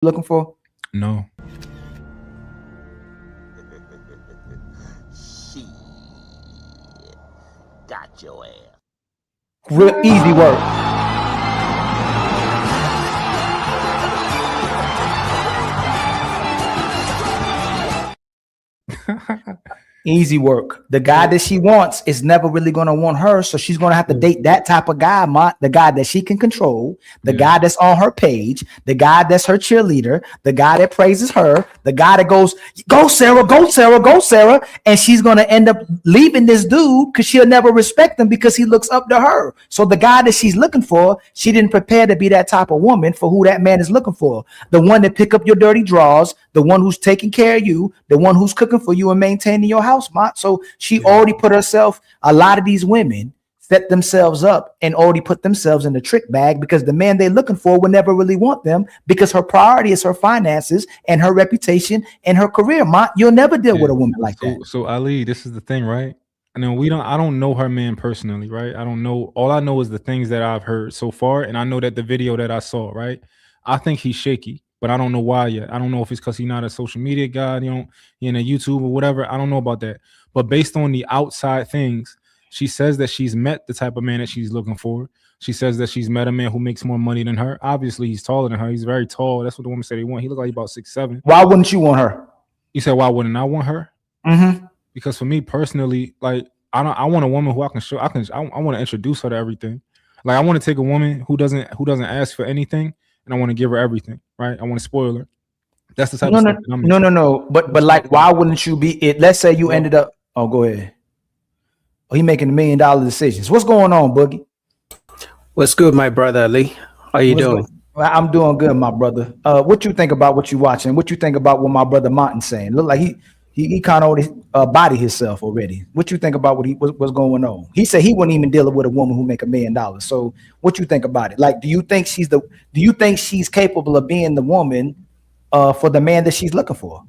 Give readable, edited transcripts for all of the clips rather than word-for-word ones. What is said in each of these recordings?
looking for? No. She got your ass. Real easy work. Easy work. The guy that she wants is never really going to want her, so she's going to have to date that type of guy, the guy that she can control, the guy that's on her page, the guy that's her cheerleader, the guy that praises her, the guy that goes, "Go Sarah, go Sarah, go Sarah," and she's going to end up leaving this dude because she'll never respect him because he looks up to her. So the guy that she's looking for, she didn't prepare to be that type of woman for who that man is looking for. The one that pick up your dirty drawers, the one who's taking care of you, the one who's cooking for you and maintaining your house, Mont. So she already put herself, a lot of these women set themselves up and already put themselves in the trick bag because the man they're looking for will never really want them because her priority is her finances and her reputation and her career, Mont. You'll never deal with a woman like that. So Ali, this is the thing, right? I know I don't know her man personally, right? I don't know. All I know is the things that I've heard so far. And I know that the video that I saw, right? I think he's shaky, but I don't know why yet. I don't know if it's because he's not a social media guy, he in a YouTube or whatever. I don't know about that. But based on the outside things, she says that she's met the type of man that she's looking for. She says that she's met a man who makes more money than her. Obviously, he's taller than her. He's very tall. That's what the woman said they want. He looked like about 6'7". Why wouldn't you want her? You said, why wouldn't I want her? Mm-hmm. Because for me personally, like I want a woman who I want to introduce her to everything. Like I want to take a woman who doesn't ask for anything, and I want to give her everything. Right? I want to spoil her. That's the type of stuff that I'm into. No. But like, why wouldn't you be it? Let's say you ended up. Oh, go ahead. Oh, he making $1 million decisions. What's going on, Boogie? What's good, my brother Ali? How you doing? Well, I'm doing good, my brother. What you think about what you watching? What you think about what my brother Martin saying? Look like he kind of already body himself already. What you think about what's going on? He said he wouldn't even deal with a woman who make $1 million. So what you think about it? Like, do you think she's capable of being the woman for the man that she's looking for?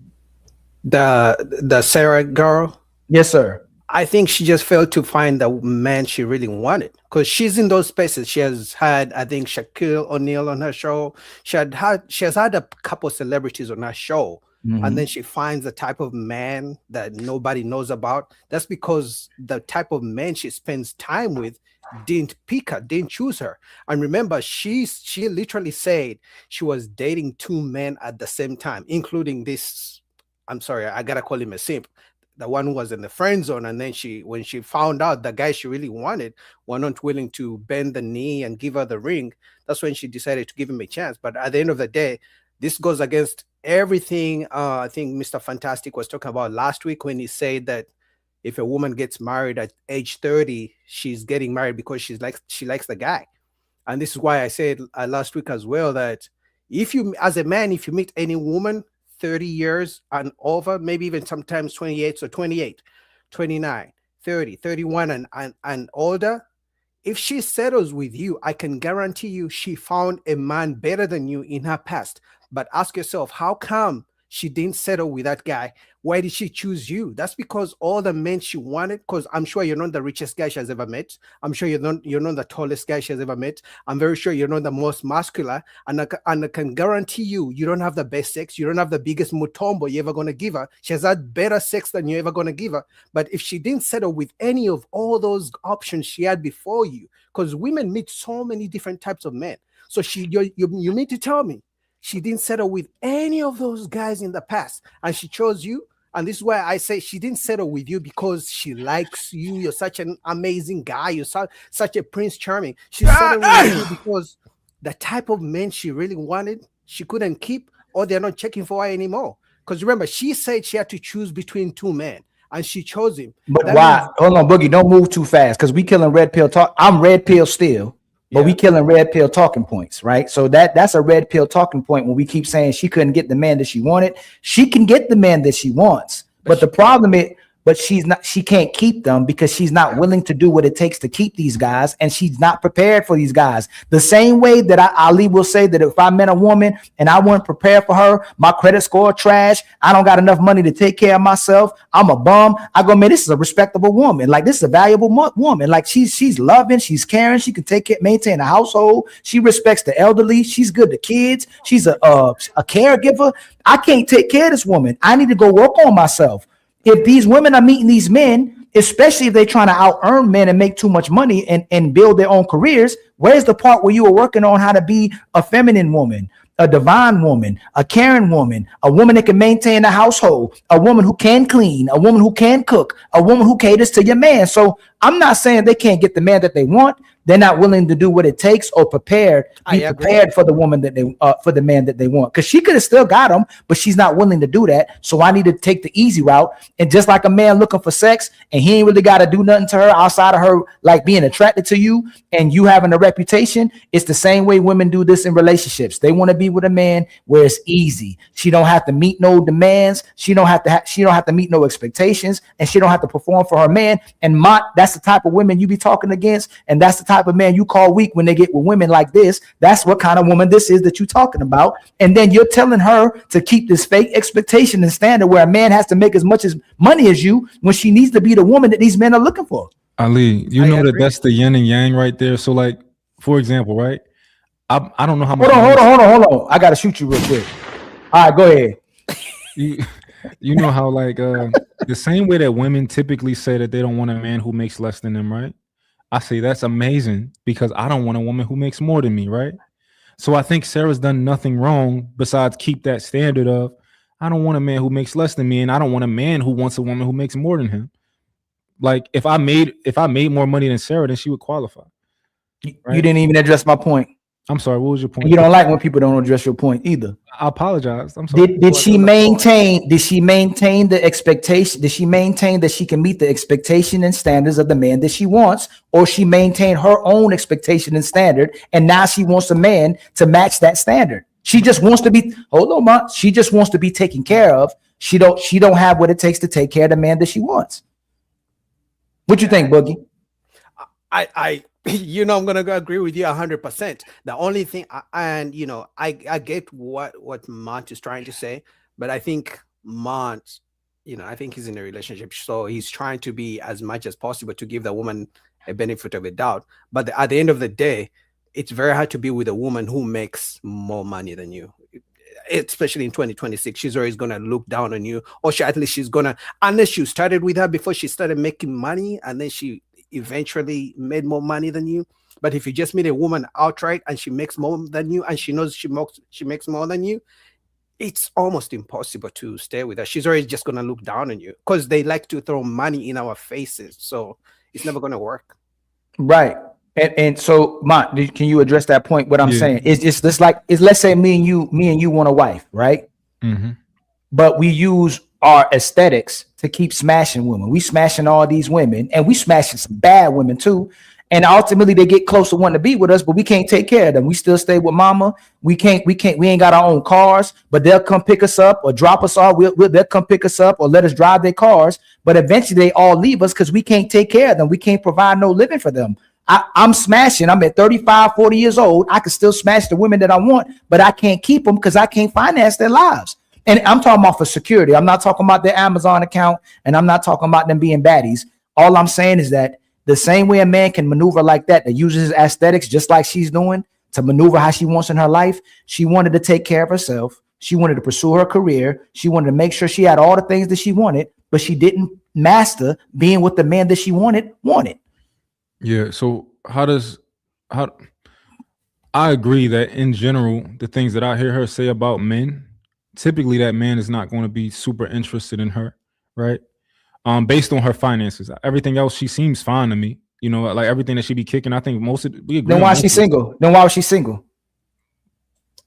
The Sarah girl? Yes, sir. I think she just failed to find the man she really wanted because she's in those spaces. She has had, I think, Shaquille O'Neal on her show. She has had a couple celebrities on her show. Mm-hmm. And then she finds the type of man that nobody knows about. That's because the type of man she spends time with didn't pick her, didn't choose her. And remember, she literally said she was dating 2 men at the same time, including this. I'm sorry, I gotta call him a simp. The one who was in the friend zone, and then when she found out the guy she really wanted were not willing to bend the knee and give her the ring, that's when she decided to give him a chance. But at the end of the day, this goes against everything I think Mr. Fantastic was talking about last week when he said that if a woman gets married at age 30, she's getting married because she likes the guy. And this is why I said last week as well that if you, as a man, if you meet any woman 30 years and over, maybe even sometimes 28, so 28, 29, 30, 31 and older, if she settles with you, I can guarantee you she found a man better than you in her past. But ask yourself, how come she didn't settle with that guy? Why did she choose you? That's because all the men she wanted, because I'm sure you're not the richest guy she has ever met. I'm sure you're not the tallest guy she has ever met. I'm very sure you're not the most muscular. And I can guarantee you don't have the best sex. You don't have the biggest mutombo you're ever going to give her. She has had better sex than you're ever going to give her. But if she didn't settle with any of all those options she had before you, because women meet so many different types of men. So you mean to tell me she didn't settle with any of those guys in the past and she chose you? And this is why I say she didn't settle with you because she likes you. You're such an amazing guy. You're such a Prince Charming. She settled with you because the type of men she really wanted, she couldn't keep, or they're not checking for her anymore. Because remember, she said she had to choose between 2 men and she chose him. But why? Hold on, Boogie, don't move too fast because we killing red pill talk. I'm red pill still. But we killing red pill talking points, right? So that's a red pill talking point when we keep saying she couldn't get the man that she wanted. She can get the man that she wants. But the problem but she can't keep them because she's not willing to do what it takes to keep these guys, and she's not prepared for these guys. The same way that Ali will say that if I met a woman and I weren't prepared for her, my credit score trash, I don't got enough money to take care of myself, I'm a bum. I go, man, this is a respectable woman. Like, this is a valuable woman. Like, she's loving, she's caring, she can maintain a household, she respects the elderly, she's good to kids, she's a caregiver. I can't take care of this woman. I need to go work on myself. If these women are meeting these men, especially if they're trying to out earn men and make too much money and build their own careers, where's the part where you were working on how to be a feminine woman, a divine woman, a caring woman, a woman that can maintain a household, a woman who can clean, a woman who can cook, a woman who caters to your man? So I'm not saying they can't get the man that they want. They're not willing to do what it takes or prepared for the woman that they for the man that they want, because she could have still got him, but she's not willing to do that. So I need to take the easy route. And just like a man looking for sex and he ain't really got to do nothing to her outside of her like being attracted to you and you having a reputation, it's the same way women do this in relationships. They want to be with a man where it's easy. She don't have to meet no demands. She don't have to meet no expectations, and she don't have to perform for her man. And that's the type of women you be talking against, and that's the type of man you call weak when they get with women like this. That's what kind of woman this is that you're talking about. And then you're telling her to keep this fake expectation and standard where a man has to make as much money as you when she needs to be the woman that these men are looking for. Ali, you know that that's the yin and yang right there. So, like, for example, right? I don't know how much. Hold on. I gotta shoot you real quick. All right, go ahead. You know how like the same way that women typically say that they don't want a man who makes less than them, right? I say that's amazing because I don't want a woman who makes more than me, right? So I think Sarah's done nothing wrong besides keep that standard of I don't want a man who makes less than me, and I don't want a man who wants a woman who makes more than him. Like if I made more money than Sarah, then she would qualify. Right? You didn't even address my point. I'm sorry. What was your point? You don't like when people don't address your point either. I apologize. I'm sorry. Did she maintain the expectation? Did she maintain that she can meet the expectation and standards of the man that she wants, or she maintained her own expectation and standard, and now she wants a man to match that standard? She just wants to be. Hold on, Ma. She just wants to be taken care of. She don't have what it takes to take care of the man that she wants. What you think, Boogie? I'm gonna agree with you 100%. The only thing, I get what Mont is trying to say, but I think Mont, I think he's in a relationship, so he's trying to be as much as possible to give the woman a benefit of a doubt. But at the end of the day, it's very hard to be with a woman who makes more money than you. Especially in 2026, she's always gonna look down on you, or she's gonna, unless you started with her before she started making money, and then she eventually made more money than you. But if you just meet a woman outright and she makes more than you, and she knows she makes more than you, it's almost impossible to stay with her. She's always just gonna look down on you because they like to throw money in our faces. So it's never gonna work. Right. And so, Mont, can you address that point? What I'm saying is, it's just like, let's say me and you want a wife, right? Mm-hmm. But we use our aesthetics to keep smashing women. We smashing all these women, and we smashing some bad women too. And ultimately, they get close to wanting to be with us, but we can't take care of them. We still stay with mama. We ain't got our own cars, but they'll come pick us up or drop us off. They'll come pick us up or let us drive their cars. But eventually, they all leave us because we can't take care of them. We can't provide no living for them. I'm smashing. I'm at 35, 40 years old. I can still smash the women that I want, but I can't keep them because I can't finance their lives. And I'm talking about for security. I'm not talking about their Amazon account, and I'm not talking about them being baddies. All I'm saying is that the same way a man can maneuver like that uses his aesthetics just like she's doing to maneuver how she wants in her life. She wanted to take care of herself. She wanted to pursue her career. She wanted to make sure she had all the things that she wanted, but she didn't master being with the man that she wanted. Yeah. So I agree that in general, the things that I hear her say about men, typically that man is not going to be super interested in her, right? Based on her finances. Everything else, she seems fine to me. Like everything that she be kicking, I think most of we agree. Then why is she single? Then why was she single?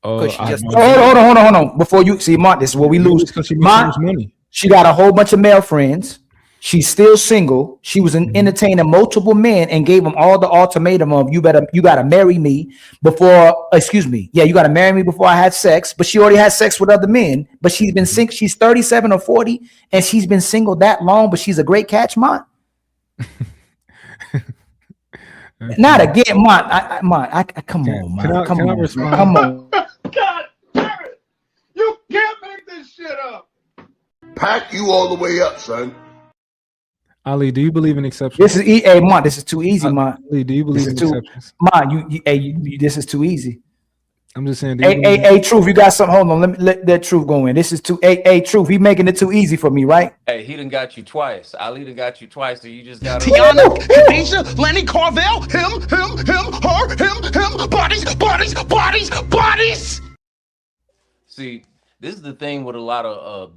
Hold on. Before you see, Mont, this is what we lose. Because she makes money. She got a whole bunch of male friends. She's still single. She was entertaining multiple men and gave them all the ultimatum of you gotta marry me before, you gotta marry me before I had sex. But she already had sex with other men. But she's been single. She's 37 or 40, and she's been single that long. But she's a great catch, Mont. Not again, Mont. Come on, Mont. Come on, respond? come on. God damn it! You can't make this shit up. Pack you all the way up, son. Ali, do you believe in exceptions? This is hey, Mont. This is too easy, Mont. Ali, do you believe in This is too- exceptions? Mont, this is too easy. I'm just saying. Do you Hey, believe- Truth, you got something? Hold on, let that Truth go in. This is too. Hey, Truth, he making it too easy for me, right? Hey, he done got you twice. Ali done got you twice, so you just gotta. Tiana, Khadijah, Lenny Carvel, him, her, him, bodies. See, this is the thing with a lot of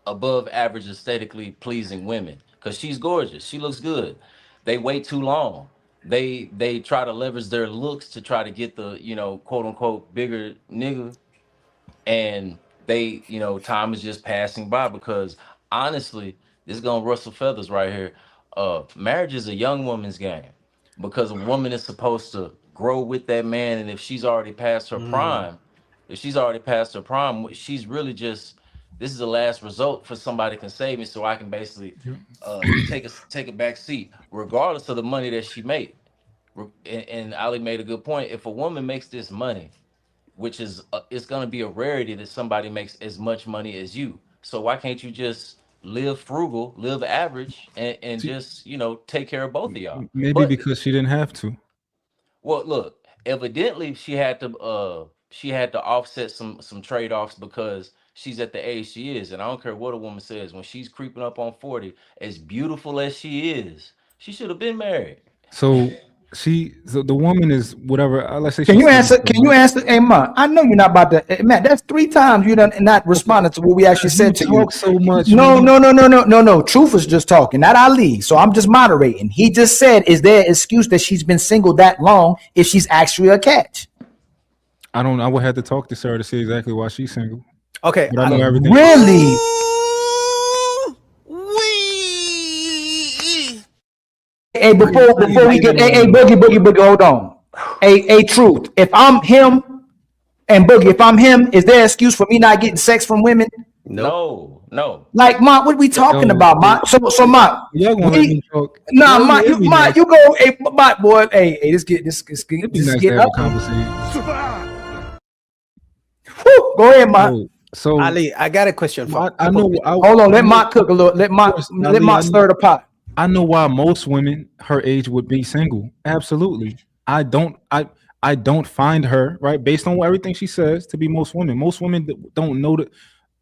above average aesthetically pleasing women, because she's gorgeous, she looks good. They wait too long. They try to leverage their looks to try to get the quote unquote bigger nigga, and they time is just passing by, because honestly, this is gonna rustle feathers right here. Marriage is a young woman's game, because a woman is supposed to grow with that man, and if she's already past her prime, she's really just, this is the last result for somebody can save me, so I can basically take a back seat, regardless of the money that she made. And Ali made a good point. If a woman makes this money, which is it's going to be a rarity that somebody makes as much money as you. So why can't you just live frugal, live average, and just take care of both of y'all? Maybe But- because she didn't have to. Well, look, evidently she had to offset some trade-offs, because she's at the age she is, and I don't care what a woman says, when she's creeping up on 40, as beautiful as she is, she should have been married. So the woman is whatever. Let's say. Can she's you answer? single, Can you answer? Hey, Mont, I know you're not about to. Matt, that's 3 times you done not responded to what we actually said to you. talk so much. No. Truth is just talking, not Ali. So I'm just moderating. He just said, "Is there an excuse that she's been single that long if she's actually a catch?" I don't. I would have to talk to Sarah to see exactly why she's single. Okay, But I know everything. Really? Hey, before we get, hey, Boogie, hold on. Hey, Truth. If I'm him and Boogie, if I'm him, is there an excuse for me not getting sex from women? No. Like, Mont, what are we talking about, Mont? So Mont, Y'all gonna let me talk? nah, Yeah, Mont, it'd be Mont, nice. you go, hey, Mont, boy, hey, this It'd be nice get to have up. a conversation. Whew, go ahead, Mont. So Ali, I got a question for. I know. Hold on, let Mont cook a little. Let Mont stir the pot. I know why most women her age would be single. Absolutely. I don't find her, right, based on everything she says, to be most women. Most women don't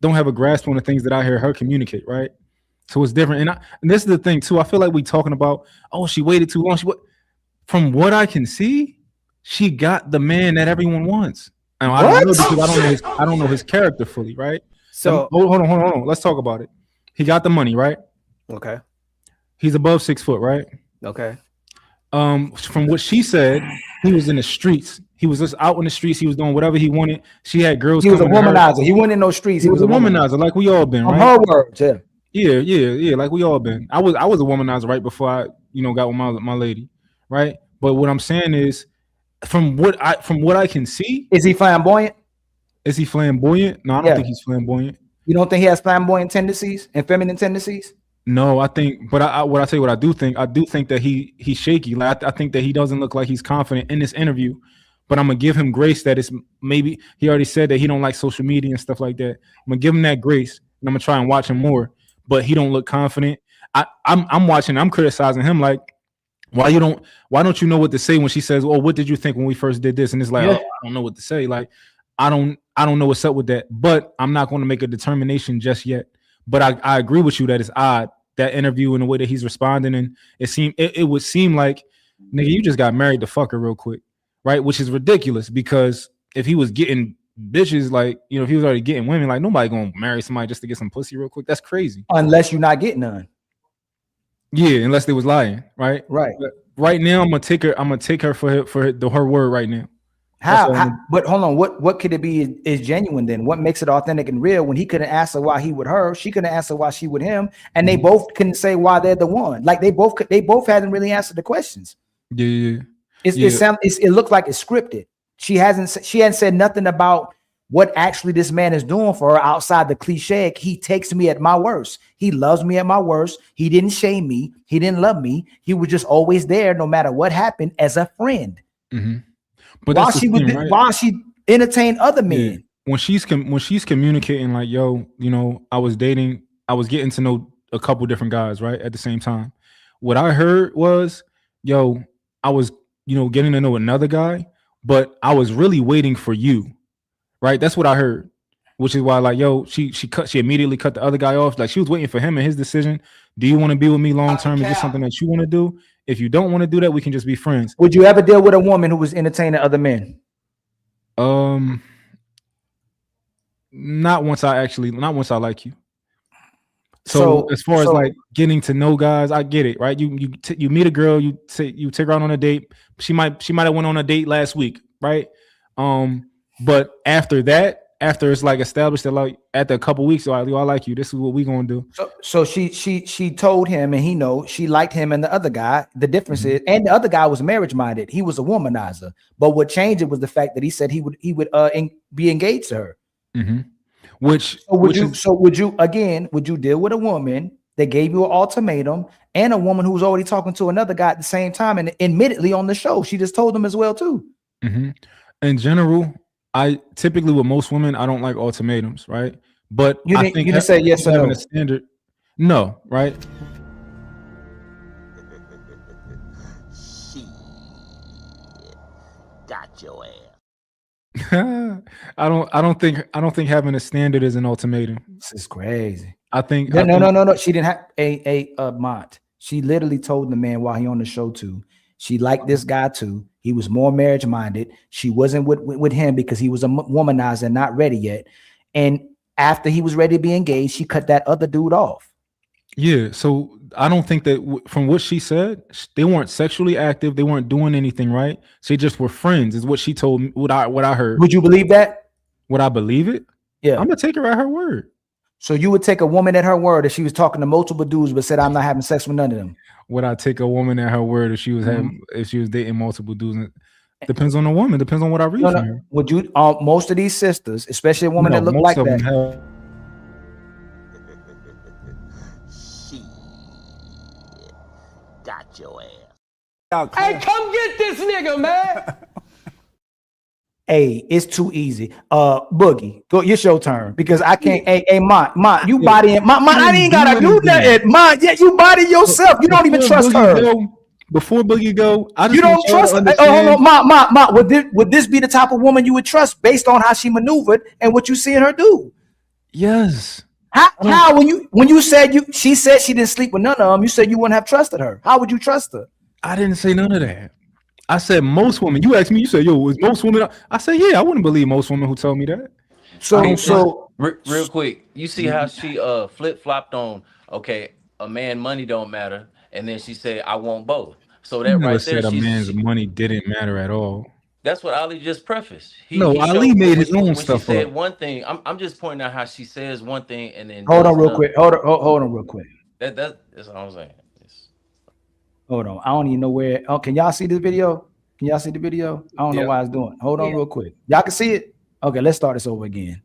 have a grasp on the things that I hear her communicate, right? So it's different. And this is the thing too. I feel like we talking about, oh, she waited too long. From what I can see, she got the man that everyone wants. And I don't know, because I don't know his character fully, right? So hold on. Let's talk about it. He got the money, right? okay, He's above 6 foot, right? okay. From what she said, he was in the streets. He was just out in the streets. He was doing whatever he wanted. She had girls. He was a coming to her. womanizer. He went in those streets. He was a womanizer, like we all been, On right? her words, yeah. Yeah, like we all been. I was a womanizer right before I, got with my lady, right? But what I'm saying is, from what I can see, Is he flamboyant? is he flamboyant? No, I don't Yeah. think he's flamboyant. You don't think he has flamboyant tendencies and feminine tendencies? No, I think, but what I tell you what I do think that he's shaky. Like I think that he doesn't look like he's confident in this interview. But I'm gonna give him grace that it's maybe he already said that he don't like social media and stuff like that. I'm gonna give him that grace, and I'm gonna try and watch him more. But he don't look confident. I'm watching. I'm criticizing him like, why don't you know what to say when she says, "Oh, what did you think when we first did this?" And it's like, Yeah. oh, I don't know what to say. Like, I don't know what's up with that. But I'm not going to make a determination just yet. But I agree with you that it's odd, that interview and the way that he's responding, and it would seem like, nigga, you just got married to fuck her real quick, right? Which is ridiculous, because if he was getting bitches, like, if he was already getting women, like, nobody gonna marry somebody just to get some pussy real quick. That's crazy. Unless you're not getting none. Yeah, unless they was lying, right? Right. But right now, I'm gonna take her for her word right now. How, all. but hold on, what could it be is genuine then? What makes it authentic and real when he couldn't answer why he with her, she couldn't answer why she with him, and they both couldn't say why they're the one. Like they both hadn't really answered the questions. Yeah. It looks like it's scripted. She hadn't said nothing about what actually this man is doing for her outside the cliche. He takes me at my worst. He loves me at my worst. He didn't shame me. He didn't love me. He was just always there, no matter what happened, as a friend. Mm-hmm. But while she entertained other men. When she's communicating like, yo, you know, I was getting to know a couple different guys, right, at the same time. What I heard was, yo, I was, you know, getting to know another guy, but I was really waiting for you, right? That's what I heard, which is why, like, yo, she immediately cut the other guy off. Like, she was waiting for him and his decision. Do you want to be with me long term? Is this something that you want to do? If you don't want to do that, we can just be friends. Would you ever deal with a woman who was entertaining other men? Not once I like you. So as far as like getting to know guys, I get it, right? You meet a girl, you take her out on a date. She might have went on a date last week, right? But after that, after it's like established that like after a couple weeks, like, I like you. This is what we gonna do. So she told him, and he knows she liked him and the other guy. The difference is, and the other guy was marriage minded. He was a womanizer. But what changed it was the fact that he said he would be engaged to her. Mm-hmm. Would you deal with a woman that gave you an ultimatum and a woman who was already talking to another guy at the same time, and admittedly on the show, she just told him as well too. Mm-hmm. In general, I typically with most women, I don't like ultimatums, right? But you didn't say yes or no. A standard, no, right? Got your ass. I don't think having a standard is an ultimatum. This is crazy. I think no. She didn't have a Mont. She literally told the man while he on the show too. She liked this guy too. He was more marriage minded. She wasn't with him because he was a womanizer, not ready yet. And after he was ready to be engaged, she cut that other dude off. Yeah. So I don't think that from what she said, they weren't sexually active. They weren't doing anything, right? They just were friends, is what she told me. What I heard. Would you believe that? Would I believe it? Yeah. I'm gonna take her at her word. So you would take a woman at her word if she was talking to multiple dudes but said, I'm not having sex with none of them? Would I take a woman at her word if she was if she was dating multiple dudes? Depends on the woman. Depends on what I read from her. Would you? Most of these sisters, especially a woman that look like that. Got your ass. Hey, come get this nigga, man. Hey, it's too easy. Boogie, go. It's your turn because I can't. Hey, Mont, you body Mont. I ain't gotta do nothing. Mont, yeah, you body yourself. You don't even trust her. Before Boogie go, you don't trust her. Oh, hold on, Mont. Would this be the type of woman you would trust based on how she maneuvered and what you seeing her do? Yes. How when you said she said she didn't sleep with none of them, you said you wouldn't have trusted her. How would you trust her? I didn't say none of that. I said most women. You asked me. You said, "Yo, is most women?" I said, "Yeah." I wouldn't believe most women who told me that. So real quick, you see how she flip flopped on? Okay, a man money don't matter, and then she said, "I want both." So that right there, said a man's money didn't matter at all. That's what Ali just prefaced. Ali made his own stuff. She said one thing. I'm just pointing out how she says one thing and then hold on real quick. Hold on real quick. That's what I'm saying. Hold on. I don't even know where. Oh, can y'all see this video? Can y'all see the video? I don't know why it's doing. Hold on real quick. Y'all can see it? Okay, let's start this over again.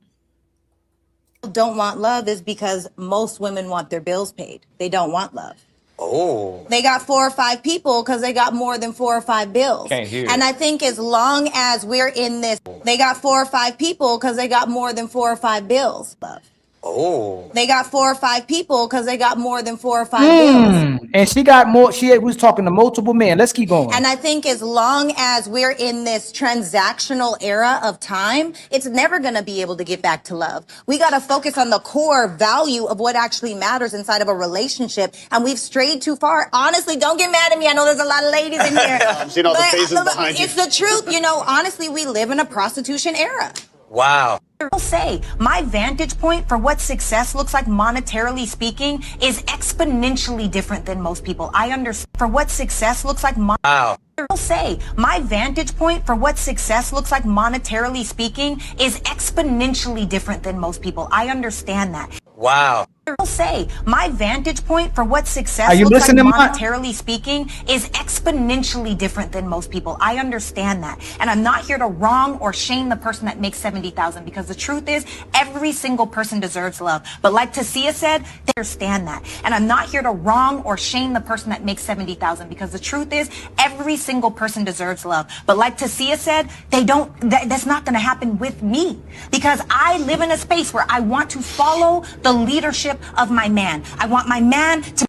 Don't want love is because most women want their bills paid. They don't want love. Oh. They got 4 or 5 people because they got more than 4 or 5 bills. Can't hear and it. I think as long as we're in this, they got 4 or 5 people because they got more than 4 or 5 bills. Love. Oh. They got 4 or 5 people because they got more than 4 or 5 bills. And she got more. She was talking to multiple men. Let's keep going. And I think as long as we're in this transactional era of time, it's never going to be able to get back to love. We got to focus on the core value of what actually matters inside of a relationship. And we've strayed too far. Honestly, don't get mad at me. I know there's a lot of ladies in here. I'm seeing all the faces behind you. It's the truth. You know, honestly, we live in a prostitution era. Wow. I'll say my vantage point for what success looks like monetarily speaking is exponentially different than most people. I understand for what success looks like. Wow. I'll say my vantage point for what success looks like monetarily speaking is exponentially different than most people. I understand that. Wow. I'll say my vantage point for what success Are you looks like listening, Mont? monetarily speaking is exponentially different than most people. I understand that. And I'm not here to wrong or shame the person that makes 70,000 because the truth is every single person deserves love. But like Tasia said, they understand that. And I'm not here to wrong or shame the person that makes 70,000 because the truth is every single person deserves love. But like Tasia said, that's not going to happen with me because I live in a space where I want to follow the leadership of my man. I want my man to.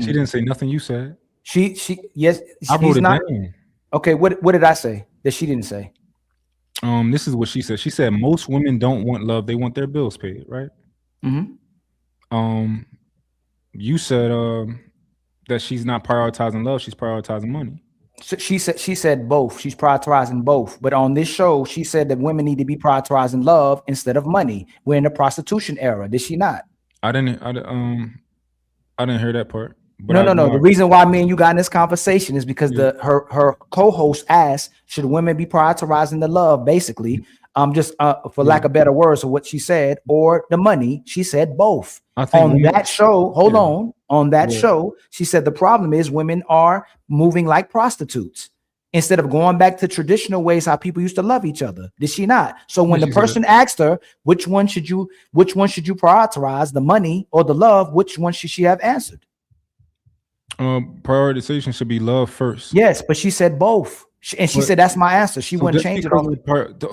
She didn't say nothing you said. Yes. I wrote He's it not. down. Okay. What did I say that she didn't say? This is what she said. She said most women don't want love; they want their bills paid, right? Mm-hmm. You said that she's not prioritizing love; she's prioritizing money. So she said both. She's prioritizing both. But on this show, she said that women need to be prioritizing love instead of money. We're in the prostitution era. Did she not? I didn't hear that part. But No. The reason why me and you got in this conversation is because her co-host asked, should women be prioritizing the love, basically, just for lack of better words of what she said, or the money? She said both. On that show, on that show, she said the problem is women are moving like prostitutes instead of going back to traditional ways how people used to love each other. Did she not? So when the person asked her which one should you prioritize, the money or the love, which one should she have answered? Prioritization should be love first. Yes, but she said both. And she said that's my answer. She wouldn't change it on.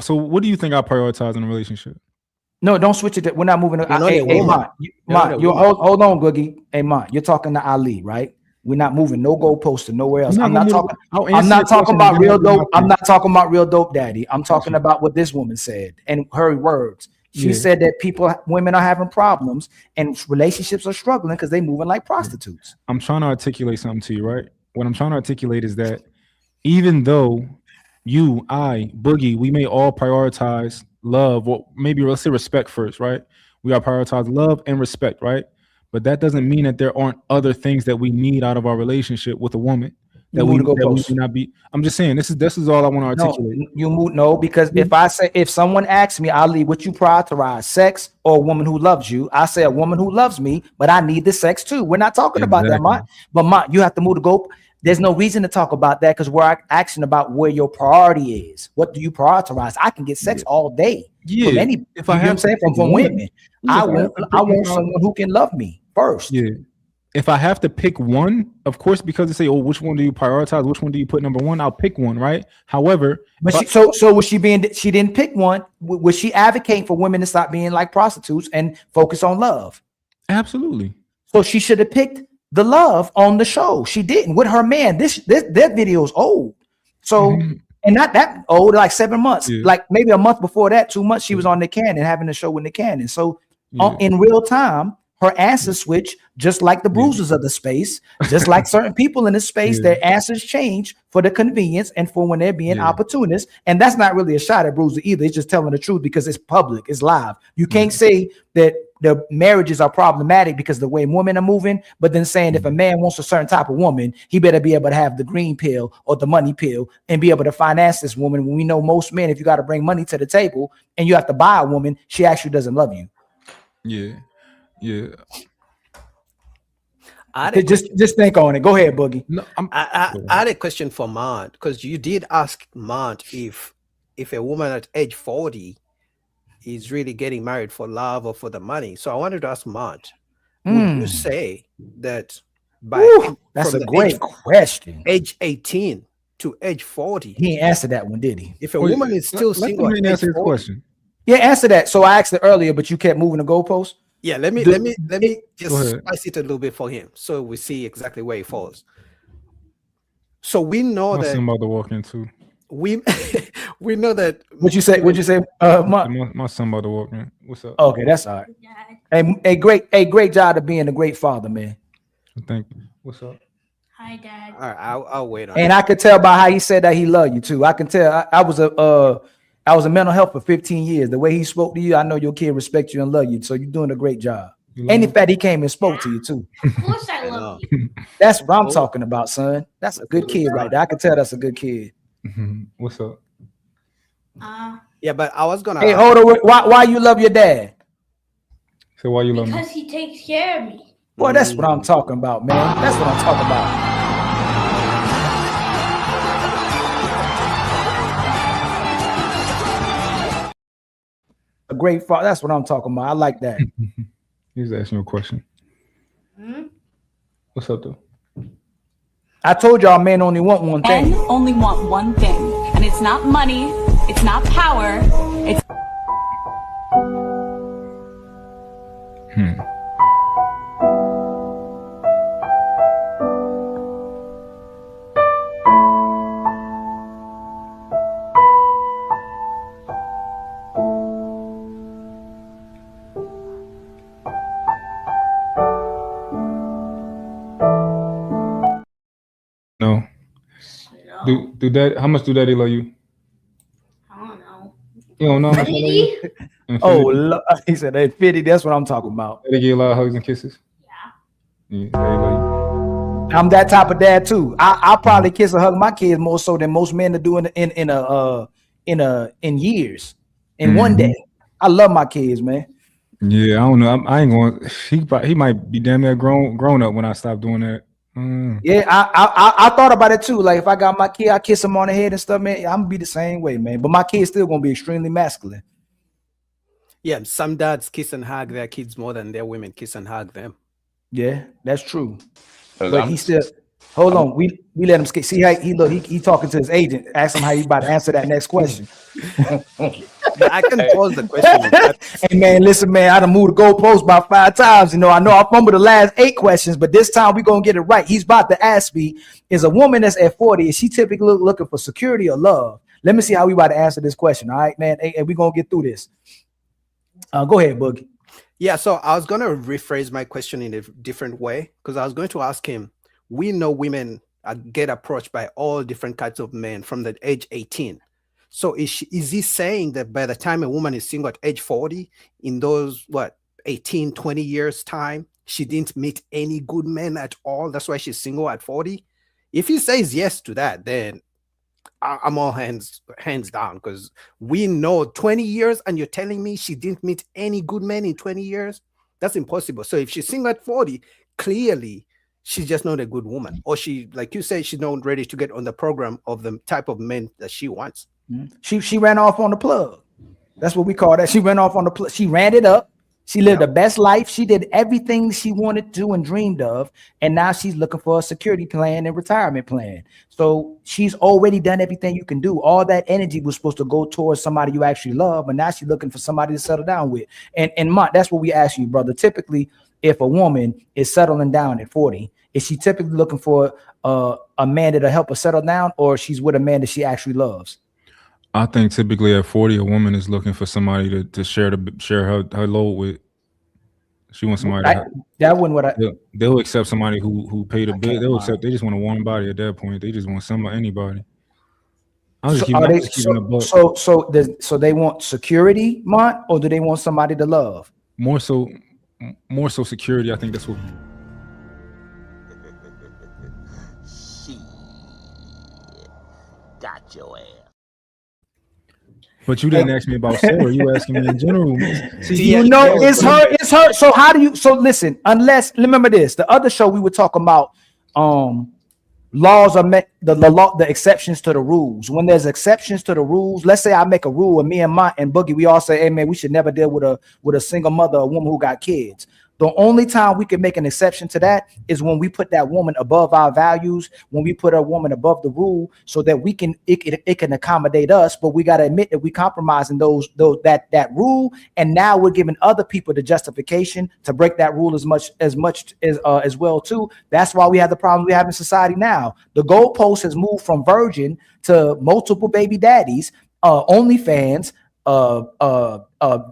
So what do you think I prioritize in a relationship? No, don't switch it. We're not moving. Hey, Mont, hold on, Googie. Hey, Mont, you're talking to Ali, right? We're not moving. No goalpost to nowhere else. I'm not talking about real dope. I'm not talking about real dope daddy. I'm talking about what this woman said and her words. She said that women are having problems and relationships are struggling because they're moving like prostitutes. I'm trying to articulate something to you, right? What I'm trying to articulate is that even though you, I, Boogie, we may all prioritize love, or maybe let's say respect first, right? We are prioritizing love and respect, right? But that doesn't mean that there aren't other things that we need out of our relationship with a woman that we may not be. I'm just saying this is all I want to articulate. Because if someone asks me, Ali, what you prioritize, sex or a woman who loves you? I say a woman who loves me, but I need the sex too. We're not talking about that, Mont. But Mont, you have to move the goal. There's no reason to talk about that because we're asking about where your priority is. What do you prioritize? I can get sex all day from any. If I have from women, I want someone who can love me first. Yeah. If I have to pick one, of course, because they say, "Oh, which one do you prioritize? Which one do you put number one?" I'll pick one, right? However, but so was she being? She didn't pick one. Was she advocating for women to stop being like prostitutes and focus on love? Absolutely. So she should have picked the love on the show. She didn't with her man. That video is old. So and not that old, like 7 months, like maybe a month before that, 2 months. She was on Nick Cannon having a show with Nick Cannon. So in real time, her answers switch, just like the bruisers of the space, just like certain people in the space, their answers change for the convenience and for when they're being opportunists. And that's not really a shot at Bruiser either. It's just telling the truth because it's public, it's live. You can't say that the marriages are problematic because of the way women are moving, but then saying if a man wants a certain type of woman, he better be able to have the green pill or the money pill and be able to finance this woman. When we know most men, if you got to bring money to the table and you have to buy a woman, she actually doesn't love you. Yeah. Just think on it. Go ahead, Boogie. No, I had a question for Mont because you did ask Mont if a woman at age 40 is really getting married for love or for the money. So I wanted to ask Mont, would you say that that's a great question. Age 18 to age 40? He didn't answer that one, did he? If a woman is still single, let me answer his question. Yeah, answer that. So I asked it earlier, but you kept moving the goalpost. Yeah, let me just spice it a little bit for him so we see exactly where he falls. So we know that I'm about to walk into. We know that. What'd you say? My son about to walk in. What's up? Okay, that's all right. A great job of being a great father, man. Thank you. What's up? Hi, Dad. All right, I'll wait on. And I could tell by how he said that he loved you too. I can tell. I was a mental health for 15 years. The way he spoke to you, I know your kid respects you and love you. So you're doing a great job. You love And the him? fact he came and spoke to you too. Of course I I love know. you. That's what I'm Oh. talking about, son. That's a good kid right there. I can tell that's a good kid. What's up? Yeah, but I was gonna Hey, ask- hold on. Why you love your dad? So why you love me? Because he takes care of me. Boy, that's what I'm talking about, man. That's what I'm talking about. A great father. That's what I'm talking about. I like that. He was asking you a question. What's up, though? I told y'all men only want one Men thing. only want one thing, and it's not money, it's not power, it's No. No. Do that? How much do daddy love you? I don't know. You don't know how much he love you? Infinity? Oh, Infinity? he said hey, 50. That's what I'm talking about. They give you a lot of hugs and kisses. Yeah, they love I'm that type of dad too. I'll probably kiss and hug my kids more so than most men are doing in years. In one day. I love my kids, man. you. Yeah, I don't know. I ain't going. He might be damn near grown up when I stop doing that. Yeah, I thought about it too. Like if I got my kid, I kiss him on the head and stuff, man. I'm gonna be the same way, man. But my kid's still gonna be extremely masculine. yeah, some dads kiss and hug their kids more than their women kiss and hug them. Yeah, that's true. 'Cause But I'm- he still hold on. We let him skate. See how he look. He talking to his agent. Ask him how he about to answer that next question. Yeah, I can pose the question. Hey man, listen, man. I done moved the goalpost about 5 times. You know, I fumbled the last 8 questions, but this time we gonna get it right. He's about to ask me: is a woman that's at 40, is she typically looking for security or love? Let me see how we about to answer this question. All right, man. Hey, we gonna get through this. Go ahead, Boogie. Yeah, so I was going to rephrase my question in a different way because I was going to ask him, we know women get approached by all different kinds of men from the age 18. So is he saying that by the time a woman is single at age 40, in those, 18, 20 years time, she didn't meet any good men at all? That's why she's single at 40? If he says yes to that, then I'm all hands down because we know 20 years and you're telling me she didn't meet any good men in 20 years. That's impossible. So if she's single at 40, clearly she's just not a good woman, or she, like you say, she's not ready to get on the program of the type of men that she wants. She ran off on the plug. That's what we call that. She ran off on the plug. She ran it up. She lived the best life. She did everything she wanted to and dreamed of. And now she's looking for a security plan and retirement plan. So she's already done everything you can do. All that energy was supposed to go towards somebody you actually love. But now she's looking for somebody to settle down with. And Mont, that's what we ask you, brother. Typically, if a woman is settling down at 40, is she typically looking for a man that'll help her settle down, or she's with a man that she actually loves? I think typically at 40, a woman is looking for somebody to share her load with. She wants somebody. That wasn't what I. They'll accept somebody who paid a bill. They'll accept. They just want a warm body at that point. They just want anybody. I'm just keeping a buck. So they want security, Mont, or do they want somebody to love? More so security. I think that's what. Got your ass. But you didn't ask me about Sarah. You asking me in general. See, you know, it's her. So how do you? So listen. Unless remember this, the other show we were talking about. Laws are met. The exceptions to the rules. When there's exceptions to the rules, let's say I make a rule, and me and Mont and Boogie, we all say, "Hey man, we should never deal with a single mother, a woman who got kids." The only time we can make an exception to that is when we put that woman above our values, when we put a woman above the rule, so that it can accommodate us. But we got to admit that we compromising that rule, and now we're giving other people the justification to break that rule as much as well too. That's why we have the problem we have in society now. The goalpost has moved from virgin to multiple baby daddies, OnlyFans,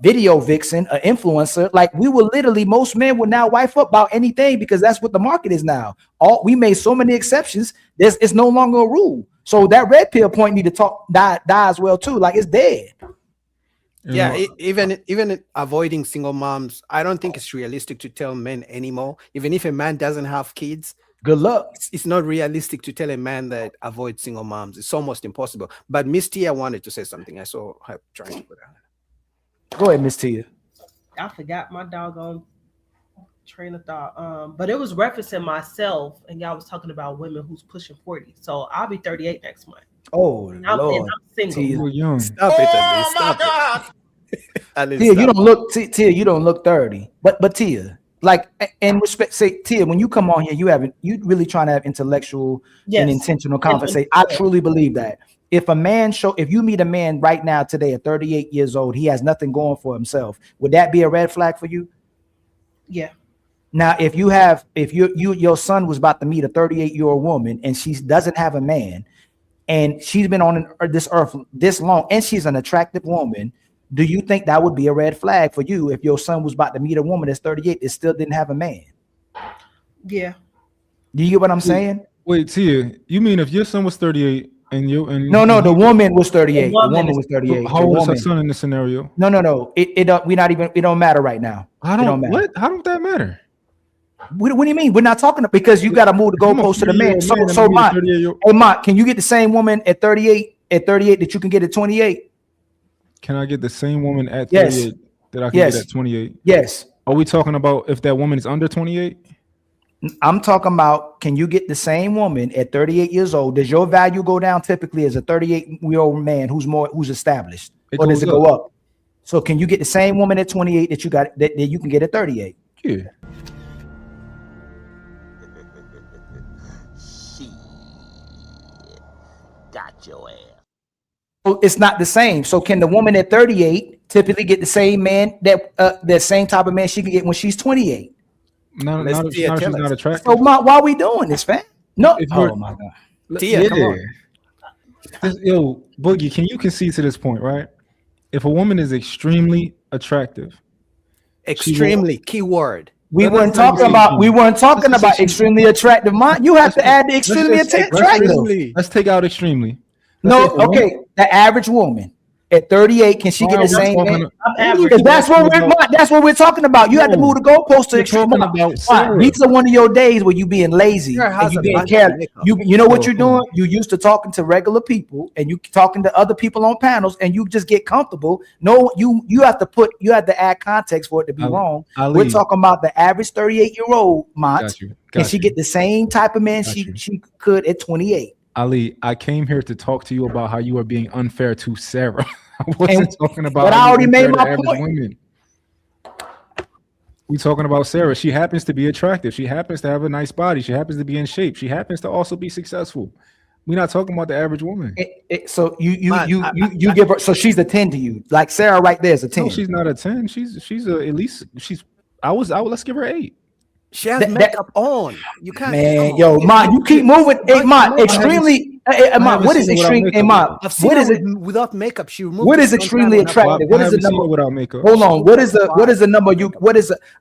video vixen, an influencer. Like we will literally, most men will now wife up about anything because that's what the market is now. We made so many exceptions. It's no longer a rule. So that red pill point need to die as well too. Like it's dead. Yeah, even avoiding single moms, I don't think it's realistic to tell men anymore. Even if a man doesn't have kids, Good luck. it's not realistic to tell a man that avoid single moms. It's almost impossible. But Miss Tia wanted to say something. I saw her trying to put her. Go ahead, Miss Tia. I forgot my doggone train of thought. But it was referencing myself, and y'all was talking about women who's pushing 40. So I'll be 38 next month. Oh And Lord, I'm single. Tia. You were young. Stop it, Ali. Oh my Stop God. it. Ali, Tia, you stop don't look Tia, you don't look 30. But Tia, like in respect, say Tia, when you come on here, you really trying to have intellectual and intentional conversation. I truly believe that. If you meet a man right now today at 38 years old, he has nothing going for himself. Would that be a red flag for you? Yeah. Now, if your son was about to meet a 38-year-old woman and she doesn't have a man, and she's been on this earth this long, and she's an attractive woman, do you think that would be a red flag for you if your son was about to meet a woman that's 38 that still didn't have a man? Yeah. Do you get what I'm saying? Wait, Tia, you mean if your son was 38 and No, the woman was 38. The woman was 38. How old is her son in the scenario? No. It don't matter right now. How don't that matter? What do you mean? We're not talking because you got to move the goalpost to the man. So Mont, can you get the same woman at 38 that you can get at 28? Can I get the same woman at 38 that I can get at 28? Yes. Are we talking about if that woman is under 28? I'm talking about, can you get the same woman at 38 years old? Does your value go down typically as a 38-year-old man who's established, or does it go up? So can you get the same woman at 28 that you can get at 38? Yeah. Got your ass. So it's not the same. So can the woman at 38 typically get the same man that same type of man she can get when she's 28? Not if she's not attractive. So why are we doing this, fam? No. Oh my God. Tia, come on. Yo, Boogie, can you concede to this point, right? If a woman is extremely attractive, extremely keyword. We weren't talking about extremely attractive. You have to add the extremely attractive. Let's take out extremely. No, okay. The average woman at 38, can she get the same man? Because that's what we're talking about. You have to move the goalpost to extreme. These are one of your days where you being lazy and you being careless. You know what you're doing? You used to talking to regular people and you talking to other people on panels and you just get comfortable. No, you have to add context for it to be wrong. We're talking about the average 38-year-old Mont. Can she get the same type of man she could at 28? Ali, I came here to talk to you about how you are being unfair to Sarah. I wasn't talking about. But I already made my point. Women. We talking about Sarah. She happens to be attractive. She happens to have a nice body. She happens to be in shape. She happens to also be successful. We're not talking about the average woman. So you give her. So she's a 10 to you. Like Sarah right there is a 10. No, she's not a 10. She's at least let's give her 8. She has makeup on. You can't. Man, yo, Mont, you keep moving. Hey, Mont, extremely. Mont, what is extreme? Hey, Mont, what is it without makeup? She removed. What is extremely attractive? What is the number without makeup? Hold on. What is the number?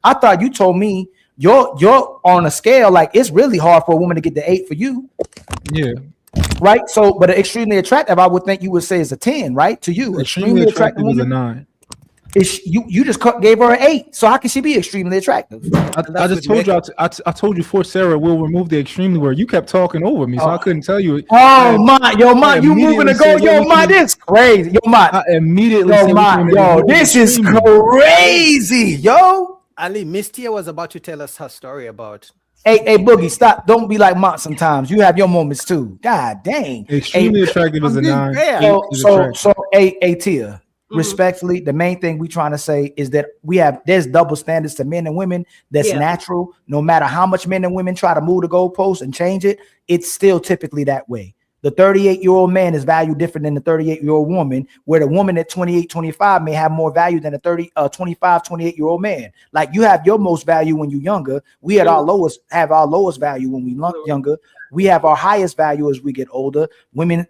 I thought you told me you're on a scale like it's really hard for a woman to get the 8 for you. Yeah. Right. So, but extremely attractive, I would think you would say is a 10, right? To you, extremely attractive is a 9. You just gave her an 8, so how can she be extremely attractive? I just told you. I told you for Sarah, we'll remove the extremely word. You kept talking over me, so I couldn't tell you. Oh my, you moving to go, this crazy, I immediately, this is crazy, yo. Ali, Miss Tia was about to tell us her story about. Hey, Boogie, stop! Don't be like Mont. Sometimes you have your moments too. God dang, extremely attractive is a 9. So, Tia. Respectfully, the main thing we trying to say is that there's double standards to men and women. That's natural. No matter how much men and women try to move the goalpost and change it, it's still typically that way. The 38-year-old man is valued different than the 38-year-old woman, where the woman at 28, 25 may have more value than a 25, 28-year-old man. Like you have your most value when you're younger. We have our lowest value when we're younger. We have our highest value as we get older. Women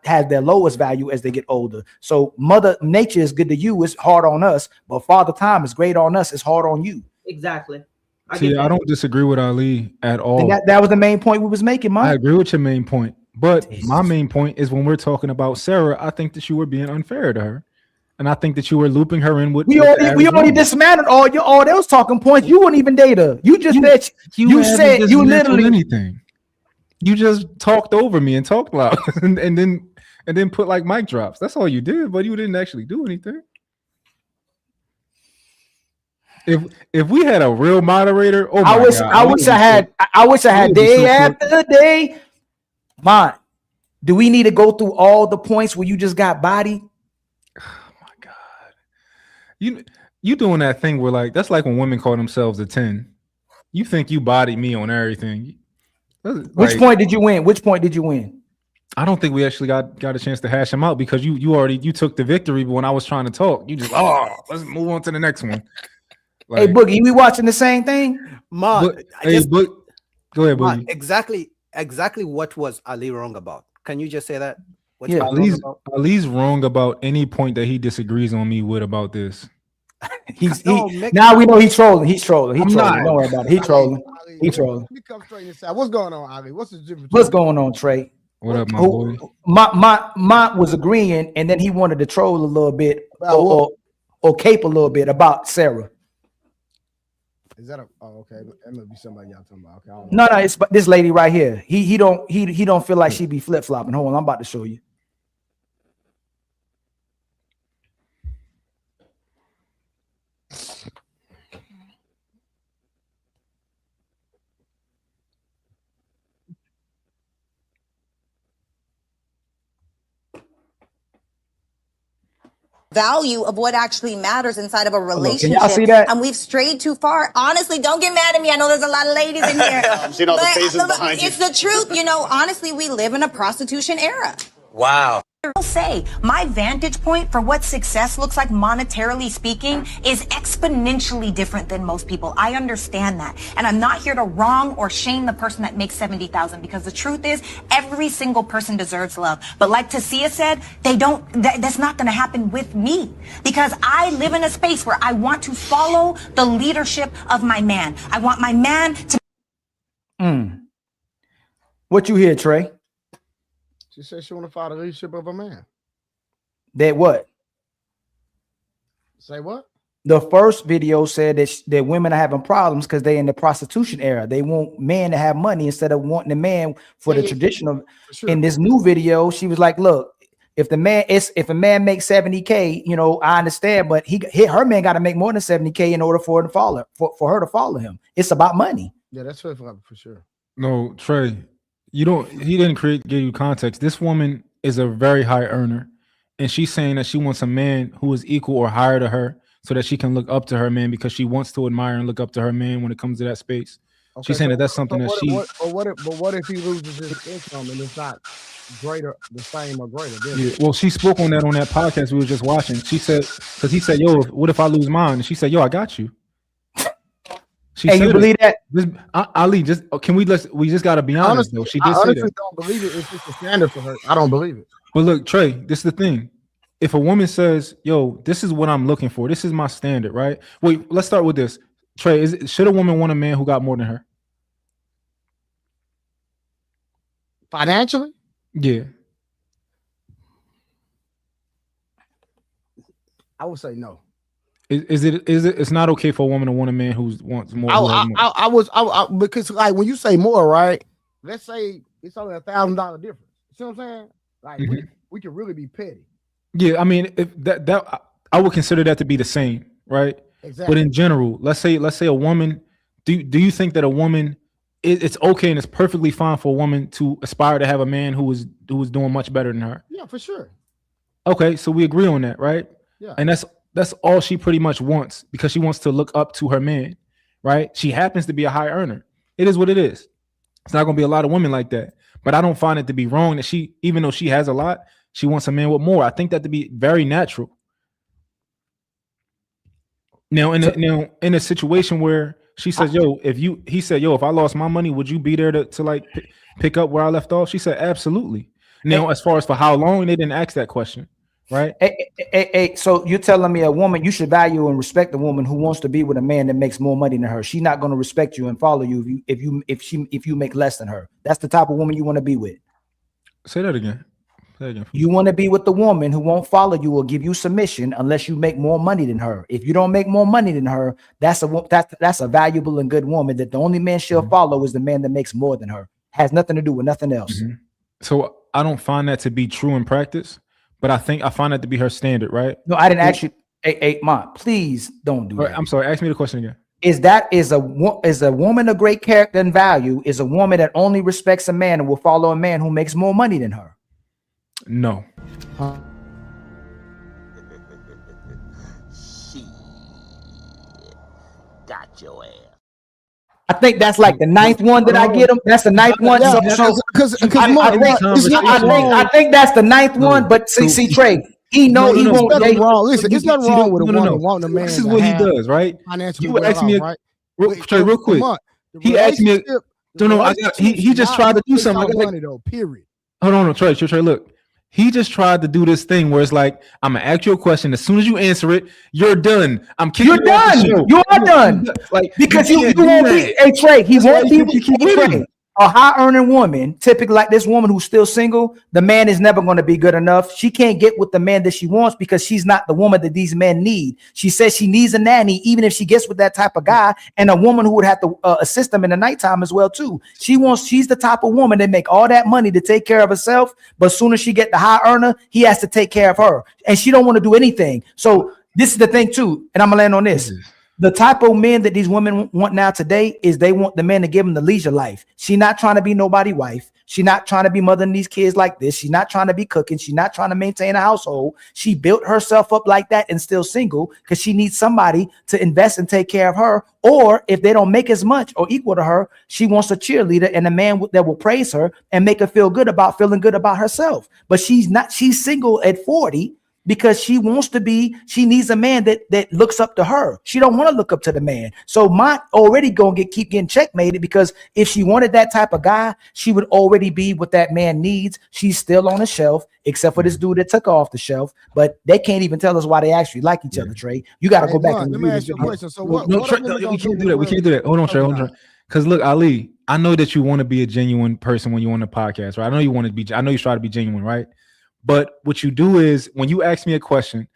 have their lowest value as they get older. So Mother Nature is good to you, it's hard on us, but Father Time is great on us, it's hard on you. Exactly. I don't disagree with Ali at all. That was the main point we was making, Mike. I agree with your main point, but my main point is when we're talking about Sarah, I think that you were being unfair to her. and I think that you were looping her in with. We with the already average woman. dismantled all those talking points. You wouldn't even date her. You just said you haven't said you dismantled literally anything. You just talked over me and talked loud, and then put like mic drops. That's all you did, but you didn't actually do anything. If we had a real moderator, oh my God, I wish I had day after day. Man, do we need to go through all the points where you just got bodied? Oh my God, you doing that thing where like that's like when women call themselves a 10. You think you bodied me on everything. Which point did you win? Which point did you win? I don't think we actually got a chance to hash them out because you took the victory, but when I was trying to talk, you just let's move on to the next one. Hey Boogie, we watching the same thing? Ma, go ahead, Boogie. Exactly what was Ali wrong about? Can you just say that? What's Ali's wrong about any point that he disagrees on me with about this. Now we know he's trolling. He's trolling. He's trolling. Don't worry about it. He's trolling. He's trolling. Let me come straight inside. What's going on, Ali? What's the difference? What's going on, Trey? What up, my boy? My was agreeing, and then he wanted to troll a little bit or cape a little bit about Sarah. Is that okay? That must be somebody y'all talking about. Okay, No, it's this lady right here. He don't feel like she be flip flopping. Hold on, I'm about to show you. Value of what actually matters inside of a relationship. Can y'all see that? And we've strayed too far. Honestly, don't get mad at me. I know there's a lot of ladies in here. I'm seeing all the faces behind you. It's the truth. You know, honestly, we live in a prostitution era. Wow. I'll say my vantage point for what success looks like monetarily speaking is exponentially different than most people. I understand that. And I'm not here to wrong or shame the person that makes 70,000 because the truth is every single person deserves love. But like Tasia said, that's not going to happen with me because I live in a space where I want to follow the leadership of my man. I want my man to. What you hear, Trey? She said she want to follow the leadership of a man. That what? Say what? The first video said that women are having problems because they're in the prostitution era. They want men to have money instead of wanting a man for the traditional. Sure. In this new video, she was like, "Look, if a man makes 70K, you know, I understand, but her man got to make more than 70K in order for her to follow him. It's about money." Yeah, that's for sure. No, Trey, he didn't give you context. This woman is a very high earner, and she's saying that she wants a man who is equal or higher to her so that she can look up to her man because she wants to admire and look up to her man when it comes to that space. Okay, she's saying that that's something But what if he loses his income and it's not the same or greater? Yeah, well, she spoke on that podcast we were just watching. She said, because he said, "Yo, what if I lose mine?" And she said, "Yo, I got you." Hey, you believe that? Ali, we just gotta be honest though. She did say that. Don't believe it. It's just a standard for her. I don't believe it. But look, Trey, this is the thing. If a woman says, "Yo, this is what I'm looking for. This is my standard," right? Wait, let's start with this. Trey, should a woman want a man who got more than her? Financially? Yeah. I would say no. Is it? It's not okay for a woman to want a man who wants more. Because like when you say more, right? Let's say it's only $1,000 difference. You see what I'm saying? Like we can really be petty. Yeah, I mean, if that I would consider that to be the same, right? Exactly. But in general, let's say a woman. Do you think that a woman? It's okay and it's perfectly fine for a woman to aspire to have a man who is doing much better than her? Yeah, for sure. Okay, so we agree on that, right? Yeah. And that's all she pretty much wants because she wants to look up to her man, right? She happens to be a high earner. It is what it is. It's not going to be a lot of women like that. But I don't find it to be wrong that she, even though she has a lot, she wants a man with more. I think that to be very natural. Now, in a situation where she says, he said, "Yo, if I lost my money, would you be there to like pick up where I left off?" She said, "Absolutely." Now, as far as for how long, they didn't ask that question. Right. Hey, so you're telling me a woman, you should value and respect a woman who wants to be with a man that makes more money than her. She's not going to respect you and follow you if you make less than her. That's the type of woman you want to be with. Say that again, Say again. You want to be with the woman who won't follow you or give you submission unless you make more money than her. If you don't make more money than her, that's a valuable and good woman that the only man she'll follow is the man that makes more than her. Has nothing to do with nothing else. So I don't find that to be true in practice, but I find that to be her standard, right? No, I didn't ask you. Hey, Mont, please don't do that. I'm sorry. Ask me the question again. Is a woman of great character and value is a woman that only respects a man and will follow a man who makes more money than her? No. She got your ass. I think that's like the ninth one that I get them. That's the ninth one. Yeah, So I think that's the ninth one. But see, Trey, he know he won't. Nothing wrong. Listen, it's nothing wrong with a woman wanting a man. This is what he does, right? You asked me, Trey, real quick. He asked me. No, he just tried to do something. Money though. Period. Hold on, Trey. Look. He just tried to do this thing where it's like, I'm gonna ask you a question. As soon as you answer it, you're done. I'm kicking You're done. You are done. Like because you won't be. Hey Trey, he won't be. A high earning woman, typically like this woman who's still single, the man is never going to be good enough. She can't get with the man that she wants because she's not the woman that these men need. She says she needs a nanny, even if she gets with that type of guy, and a woman who would have to assist them in the nighttime as well too. She's the type of woman that make all that money to take care of herself, but as soon as she get the high earner, he has to take care of her, and she don't want to do anything. So this is the thing too, and I'm gonna land on this. The type of men that these women want now today is they want the man to give them the leisure life. She's not trying to be nobody's wife. She's not trying to be mothering these kids like this. She's not trying to be cooking. She's not trying to maintain a household. She built herself up like that and still single because she needs somebody to invest and take care of her. Or if they don't make as much or equal to her, she wants a cheerleader and a man that will praise her and make her feel good about feeling good about herself. But she's single at 40. Because she she needs a man that looks up to her. She don't want to look up to the man. So Mont already keep getting checkmated because if she wanted that type of guy, she would already be what that man needs. She's still on the shelf, except for this dude that took her off the shelf. But they can't even tell us why they actually like each other, Trey. You got to go back and read the question. So we can't do that. We can't do that. Hold on, Trey. Because look, Ali, I know that you want to be a genuine person when you're on the podcast, right? I know you try to be genuine, right? But what you do is when you ask me a question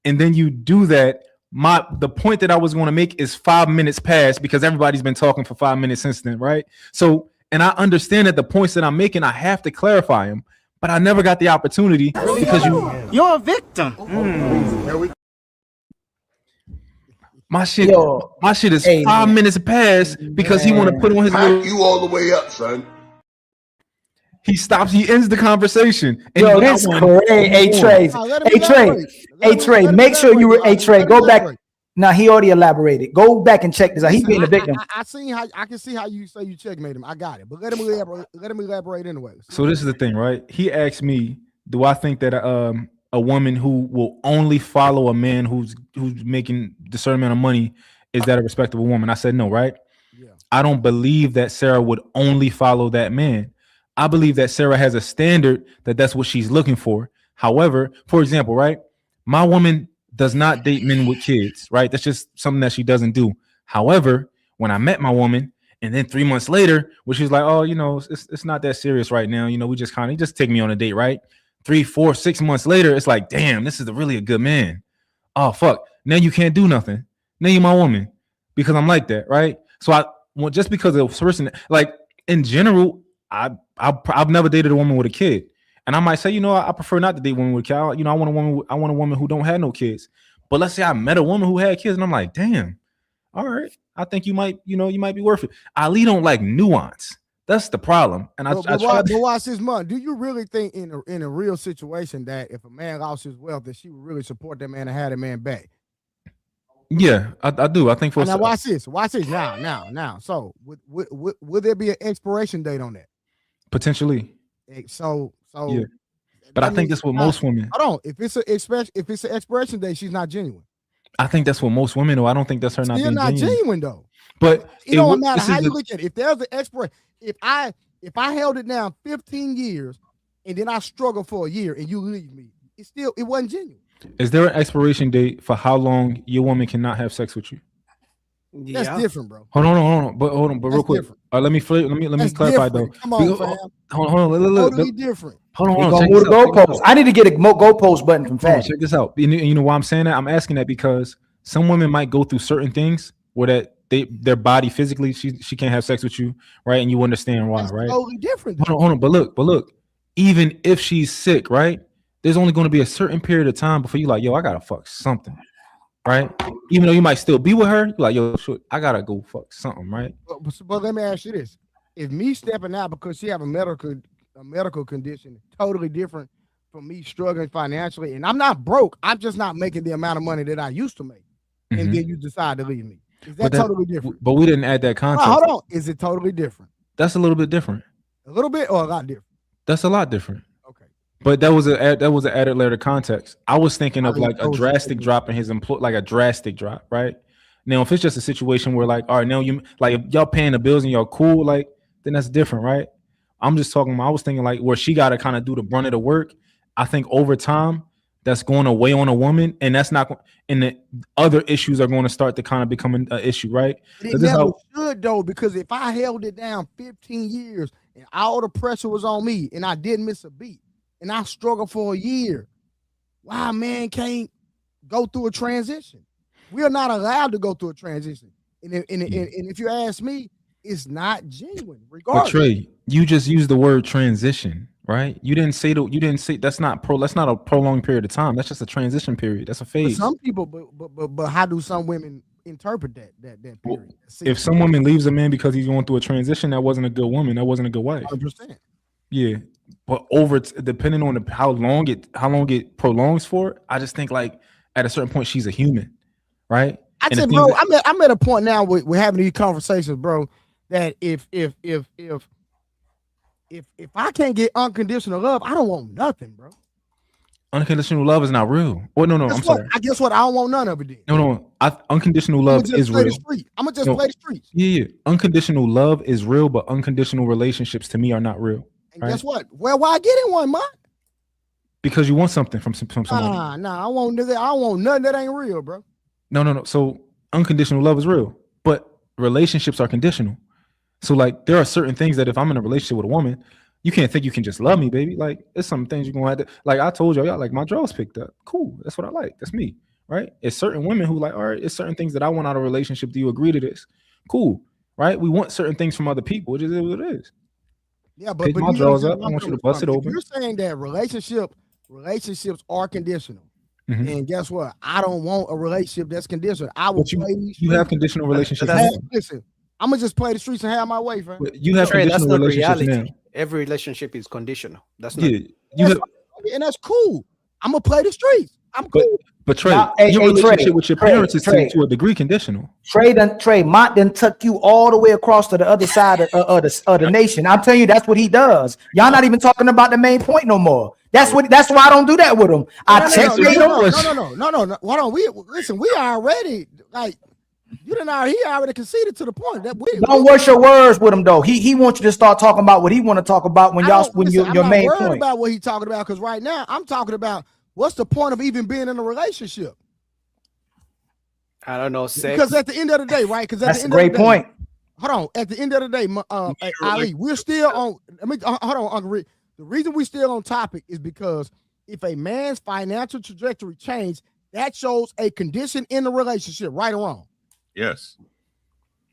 and then you do that, the point that I was going to make is 5 minutes past because everybody's been talking for 5 minutes since then, right? So, and I understand that the points that I'm making, I have to clarify them, but I never got the opportunity because You're a victim. My shit is 5 minutes past because he want to put on his. Pack you all the way up, son. He stops. He ends the conversation. And yo, this crazy. Hey Trey. Make sure you were. Hey Trey, go back. Now he already elaborated. Go back and check this out. He's being a victim. I can see how you say you checkmate him. I got it, but let him elaborate anyway. So this is the thing, right? He asked me, do I think that a woman who will only follow a man who's making a certain amount of money, is that a respectable woman? I said no, right? Yeah. I don't believe that Sarah would only follow that man. I believe that Sarah has a standard that's what she's looking for. However, for example, right, my woman does not date men with kids, right? That's just something that she doesn't do. However, when I met my woman, and then 3 months later, where she's like, oh, it's not that serious right now. We just just take me on a date, right? 3, 4, 6 months later, it's like, damn, this is really a good man. Oh, fuck. Now you can't do nothing. Now you're my woman because I'm like that, right? So just because of a person, like in general, I've never dated a woman with a kid, and I might say, I prefer not to date women with kids. I want a woman who don't have no kids. But let's say I met a woman who had kids, and I'm like, damn, all right, I think you might be worth it. Ali don't like nuance. That's the problem. And but watch this, man. Do you really think in a real situation that if a man lost his wealth, that she would really support that man and have that man back? Yeah, I do. I think now watch this. Now. So would there be an expiration date on that? Potentially. So yeah. But I think that's what most women. Hold on. If it's an expiration date, she's not genuine. I think that's what most women do. I don't think that's her not being genuine though. But it don't matter how you look at it. If there's an expiration, if I held it down 15 years and then I struggle for a year and you leave me, it wasn't genuine. Is there an expiration date for how long your woman cannot have sex with you? That's Yeah. different, bro. Hold on. But real That's quick. different. Let me That's clarify different. though. Come on, We- fam. Hold on. Look. Totally different. Hold He on. gonna Check move this the out, check this goalposts. out. I need to get a goalpost button from Hold on, Fat. check this out. You know why I'm saying that? I'm asking that because some women might go through certain things where that their body physically, she can't have sex with you, right? And you understand why, That's right? totally different. Hold on. But look. Even if she's sick, right? There's only going to be a certain period of time before you like, yo, I gotta fuck something, right? Even though you might still be with her, you're like, yo, shit, I gotta go fuck something, right? But let me ask you this: if me stepping out because she have a medical condition, totally different from me struggling financially, and I'm not broke. I'm just not making the amount of money that I used to make, and then you decide to leave me. Is that totally different? But we didn't add that context. Hold on. Is it totally different? That's a little bit different. A little bit or a lot different? That's a lot different. Okay. But that was an added layer of context. I was thinking of like a drastic drop in his like a drastic drop, right? Now, if it's just a situation where like, all right, now you like if y'all paying the bills and y'all cool, like then that's different, right? I'm just talking about, I was thinking like where she got to kind of do the brunt of the work. I think over time that's going to weigh on a woman, and that's not, and the other issues are going to start to kind of become an issue, right? It never should though, because if I held it down 15 years and all the pressure was on me and I didn't miss a beat and I struggled for a year, why a man can't go through a transition? We are not allowed to go through a transition. And if you ask me, it's not genuine, regardless. But Trey, you just used the word transition, right? You didn't say that's not a prolonged period of time. That's just a transition period. That's a phase. But some people, but how do some women interpret that period? If some woman leaves a man because he's going through a transition, that wasn't a good woman. That wasn't a good wife. 100%. Yeah, but depending on how long it prolongs for, I just think like at a certain point she's a human, right? I said, bro, I'm at a point now with having these conversations, bro, that if I can't get unconditional love, I don't want nothing, bro. Unconditional love is not real. Oh no, I'm sorry. I guess what? I don't want none of it then. No. Unconditional love is real. I'm gonna just play the streets. Yeah. Unconditional love is real, but unconditional relationships to me are not real. And guess what? Well, why get in one, man? Because you want something from somebody. Nah. I want nothing that ain't real, bro. No. So unconditional love is real, but relationships are conditional. So like there are certain things that if I'm in a relationship with a woman, you can't think you can just love me, baby. Like there's some things you're gonna have to, like I told y'all, like my drawers picked up. Cool. That's what I like. That's me. Right. It's certain women who like, all right, it's certain things that I want out of a relationship. Do you agree to this? Cool. Right. We want certain things from other people, which is what it is. Yeah, but my drawers up. I want you to bust it if open. You're saying that relationships are conditional. Mm-hmm. And guess what? I don't want a relationship that's conditional. I will play these you have conditional relationships. Listen, I'm gonna just play the streets and have my way, fam. You have conditional relationships now. Every relationship is conditional. That's not. Yeah, and that's cool. I'm gonna play the streets. I'm cool. But Trey, your relationship with your parents is to a degree conditional. Trey Mott done took you all the way across to the other side of the nation. I'm telling you, that's what he does. Y'all not even talking about the main point no more. That's why I don't do that with him. No. Hold on. We already like he already conceded to the point that we don't wash your words with him though. He wants you to start talking about what he want to talk about when your main point. I'm not worried about what he's talking about because right now I'm talking about what's the point of even being in a relationship. I don't know, sex. Because at the end of the day, right? Because that's a great point. Hold on. At the end of the day, Ali, we're still on. Hold on, Uncle Rick. The reason we're still on topic is because if a man's financial trajectory changes, that shows a condition in the relationship, right or wrong. Yes.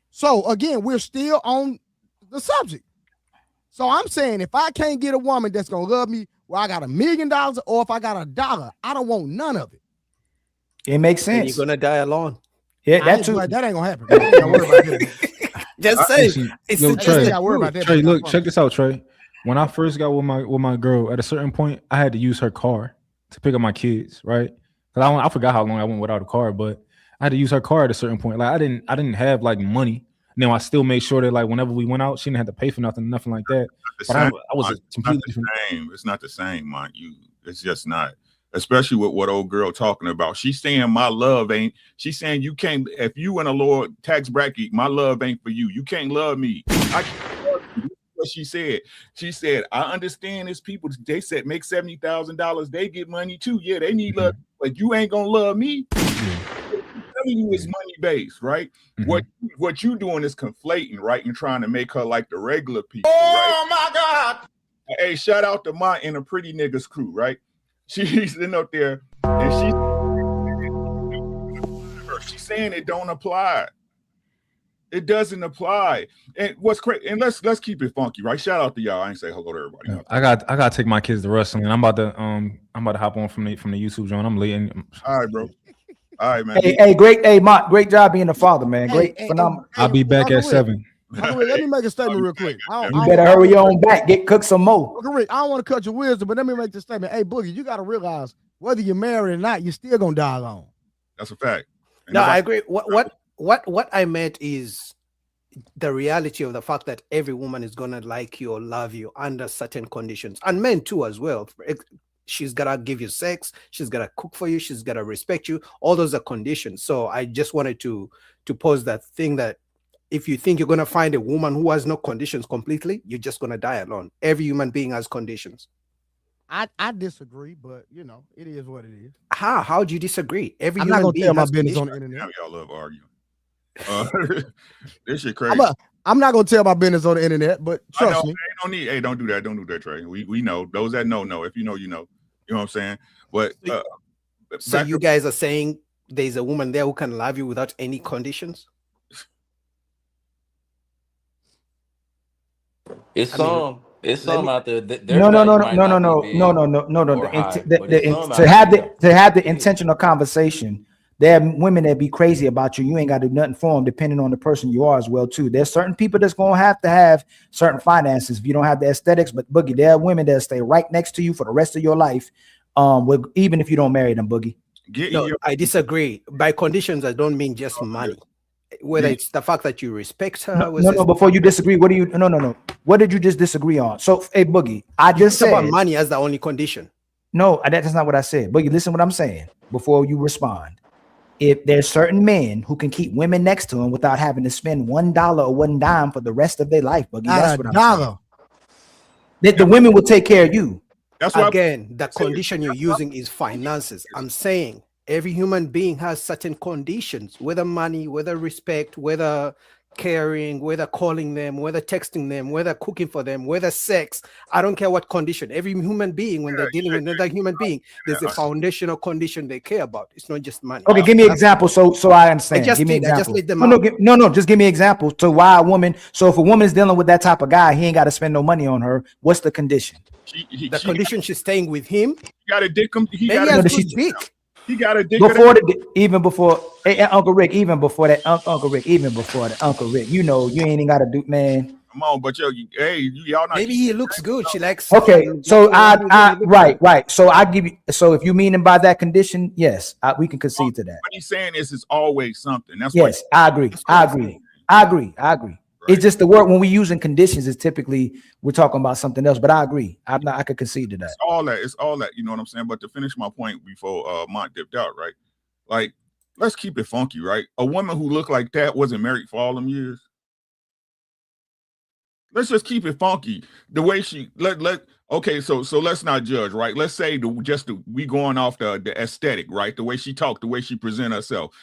So again, we're still on the subject. So I'm saying if I can't get a woman that's gonna love me, well, I got $1 million, or if I got $1, I don't want none of it. It makes sense. And you're gonna die alone. Yeah, that ain't gonna happen. I ain't worry about that. Just say Trey, look, check this out, Trey. When I first got with my girl, at a certain point, I had to use her car to pick up my kids, right? Because I forgot how long I went without a car, but I had to use her car at a certain point. Like I didn't have like money. Now I still made sure that like whenever we went out, she didn't have to pay for nothing like that. But I was completely different. It's not the same, man. It's just not. Especially with what old girl talking about. She's saying my love ain't. She's saying you can't. If you in a lower tax bracket, my love ain't for you. You can't love me. I can't love you. What she said. She said, I understand these people. They said make $70,000. They get money too. Yeah, they need love, but you ain't gonna love me. Telling you it's money based, right? Mhm. What you doing is conflating, right? And trying to make her like the regular people, right? Oh my God. Hey, shout out to Mont and the Pretty Niggas crew, right? She's sitting up there and she's saying it don't apply. It doesn't apply. And what's crazy, and let's keep it funky, right? Shout out to y'all. I ain't say hello to everybody. Yeah, I got to take my kids to wrestling. I'm about to hop on from the YouTube joint. I'm late. All right, bro. All right, man. Hey, Mont, great job being a father, man. Great, phenomenal. I'll be back at 7. Uncle Rick, let me make a statement real quick. You better hurry on back. Cook some more. Uncle Rick, I don't want to cut your wisdom, but let me make this statement. Hey, Boogie, you got to realize whether you're married or not, you're still gonna die alone. That's a fact. No, I agree. What I meant is the reality of the fact that every woman is gonna like you or love you under certain conditions, and men too as well. She's gotta give you sex, she's gotta cook for you, she's gotta respect you. All those are conditions. So I just wanted to pose that thing that if you think you're gonna find a woman who has no conditions completely, you're just gonna die alone. Every human being has conditions. I disagree, but you know, it is what it is. How do you disagree? Every I'm human not gonna being tell my has business on conditions. the internet. Y'all love arguing. This shit crazy. I'm not gonna tell my business on the internet, but trust me. Hey, don't do that. Don't do that, Trey. We know. Those that know. If you know, you know. You know what I'm saying? But so you guys are saying there's a woman there who can love you without any conditions? It's some out there. No. To have the intentional conversation, there are women that be crazy about you. You ain't got to do nothing for them, depending on the person you are as well too. There's certain people that's gonna have to have certain finances if you don't have the aesthetics. But Boogie, there are women that stay right next to you for the rest of your life, even if you don't marry them. Boogie. No, I disagree. By conditions, I don't mean just money. Whether it's the fact that you respect her. No. Before you disagree, what do you? No. What did you just disagree on? So, hey, Boogie, I just said about money as the only condition. No, that's not what I said. Boogie, listen what I'm saying before you respond. If there's certain men who can keep women next to them without having to spend $1 or one dime for the rest of their life, Boogie, that's what I'm saying. That the women will take care of you. That's why again, the condition you're using is finances. I'm saying every human being has certain conditions, whether money, whether respect, whether caring, whether calling them, whether texting them, whether cooking for them, whether sex. I don't care what condition. Every human being, when they're dealing with another human being, there's a foundational condition they care about. It's not just money. Okay, give me an example so I understand. Give me an example. Just give me an example. So why a woman? So if a woman is dealing with that type of guy, he ain't got to spend no money on her. What's the condition? The condition she's staying with him. You got to dick him. He got a dick. He got a dick Uncle Rick, even before that, Uncle Rick, you know, you ain't even got to do, man. Come on, but y'all not. Maybe he looks good. She likes. Okay, so right. So I give you. So if you mean by that condition, yes, we can concede to that. What he's saying is, it's always something. That's yes, I agree. Right. It's just the word when we using conditions is typically we're talking about something else. But I agree. I could concede to that. It's all that. You know what I'm saying? But to finish my point before Mont dipped out, right? Like, let's keep it funky, right? A woman who looked like that wasn't married for all them years. Let's just keep it funky. The way she okay, so let's not judge, right? Let's say we going off the aesthetic, right? The way she talked, the way she present herself.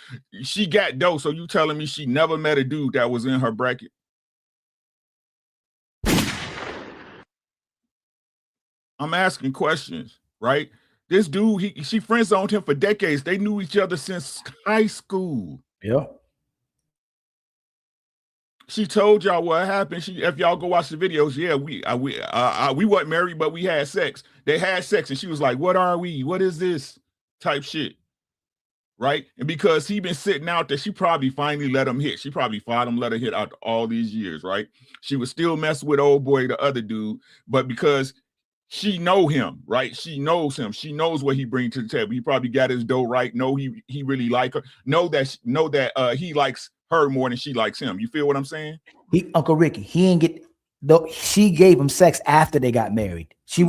She got dough, so you telling me she never met a dude that was in her bracket? I'm asking questions, right? This dude, she friend zoned him for decades. They knew each other since high school. Yeah. She told y'all what happened. If y'all go watch the videos, yeah, we weren't married, but we had sex. They had sex, and she was like, "What are we? What is this?" type shit, right? And because he been sitting out there, she probably finally let him hit. She probably fought him, let her hit out all these years, right? She was still messing with old boy, the other dude, but because she know him, right? She knows him. She knows what he brings to the table. He probably got his dough right. Know he really like her. Know that he likes her more than she likes him. You feel what I'm saying? Uncle Ricky, he ain't get though. She gave him sex after they got married. She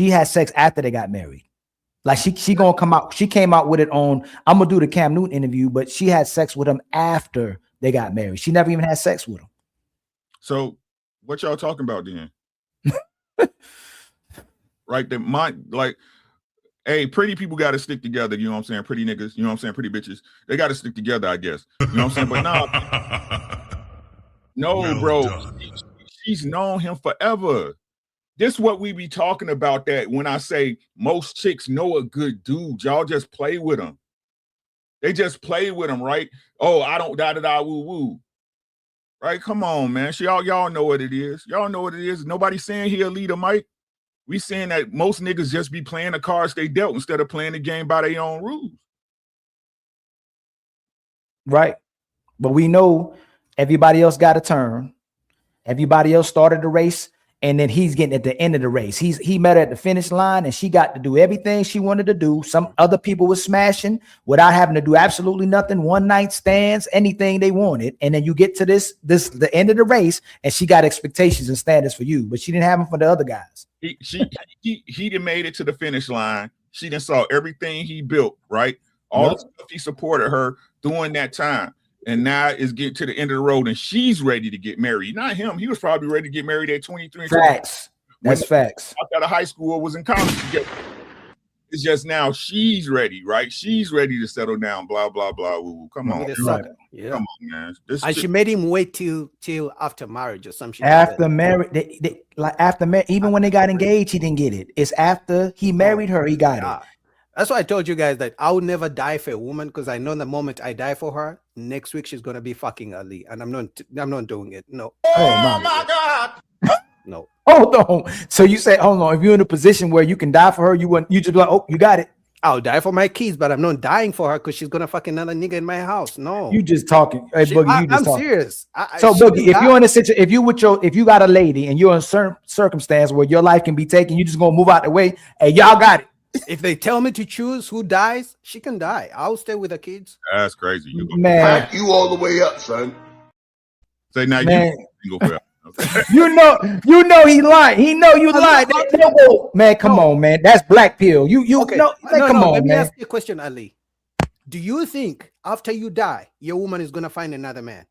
had sex after they got married. Like she gonna come out. She came out with it on. I'm gonna do the Cam Newton interview, but she had sex with him after they got married. She never even had sex with him. So what y'all talking about then? Right? Hey, pretty people got to stick together. You know what I'm saying? Pretty niggas. You know what I'm saying? Pretty bitches. They got to stick together, I guess. You know what I'm saying? But no, Well bro. done. She's known him forever. This what we be talking about, that when I say most chicks know a good dude, y'all just play with him. They just play with him, right? Oh, I don't da woo woo. Right? Come on, man. Y'all know what it is. Y'all know what it is. Nobody saying he a leader, Mike. We saying that most niggas just be playing the cards they dealt instead of playing the game by their own rules. Right. But we know everybody else got a turn. Everybody else started the race, and then he's getting at the end of the race. He met her at the finish line, and she got to do everything she wanted to do. Some other people were smashing without having to do absolutely nothing, one night stands, anything they wanted. And then you get to the end of the race, and she got expectations and standards for you, but she didn't have them for the other guys. He done made it to the finish line. She done saw everything he built, right? All the stuff he supported her during that time. And now it's getting to the end of the road, and she's ready to get married. Not him. He was probably ready to get married at 23. Facts. That's facts. Out of high school or was in college together. It's just now she's ready, right? She's ready to settle down. Blah blah blah. Ooh, come on, Yeah. Come on, man. And she made him wait till after marriage or something. After marriage, even when they got engaged, he didn't get it. It's after he married her, he got it. That's why I told you guys that I would never die for a woman, because I know the moment I die for her, next week she's gonna be fucking Ali, and I'm not doing it. No. Oh my God. No. Hold on. So you say, hold on, if you're in a position where you can die for her, you just be like, oh, you got it. I'll die for my kids, but I'm not dying for her because she's gonna fuck another nigga in my house. No. You just talking. Hey, Boogie, you just I'm talking. serious. So Boogie, if you're in a situation, if you got a lady and you're in a certain circumstance where your life can be taken, you just gonna move out the way. Hey, y'all got it. If they tell me to choose who dies, she can die. I'll stay with the kids. That's crazy. You go Man. You all the way up, son. Say now Man. you go for it. Okay. you know he lied. He know you lied. Man, come on, man. That's black pill. Okay. Know, come on, let me man. ask you a question, Ali. Do you think after you die, your woman is gonna find another man?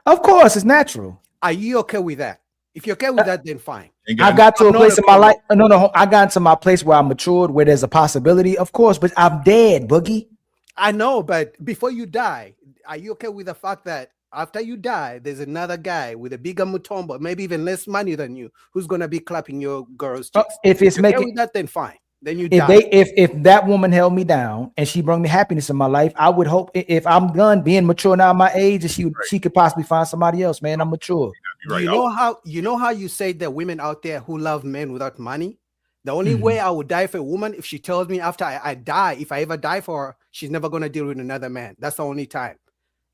Of course, it's natural. Are you okay with that? If you're okay with that, then fine. I got to a place in my life. No, I got to my place where I matured, where there's a possibility, of course, but I'm dead, Boogie. I know, but before you die, are you okay with the fact that after you die, there's another guy with a bigger mutombo, maybe even less money than you, who's gonna be clapping your girl's cheeks? If it's you're okay making with that, then fine. Then you if die. if that woman held me down and she brought me happiness in my life, I would hope if I'm done being mature now, my age, and she could possibly find somebody else. Man, I'm mature. You know how you say that women out there who love men without money? The only way I would die for a woman if she tells me after I die, if I ever die for her, she's never gonna deal with another man. That's the only time.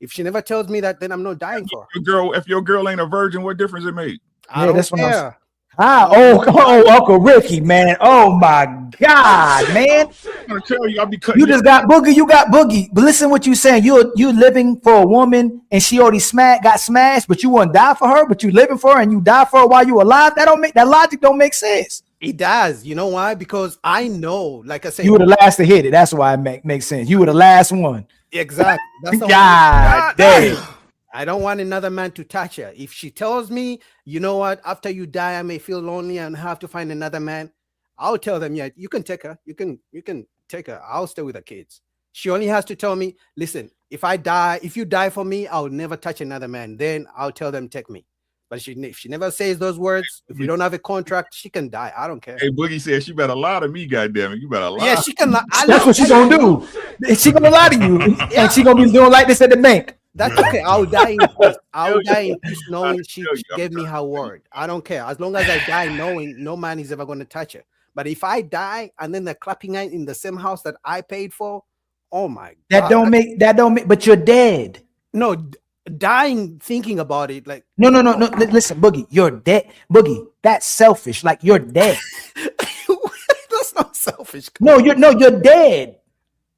If she never tells me that, then I'm not dying for her. If your girl ain't a virgin, what difference it make? I don't that's what I'm care. Uncle Ricky, man. Oh my God, man. I'm gonna tell you, I'll be cutting. You just got Boogie. You got Boogie. But listen, what you saying? You're living for a woman, and she already got smashed, but you wouldn't die for her. But you living for her, and you die for her while you alive. That logic don't make sense. It does. You know why? Because I know, like I said, You were the last to hit it. That's why it makes sense. You were the last one. Exactly. That's the God damn. I don't want another man to touch her. If she tells me, you know what, after you die, I may feel lonely and have to find another man, I'll tell them, yeah, you can take her. You can take her. I'll stay with the kids. She only has to tell me, listen, if you die for me, I'll never touch another man. Then I'll tell them, take me. But if she never says those words, if we don't have a contract, she can die. I don't care. Hey, Boogie said she better lie to me, goddammit. You better lie. Yeah, she can lie. That's what she's gonna do. She gonna lie to you, and she gonna be doing like this at the bank. That's okay. I'll die in peace. I'll die in peace knowing she gave me her word. I don't care. As long as I die knowing no man is ever going to touch her. But if I die and then they're clapping her in the same house that I paid for, oh my God. That don't make, but you're dead. No, dying thinking about it. Like, no. Listen, Boogie, you're dead. Boogie, that's selfish. Like, you're dead. That's not selfish. No, you're dead.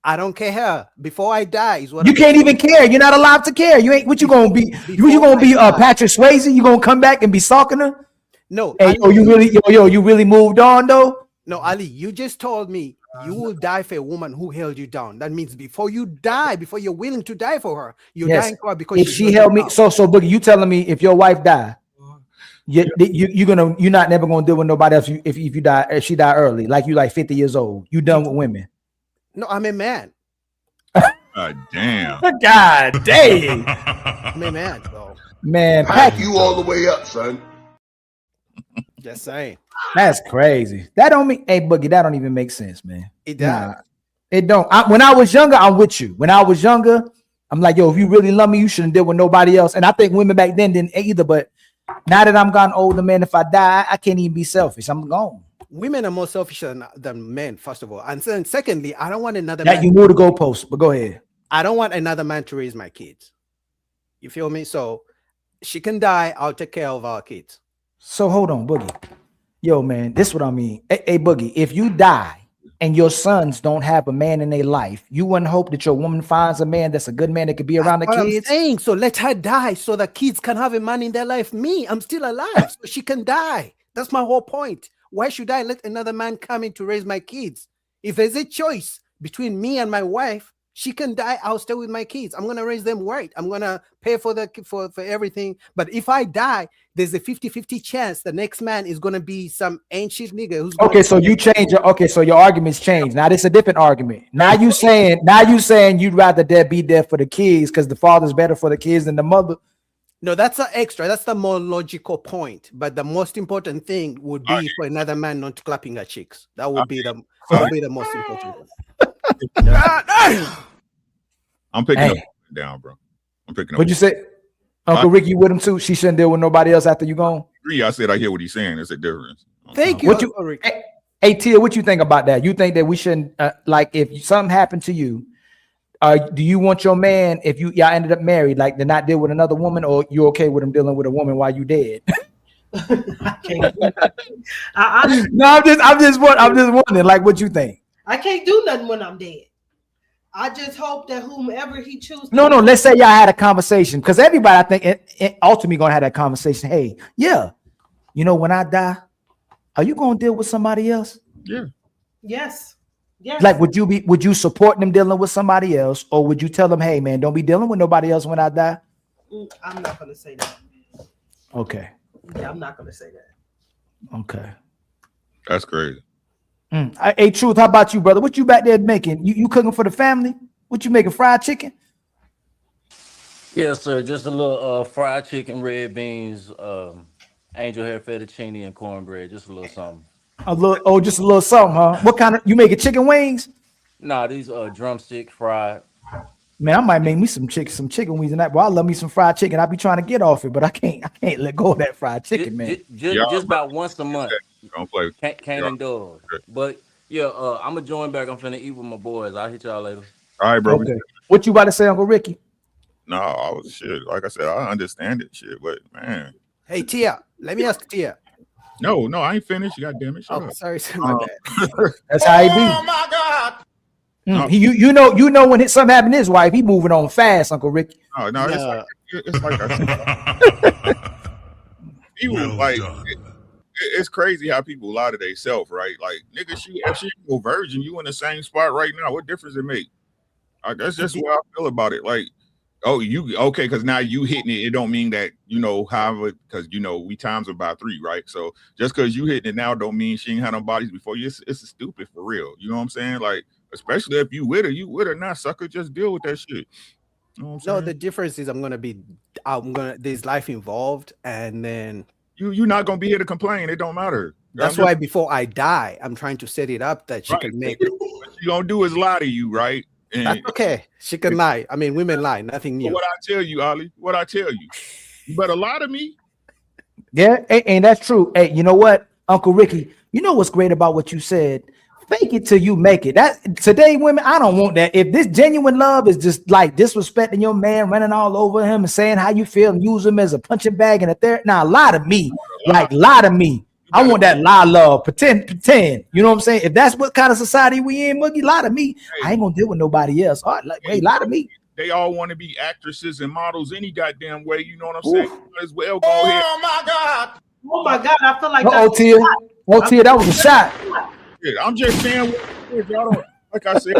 I don't care. Before I die is what you can't even care. You're not allowed to care. You ain't what you gonna be. You gonna be Patrick Swayze? You gonna come back and be stalking her? No. Hey, you really moved on though? No, Ali, you just told me you will die for a woman who held you down. That means before you die, before you're willing to die for her, you're dying for her because if she held me. So Boogie, you telling me if your wife died, You're not never gonna deal with nobody else if you die, if she die early, like you like 50 years old. You done with women. No, I'm a man. God damn. God dang. I'm a man, bro. Man, Pack you all the way up, son. Just saying. That's crazy. That don't mean, hey Boogie, that don't even make sense, man. It does. It don't. When I was younger, I'm with you. When I was younger, I'm like, yo, if you really love me, you shouldn't deal with nobody else. And I think women back then didn't either. But now that I'm gotten older, man, if I die, I can't even be selfish. I'm gone. Women are more selfish than men, first of all. And then secondly, I don't want another That man. you move the goalpost, but go ahead. I don't want another man to raise my kids. You feel me? So she can die. I'll take care of our kids. So hold on, Boogie. Yo, man, this is what I mean. Hey, Boogie, if you die and your sons don't have a man in their life, you wouldn't hope that your woman finds a man that's a good man that could be around That's the what kids? I'm saying. So let her die so the kids can have a man in their life. Me, I'm still alive, so she can die. That's my whole point. Why should I let another man come in to raise my kids? If there's a choice between me and my wife, she can die. I'll stay with my kids. I'm gonna raise them right. I'm gonna pay for for everything. But if I die, there's a 50-50 chance the next man is gonna be some ancient nigga who's Okay, so you change your so your arguments change. Now this is a different argument. Now you saying you'd rather be there for the kids because the father's better for the kids than the mother. No, that's an extra. That's the more logical point. But the most important thing would be for another man not clapping her cheeks. That would be the most important thing. I'm picking up down, bro. I'm picking up. What'd you say? Uncle Ricky, you with him too? She shouldn't deal with nobody else after you gone? I said I hear what he's saying. There's a difference. Thank you. What you, hey, Tia, what you think about that? You think that we shouldn't, like, if something happened to you, do you want your man, if y'all ended up married, like to not deal with another woman, or you okay with him dealing with a woman while you dead? I'm just wondering, like, what you think? I can't do nothing when I'm dead. I just hope that whomever he chooses. No. Let's say y'all had a conversation, because everybody, I think, it ultimately gonna have that conversation. Hey, yeah, you know, when I die, are you gonna deal with somebody else? Yeah. Yes. Like, would you support them dealing with somebody else, or would you tell them, hey, man, don't be dealing with nobody else when I die? I'm not gonna say that. Okay. Yeah, I'm not gonna say that. Okay. That's crazy. Hey, Truth, how about you, brother? What you back there making? You cooking for the family? What you making? Fried chicken? Yes, sir. Just a little fried chicken, red beans, angel hair fettuccine, and cornbread. Just a little something. Just a little something, huh? What kind of, you making chicken wings? Nah, these drumstick fried. Man, I might make me some chicken wings and that. Boy, I love me some fried chicken. I be trying to get off it, but I can't let go of that fried chicken, man. Just about once a month. Don't play. Can't indulge. But yeah, I'm gonna join back. I'm finna eat with my boys. I'll hit y'all later. All right, bro. Okay. What you about to say, Uncle Ricky? No, I was shit. Like I said, I understand it, shit. But man, Hey, Tia, let me ask Tia. no, I ain't finished. You goddamn it. Shut Oh, up. sorry, my bad. That's how he be. Oh my God! You know when something happened to his wife, he moving on fast, Uncle Ricky. No, it's like I said. People like it's crazy how people lie to themselves, right? Like, nigga, if she ain't no virgin, you in the same spot right now. What difference it make? That's just what I feel about it. Like, oh, you okay? Because now you hitting it, it don't mean that however. Because we times it by 3, right? So just because you hitting it now, don't mean she ain't had no bodies before you. It's stupid for real. You know what I'm saying? Like, especially if you with her not, sucker. Just deal with that shit. You know what I'm saying? No, the difference is there's life involved, and then you're not gonna be here to complain. It don't matter. That's why before I die, I'm trying to set it up that she can make it. What you gonna do is lie to you, right? And that's okay. She can lie. I mean, women lie. Nothing new. What I tell you, Ali, you better lie to me. Yeah, and that's true. Hey, you know what, Uncle Ricky? You know what's great about what you said? Fake it till you make it. That today, women, I don't want that. If this genuine love is just like disrespecting your man, running all over him and saying how you feel and use him as a punching bag and a therapy. Now, lie to me. Like, lie to me. I want that lie love. Pretend. You know what I'm saying? If that's what kind of society we in, Moogie, lie to me. Hey, I ain't gonna deal with nobody else. All right, like, hey, lie to me. They all want to be actresses and models any goddamn way. You know what I'm saying? As well, go ahead. Oh my God! Oh my God! I feel like Tia, that was a shot. Yeah, I'm just saying what it is. Y'all don't, like I said,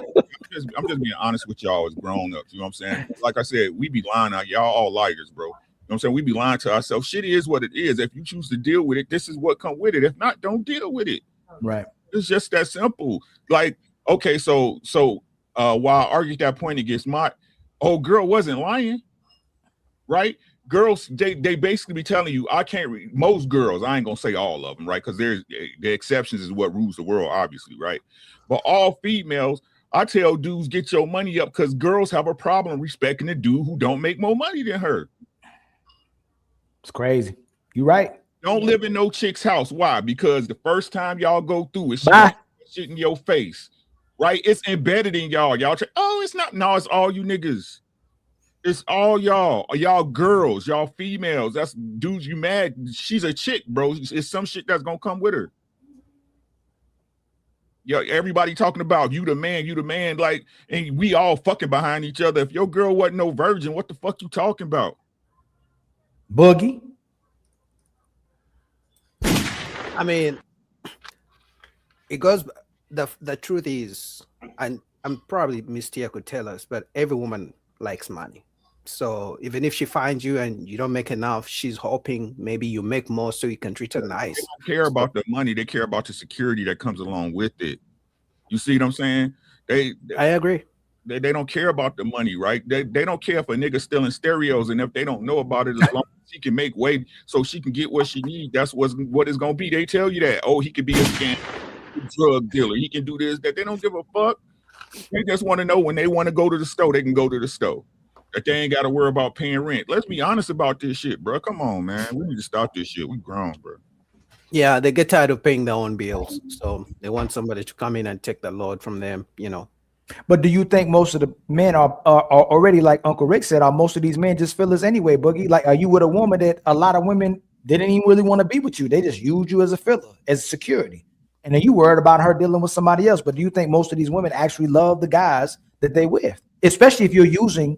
I'm just being honest with y'all as grown ups. You know what I'm saying? Like I said, we be lying out. Y'all all liars, bro. what I'm saying? We be lying to ourselves. Shit is what it is. If you choose to deal with it, this is what come with it. If not, don't deal with it. Right. It's just that simple. Like, okay, so while I argued that point against my old girl wasn't lying, right? Girls, they basically be telling you, I can't read. Most girls, I ain't gonna say all of them, right? Because there's the exceptions is what rules the world, obviously, right? But all females, I tell dudes, get your money up, because girls have a problem respecting the dude who don't make more money than her. It's crazy. You right. Don't live in no chick's house. Why? Because the first time y'all go through it, shit in your face, right? It's embedded in y'all. Y'all it's not. No, it's all you niggas. It's all y'all girls, y'all females. That's dudes. You mad? She's a chick, bro. It's some shit that's gonna come with her. Yeah, everybody talking about you the man, like, and we all fucking behind each other. If your girl wasn't no virgin, what the fuck you talking about? Boogie. I mean, it goes. The truth is, and I'm probably Miss Tia could tell us, but every woman likes money. So even if she finds you and you don't make enough, she's hoping maybe you make more so you can treat her nice. They don't care about the money. They care about the security that comes along with it. You see what I'm saying? I agree. They don't care about the money, right? They don't care if a nigga stealing stereos, and if they don't know about it, as long as she can make way so she can get what she needs, that's what it's gonna be. They tell you that, oh, he could be a scam, drug dealer, he can do this, that. They don't give a fuck. They just want to know when they want to go to the store, they can go to the store. That they ain't got to worry about paying rent. Let's be honest about this shit, bro. Come on, man. We need to stop this shit. We grown, bro. Yeah, they get tired of paying their own bills, so they want somebody to come in and take the load from them, you know. But do you think most of the men are already, like Uncle Rick said, are most of these men just fillers anyway, Boogie? Like, are you with a woman that a lot of women didn't even really want to be with you? They just used you as a filler, as security. And then you worried about her dealing with somebody else. But do you think most of these women actually love the guys that they with? Especially if you're using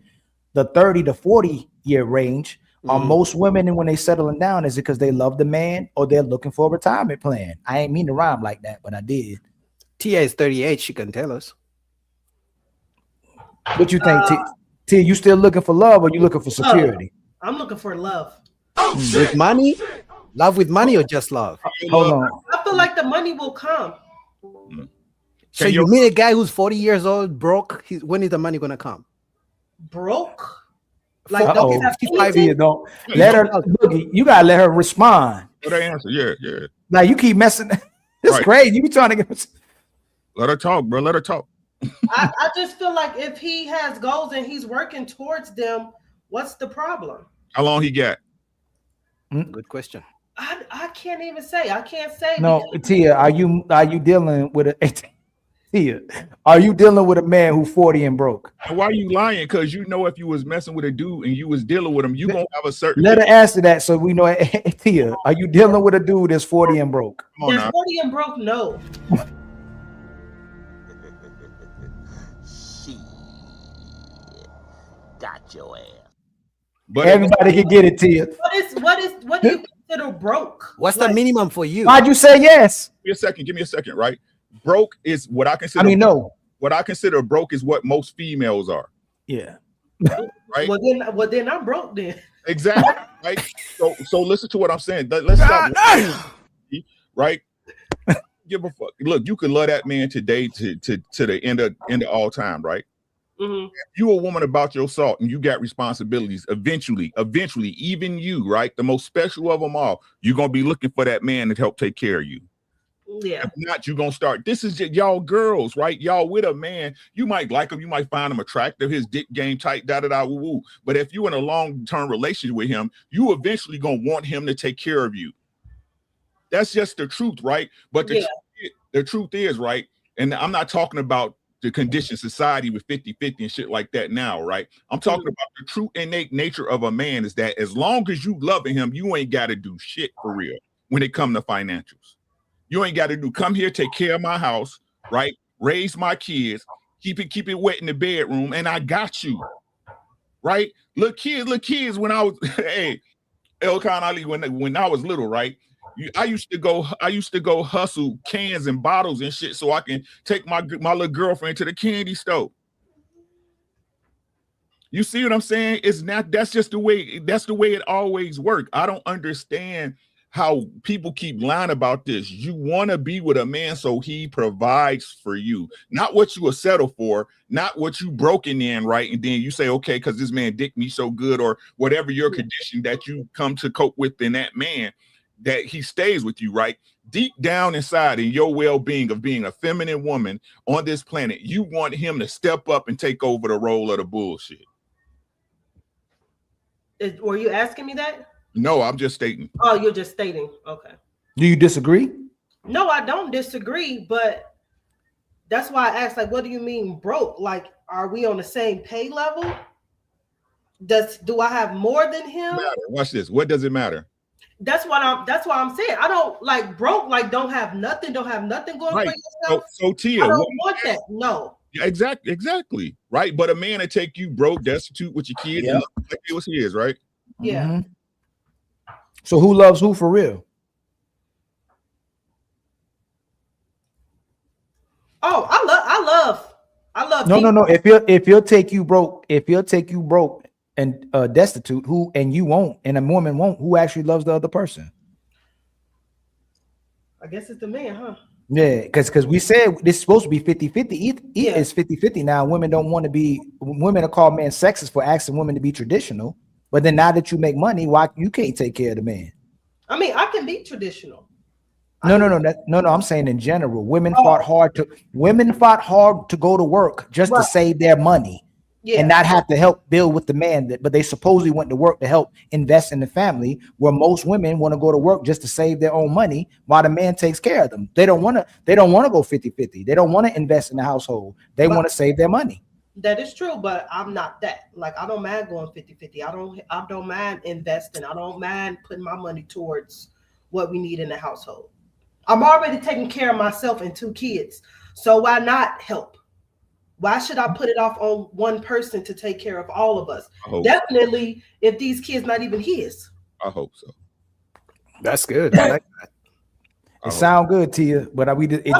the 30 to 40 year range. Are most women, and when they settling down, is it because they love the man or they're looking for a retirement plan? I ain't mean to rhyme like that, but I did. Tia is 38. She can tell us. What you think, Tia? You still looking for love, or you looking for security? I'm looking for love. With money? Love with money or just love? Hold on. I feel like the money will come. So you mean a guy who's 40 years old, broke? When is the money gonna come? Broke? Like, don't have 55 years, don't let her. Boogie, you gotta let her respond. Let her answer. Yeah. Like, you keep messing. It's Right. crazy. You be trying to get. Let her talk, bro. Let her talk. I just feel like if he has goals and he's working towards them, what's the problem? How long he got? Good question. I can't even say. I can't say. No, Tia, are you dealing with a Tia? Are you dealing with a man who's 40 and broke? Why are you lying? Because you know if you was messing with a dude and you was dealing with him, you gonna have a certain. Let her answer that so we know. Tia, are you dealing with a dude that's 40 and broke? Come on There's now. 40 and broke, no. Got your ass. But everybody can get it, Tia. What do you consider broke? What's the minimum for you? Why'd you say yes? Give me a second, right? Broke is what I consider. I mean, no. What I consider broke is what most females are. Yeah. Right. Well, then I'm broke then. Exactly. Right. So listen to what I'm saying. Let's stop. Right. Give a fuck. Look, you can love that man today to the end of all time, right? Mm-hmm. If you a woman about your salt and you got responsibilities, eventually, even you, right? The most special of them all, you're gonna be looking for that man to help take care of you. Yeah. If not, you're gonna start. This is just y'all girls, right? Y'all with a man, you might like him, you might find him attractive, his dick game tight, woo woo. But if you in a long-term relationship with him, you eventually gonna want him to take care of you. That's just the truth, right? But the truth is, right? And I'm not talking about the conditioned society with 50-50 and shit like that now, right? I'm talking about the true innate nature of a man is that as long as you loving him, you ain't got to do shit for real when it come to financials. You ain't got to come here, take care of my house, right? Raise my kids, keep it wet in the bedroom, and I got you, right? Look kids, when I was, hey, Elkan Ali, when I was little, right? I used to go hustle cans and bottles and shit so I can take my little girlfriend to the candy store. You see what I'm saying? It's not, that's just the way it always worked. I don't understand how people keep lying about this. You want to be with a man so he provides for you, not what you will settle for, not what you broken in, right? And then you say, okay, because this man dick me so good, or whatever your condition that you come to cope with in that man, that he stays with you, right? Deep down inside in your well-being of being a feminine woman on this planet, you want him to step up and take over the role of the bullshit. Were you asking me that? No, I'm just stating. Oh, you're just stating. Okay. Do you disagree? No, I don't disagree, but that's why I asked, like, what do you mean broke? Like, are we on the same pay level? Do I have more than him? Watch this. What does it matter? That's why I'm saying I don't like broke, like don't have nothing going right. for yourself. So Tia, I don't want that. No. Yeah, exactly. Right. But a man to take you broke, destitute with your kids, and like it was his, right? Yeah. Mm-hmm. So who loves who for real? Oh, I love. No. If he'll take you broke, and destitute, who, and you won't, and a woman won't, who actually loves the other person? I guess it's the man, huh? Yeah, because we said this is supposed to be 50-50. It's 50-50 now. Women are called men sexist for asking women to be traditional. But then now that you make money, why you can't take care of the man? I mean, I can be traditional. No. I'm saying in general, women fought hard to go to work just to save their money and not have to help build with the man. But they supposedly went to work to help invest in the family, where most women want to go to work just to save their own money while the man takes care of them. They don't want to go 50-50. They don't want to invest in the household. They want to save their money. That is true, but I'm not that. Like, I don't mind going 50-50. I don't mind investing. I don't mind putting my money towards what we need in the household. I'm already taking care of myself and 2 kids. So why not help? Why should I put it off on one person to take care of all of us? Definitely, if these kids not even his. I hope so. That's good. I like that. It sound good to you, but it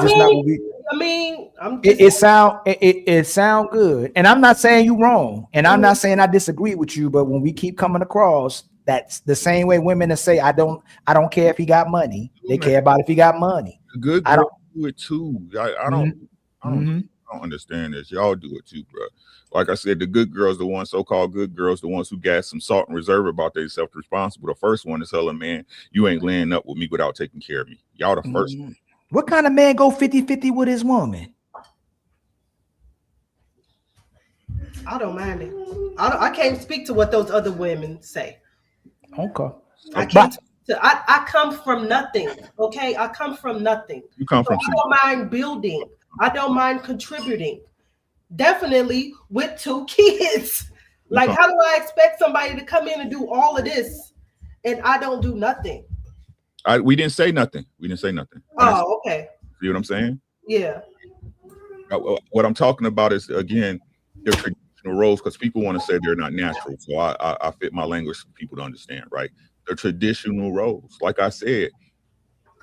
sound good, and I'm not saying you wrong, and I'm not saying I disagree with you. But when we keep coming across, that's the same way women that say I don't care if he got money. They care about if he got money. Good girl do it too. I don't understand this. Y'all do it too, bro. Like I said, the good girls, the ones so-called good girls, the ones who got some salt and reserve about they self-responsible. The first one is telling man, you ain't laying up with me without taking care of me. Y'all the first one. What kind of man go 50-50 with his woman? I don't mind it. I can't speak to what those other women say. Okay. I come from nothing. Okay. I come from nothing. You come from. I don't mind building. I don't mind contributing. Definitely with 2 kids. Like, how do I expect somebody to come in and do all of this and I don't do nothing? We didn't say nothing. Oh, okay. See what I'm saying? Yeah. What I'm talking about is, again, the traditional roles, because people want to say they're not natural. So I fit my language for people to understand, right? The traditional roles. Like I said,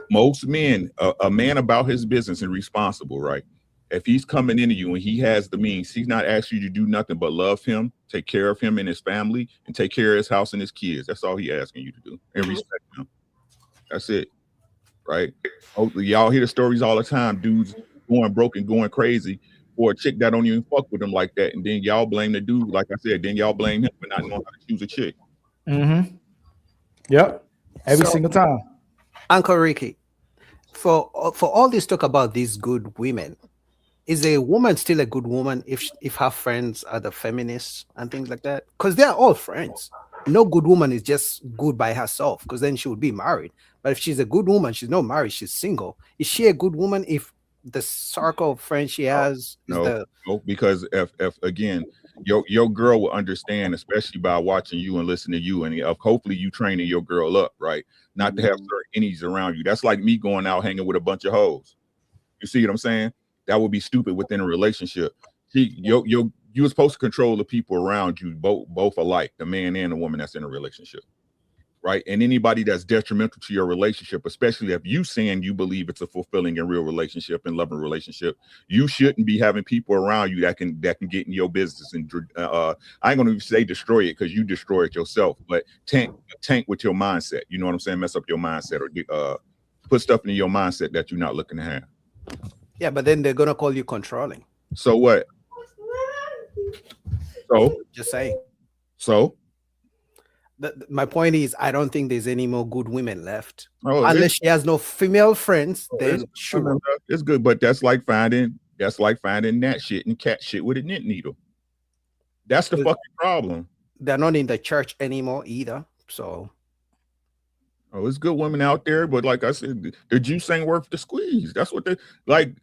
most men, a man about his business and responsible, right? If he's coming into you and he has the means, he's not asking you to do nothing but love him, take care of him and his family, and take care of his house and his kids. That's all he asking you to do, and respect him. That's it, right? Y'all hear the stories all the time. Dudes going broke and going crazy for a chick that don't even fuck with him like that, and then y'all blame the dude. Like I said, then y'all blame him for not knowing how to choose a chick. Mm-hmm. Yep. Every single time. Uncle Ricky, for all this talk about these good women, is a woman still a good woman if her friends are the feminists and things like that? Because they're all friends. No good woman is just good by herself, because then she would be married. But if she's a good woman, she's not married, she's single. Is she a good woman if the circle of friends she has? No, because if again, your girl will understand, especially by watching you and listening to you, and hopefully you training your girl up, right? Not to have certain entities around you. That's like me going out hanging with a bunch of hoes. You see what I'm saying? That would be stupid within a relationship. You're supposed to control the people around you, both alike, the man and the woman that's in a relationship. right? And anybody that's detrimental to your relationship, especially if you saying you believe it's a fulfilling and real relationship and loving relationship, you shouldn't be having people around you that can get in your business and I ain't gonna say destroy it because you destroy it yourself, but tank with your mindset. You know what I'm saying? Mess up your mindset or put stuff in your mindset that you're not looking to have. Yeah, but then they're gonna call you controlling. So what? So Just saying. so My point is, I don't think there's any more good women left. oh, Unless she has no female friends, then sure. it's good, but that's like finding that shit and cat shit with a knit needle. That's the fucking problem. They're not in the church anymore either. So Oh, it's good women out there, but like I said, the juice ain't worth the squeeze. That's what they like.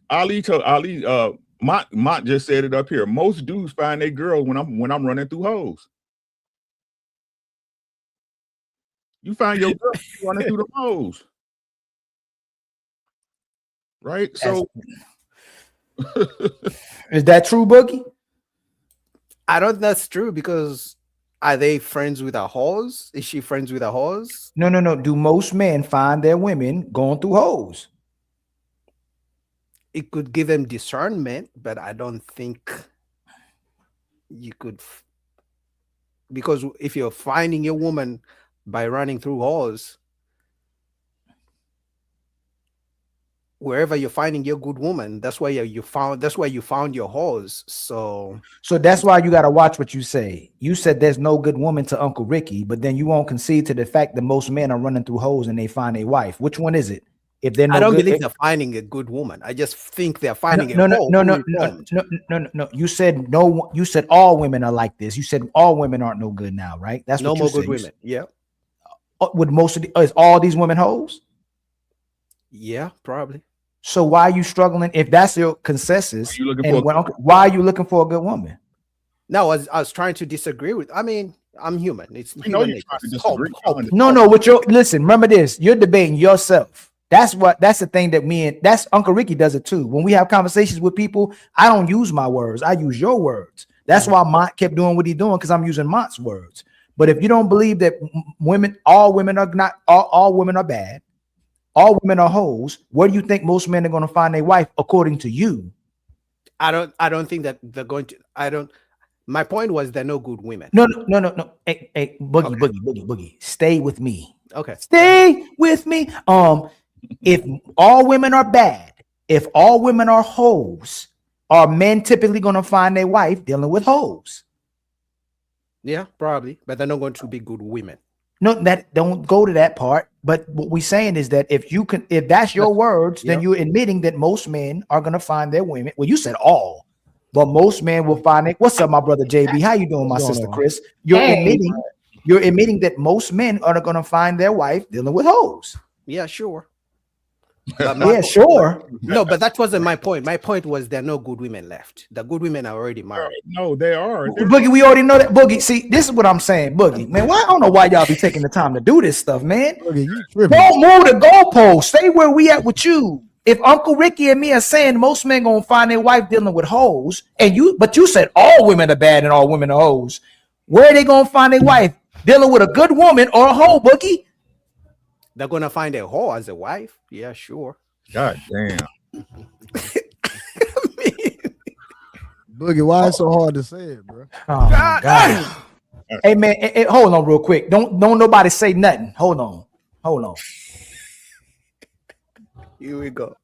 Mott just said it up here. Most dudes find their girl when I'm running through hoes. You find your girl running through the hoes, right? So is that true, Boogie? I don't think that's true because are they friends with a horse? Is she friends with a horse? No. Do most men find their women going through hoes? It could give them discernment, but I don't think you could, because if you're finding your woman by running through holes, wherever you're finding your good woman, that's where you found your holes. So that's why you got to watch what you say. You said there's no good woman to Uncle Ricky, but then you won't concede to the fact that most men are running through holes and they find a wife. Which one is it? If they're I don't believe they're finding a good woman. I just think they're finding No. You said no. You said all women are like this. You said all women aren't no good now, right? That's no what more you good said. women. Yeah. With most of is all these women hoes? Yeah, probably. So why are you struggling? If that's your consensus, why are you looking for a good woman? No, I was trying to disagree with. I mean, I'm human. It's human nature. No. With your listen, remember this. You're debating yourself. That's the thing that that's Uncle Ricky does it too. When we have conversations with people, I don't use my words. I use your words. That's why Mont kept doing what he's doing, because I'm using Mont's words. But if you don't believe that all women are bad, all women are hoes, where do you think most men are going to find a wife according to you? I don't think that they're going to. My point was they're no good women. No. Hey, Boogie. Stay with me. Okay. Stay with me. If all women are bad, if all women are hoes, are men typically going to find a wife dealing with hoes? Yeah, probably, but they're not going to be good women. No, that don't go to that part. But what we're saying is that if that's your words, then you're admitting that most men are going to find their women. Well, you said all, but most men will find it. What's up, my brother JB? How you doing, my sister Chris? You're admitting that most men are going to find their wife dealing with hoes. Yeah, sure. Sure. No, but that wasn't my point. My point was there are no good women left. The good women are already married. No, they are. Boogie, we already know that. Boogie, see, this is what I'm saying. Boogie, man, I don't know why y'all be taking the time to do this stuff, man. Boogie, don't move the goalpost. Stay where we at with you. If Uncle Ricky and me are saying most men gonna find their wife dealing with hoes, but you said all women are bad and all women are hoes, where are they gonna find their wife? Dealing with a good woman or a hoe, Boogie? They're gonna find a hoe as a wife. Yeah, sure. God damn. Boogie, why it's so hard to say it, bro? Oh my God. Hey man, hold on real quick. Don't nobody say nothing. Hold on. Here we go.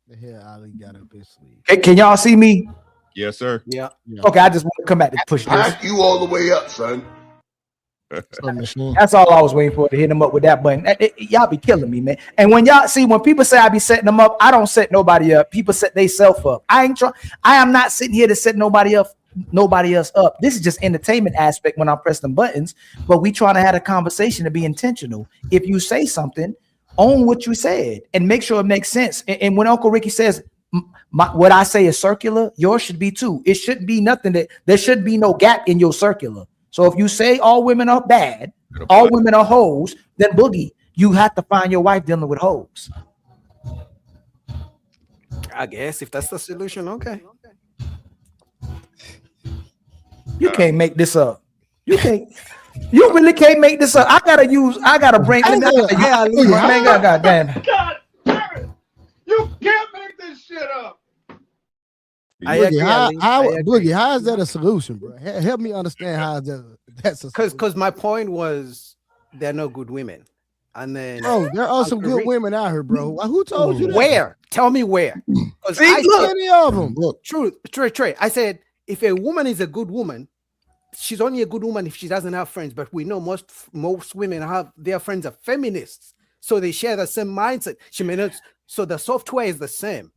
The hell Ali got up his sleeve. Can y'all see me? Yes, sir. Yeah. Okay, I just want to come back to push this. Pack you all the way up, son. That's all I was waiting for, to hit them up with that button. Y'all be killing me, man. And when people say I be setting them up, I don't set nobody up. People set themselves up. I am not sitting here to set nobody else up. This is just entertainment aspect when I press them buttons. But we trying to have a conversation to be intentional. If you say something, own what you said and make sure it makes sense. And when Uncle Ricky says what I say is circular, yours should be too. It shouldn't be nothing there should be no gap in your circular. So if you say all women are bad, all women are hoes, then Boogie, you have to find your wife dealing with hoes. I guess if that's the solution, okay. You can't make this up. You can't. You really can't make this up. I gotta bring. God damn. God damn it. You can't make this shit up. I agree, Ali. I agree. Boogie, how is that a solution, bro? Help me understand how that's a because my point was they're no good women. And then there are some good women out here, bro. Who told you that? Where? Tell me where. Because I see any of them. Look, Trey. I said if a woman is a good woman, she's only a good woman if she doesn't have friends. But we know most women have their friends are feminists, so they share the same mindset. She may not. So the software is the same.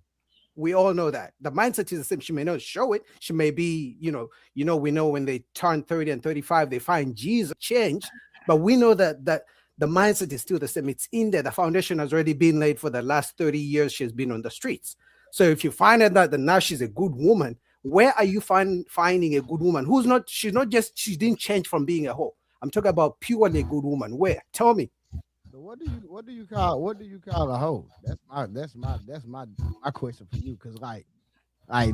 We all know that the mindset is the same. She may not show it. She may be, we know when they turn 30 and 35, they find Jesus change. But we know that the mindset is still the same. It's in there. The foundation has already been laid for the last 30 years she's been on the streets. So if you find out that now she's a good woman, where are you finding a good woman she didn't change from being a hoe? I'm talking about purely a good woman. Where? Tell me. So what do you call a hoe? That's my question for you. Because like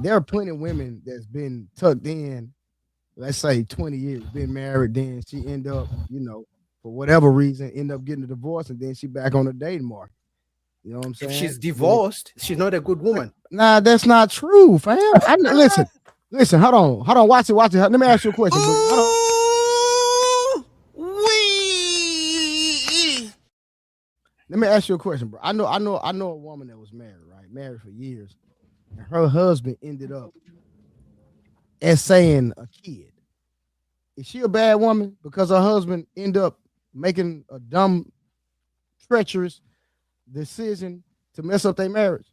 there are plenty of women that's been tucked in, let's say 20 years, been married, then she end up, for whatever reason, end up getting a divorce, and then she back on the dating market. You know what I'm saying? If she's divorced, she's not a good woman. Nah, that's not true, fam. Listen, hold on, watch it. Let me ask you a question. Let me ask you a question, bro. I know a woman that was married for years, and her husband ended up essaying a kid. Is she a bad woman because her husband ended up making a dumb, treacherous decision to mess up their marriage?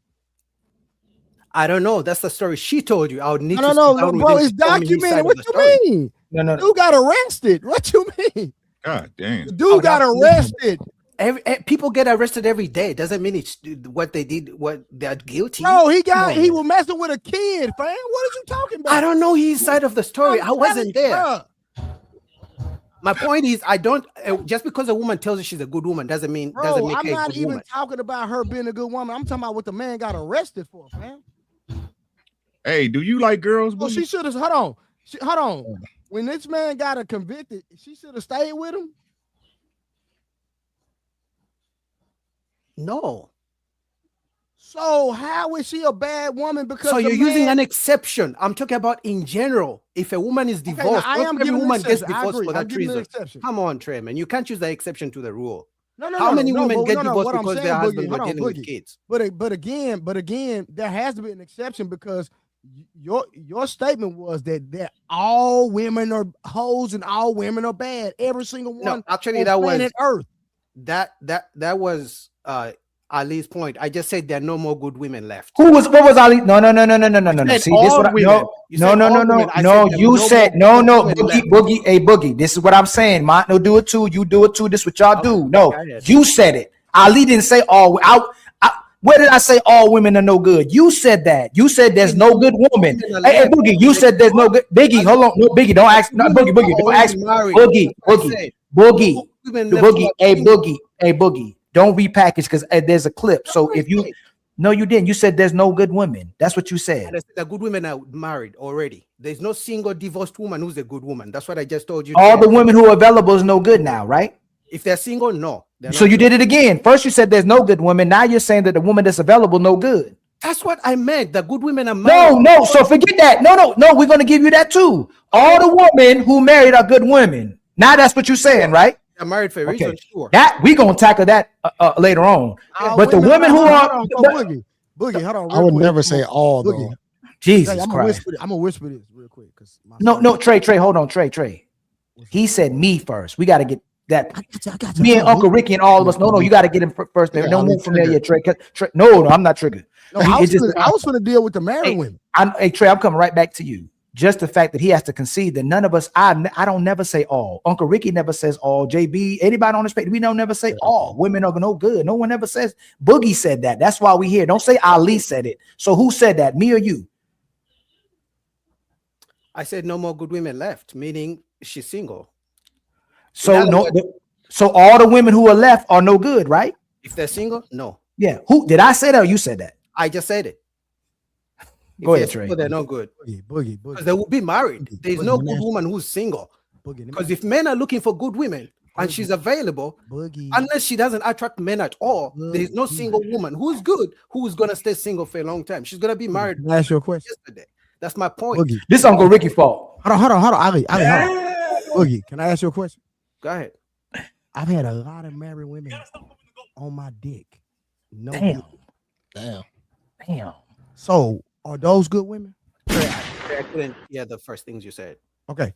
I don't know. That's the story she told you. I would need to. No, bro. It's documented. What you mean? No. Dude got arrested. What you mean? God damn. The dude got arrested. People get arrested every day. Doesn't mean it's what they did. What they're guilty. No, he was messing with a kid, fam. What are you talking about? I don't know his side of the story. I wasn't there. My point is, I don't. Just because a woman tells you she's a good woman doesn't mean I'm not even talking about her being a good woman. I'm talking about what the man got arrested for, fam. Hey, do you like girls? Well, she should have. Hold on. When this man got convicted, she should have stayed with him. No. So how is she a bad woman? Because you're using an exception. I'm talking about in general. If a woman is divorced, every woman gets divorced for that reason. Come on, Trey, man. You can't use the exception to the rule. How many women get divorced because their husbands were dealing with kids? But again, there has to be an exception because your statement was that all women are hoes and all women are bad. Every single one. No, actually, that was Earth. That was Ali's point. I just said there are no more good women left. What was Ali? No. See, this what no. You said no. Boogie. Hey, Boogie. This is what I'm saying. Monto do it too. You do it too. This is what y'all do. No, you said it. Ali didn't say all. Where did I say all women are no good? You said that. You said there's no good woman. Hey, Boogie. You said there's no good. Biggie, hold on. No, Biggie, don't ask. No, Boogie. Don't ask. Boogie. Hey, Boogie. Don't repackage because there's a clip. So if you didn't. You said there's no good women. That's what you said. The good women are married already. There's no single divorced woman who's a good woman. That's what I just told you. All the women who are available is no good now, right? If they're single, no. So you did it again. First you said there's no good women. Now you're saying that the woman that's available no good. That's what I meant. The good women are married. No. So forget that. No. We're going to give you that too. All the women who married are good women. Now that's what you're saying, right? They're married for a reason, sure. That we're gonna tackle that later on. But the women who are Boogie, hold on. I would never say all though. Jesus Christ. I'm gonna whisper this real quick because no, Trey, hold on, Trey. He said me first. We got to get that. I got you. Me and Uncle Ricky and all of us. No, you got to get him first. Yeah, don't move from there yet, Trey. No, I'm not triggered. No, I was gonna deal with the married women. Hey, Trey, I'm coming right back to you. Just the fact that he has to concede that none of us, I don't never say all. Uncle Ricky never says all. JB, anybody on this page, we don't never say all. Women are no good. No one ever says. Boogie said that. That's why we here. Don't say Ali said it. So who said that? Me or you? I said no more good women left, meaning she's single. So so all the women who are left are no good, right? If they're single, no. Yeah. Who did I say that or you said that? I just said it. Go ahead, Trey. They're no good. Boogie. Because they will be married. There's no good woman who's single. Because if men are looking for good women and she's available, unless she doesn't attract men at all, there's no single woman who's good who's gonna stay single for a long time. She's gonna be married. Can I ask you a question? Yesterday. That's my point. Boogie. This Uncle Ricky fault. Hold on. Ali, hold on. Boogie, can I ask you a question? Go ahead. I've had a lot of married women on my dick. No. Damn. So are those good women? I couldn't hear the first things you said. Okay.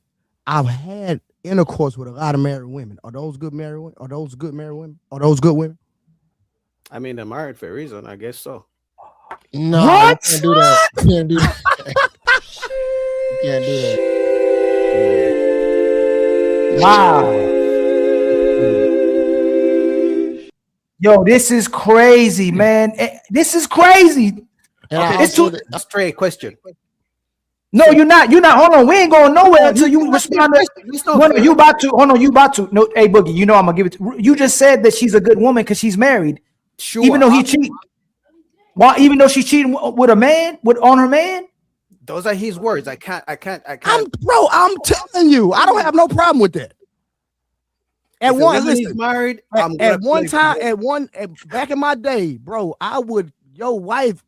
I've had intercourse with a lot of married women. Are those good married women? Are those good married women? Are those good women? I mean, they're married for a reason. I guess so. No, What? you can't do that. You can't do that. You can't do that. Wow. Yo, this is crazy, man. This is crazy. It's too straight question. No, you're not. You're not. Hold on. We ain't going nowhere until you respond. You about to. Hold on. You about to. No, hey, Boogie, you know I'm going to give it to you. Just said that she's a good woman because she's married. Sure. Even though he cheated. Why? Even though she's cheating with a man, on her man? Those are his words. I can't. I'm telling you, I don't have no problem with that. At married, back in my day, bro, I would, your wife,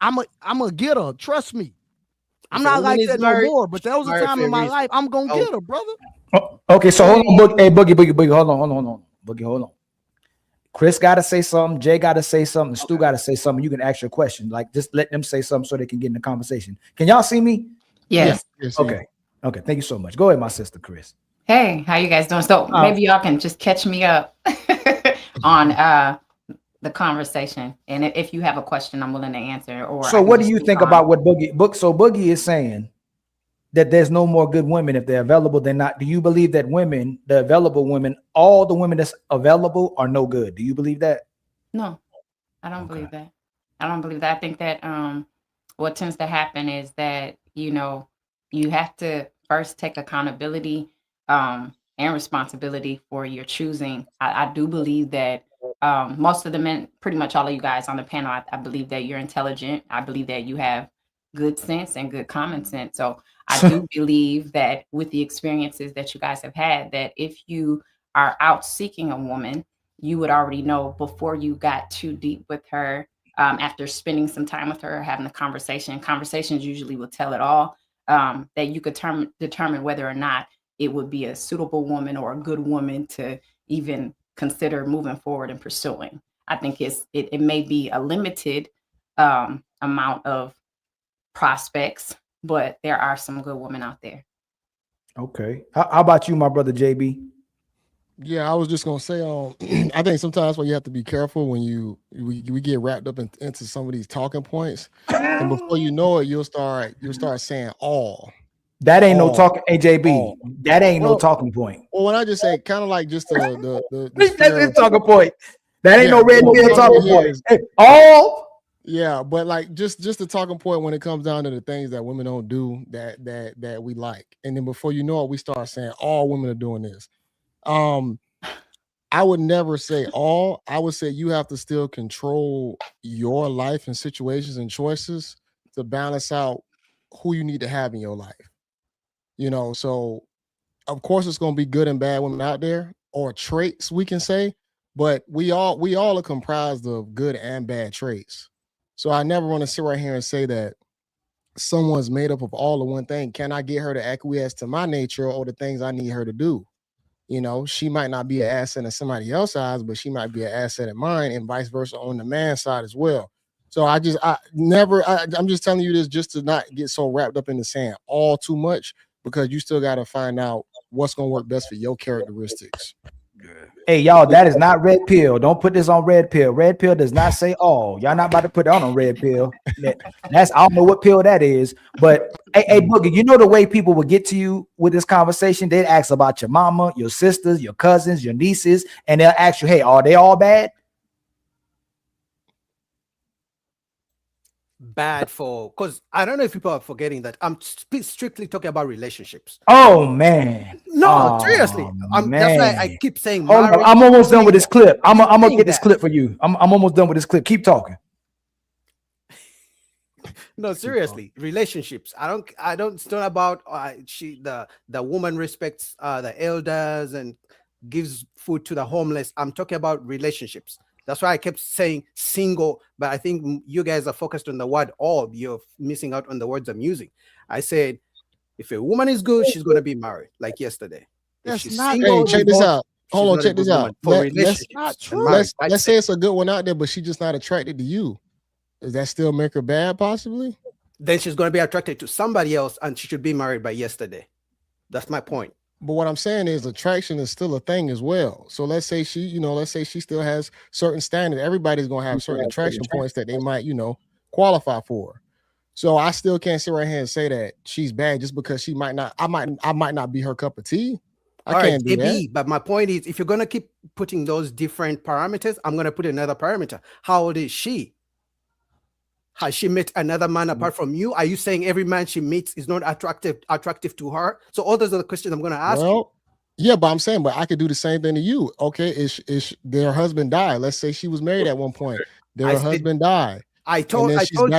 I'm a get her. Trust me. I'm not like that no more, but there was a time in my life I'm gonna get her, brother. Okay, so hold on, Boogie. Hey, Boogie. Hold on. Boogie, hold on. Chris gotta say something, Jay gotta say something, Stu gotta say something. You can ask your question. Like, just let them say something so they can get in the conversation. Can y'all see me? Yes. Okay. Thank you so much. Go ahead, my sister, Chris. Hey, how you guys doing? So maybe y'all can just catch me up on the conversation, and if you have a question, I'm willing to answer. Or so, what do you think about what Boogie? So Boogie is saying that there's no more good women if they're available. They're not. Do you believe that women, the available women, all the women that's available are no good? Do you believe that? No, I don't believe that. I don't believe that. I think that what tends to happen is that you have to first take accountability and responsibility for your choosing. I do believe that most of the men, pretty much all of you guys on the panel, I believe that you're intelligent. I believe that you have good sense and good common sense. So I do believe that with the experiences that you guys have had, that if you are out seeking a woman, you would already know before you got too deep with her, after spending some time with her, having a conversations usually will tell it all, that you could determine whether or not it would be a suitable woman or a good woman to even consider moving forward and pursuing. I think it may be a limited amount of prospects, but there are some good women out there. Okay. How about you, my brother JB? Yeah, I was just gonna say, I think sometimes when you have to be careful when we get wrapped up into some of these talking points, and before you know it, you'll start saying all. That ain't no talking, AJB. That ain't no talking point. Well, when I just say kind of like just the that's his talking point. That ain't no red pill talking point. Hey, all. Yeah, but like just the talking point when it comes down to the things that women don't do that we like, and then before you know it, we start saying all women are doing this. I would never say all. I would say you have to still control your life and situations and choices to balance out who you need to have in your life. So of course it's going to be good and bad women out there, or traits we can say, but we all are comprised of good and bad traits. So I never want to sit right here and say that someone's made up of all of one thing. Can I get her to acquiesce to my nature or the things I need her to do? She might not be an asset in somebody else's eyes, but she might be an asset in mine, and vice versa on the man's side as well. So I'm just telling you this just to not get so wrapped up into saying all too much, because you still got to find out what's going to work best for your characteristics. Hey, y'all, that is not red pill. Don't put this on red pill. Red pill does not say all. Y'all not about to put that on red pill. I don't know what pill that is. But hey, Boogie, you know the way people will get to you with this conversation? They'd ask about your mama, your sisters, your cousins, your nieces, and they'll ask you, hey, are they all bad? Bad because I don't know if people are forgetting that I'm strictly talking about relationships. Oh man, no, seriously, that's why I keep saying. I'm almost done with this clip. I'm gonna get this clip for you. I'm almost done with this clip. Keep talking. No, seriously, relationships. It's not about the woman respects the elders and gives food to the homeless. I'm talking about relationships. That's why I kept saying single, but I think you guys are focused on the word all. You're missing out on the words I'm using. I said, if a woman is good, she's going to be married, like yesterday. If she's single, check this out. Hold on, she's not a check this good out. woman. For relationships, not and true. marriage, Let's say it's a good one out there, but she's just not attracted to you. Does that still make her bad, possibly? then she's going to be attracted to somebody else, and she should be married by yesterday. That's my point. But what I'm saying is attraction is still a thing as well. So let's say let's say she still has certain standards. Everybody's gonna have certain attraction points that they might, qualify for. So I still can't sit right here and say that she's bad just because I might not be her cup of tea. I can't do that. But my point is, if you're gonna keep putting those different parameters, I'm gonna put another parameter. How old is she? Has she met another man apart from you? Are you saying every man she meets is not attractive to her? So all those are the questions I'm going to ask you. Yeah, but I'm saying, but I could do the same thing to you. Okay, is their husband died? Let's say she was married at one point. Did her husband die? I told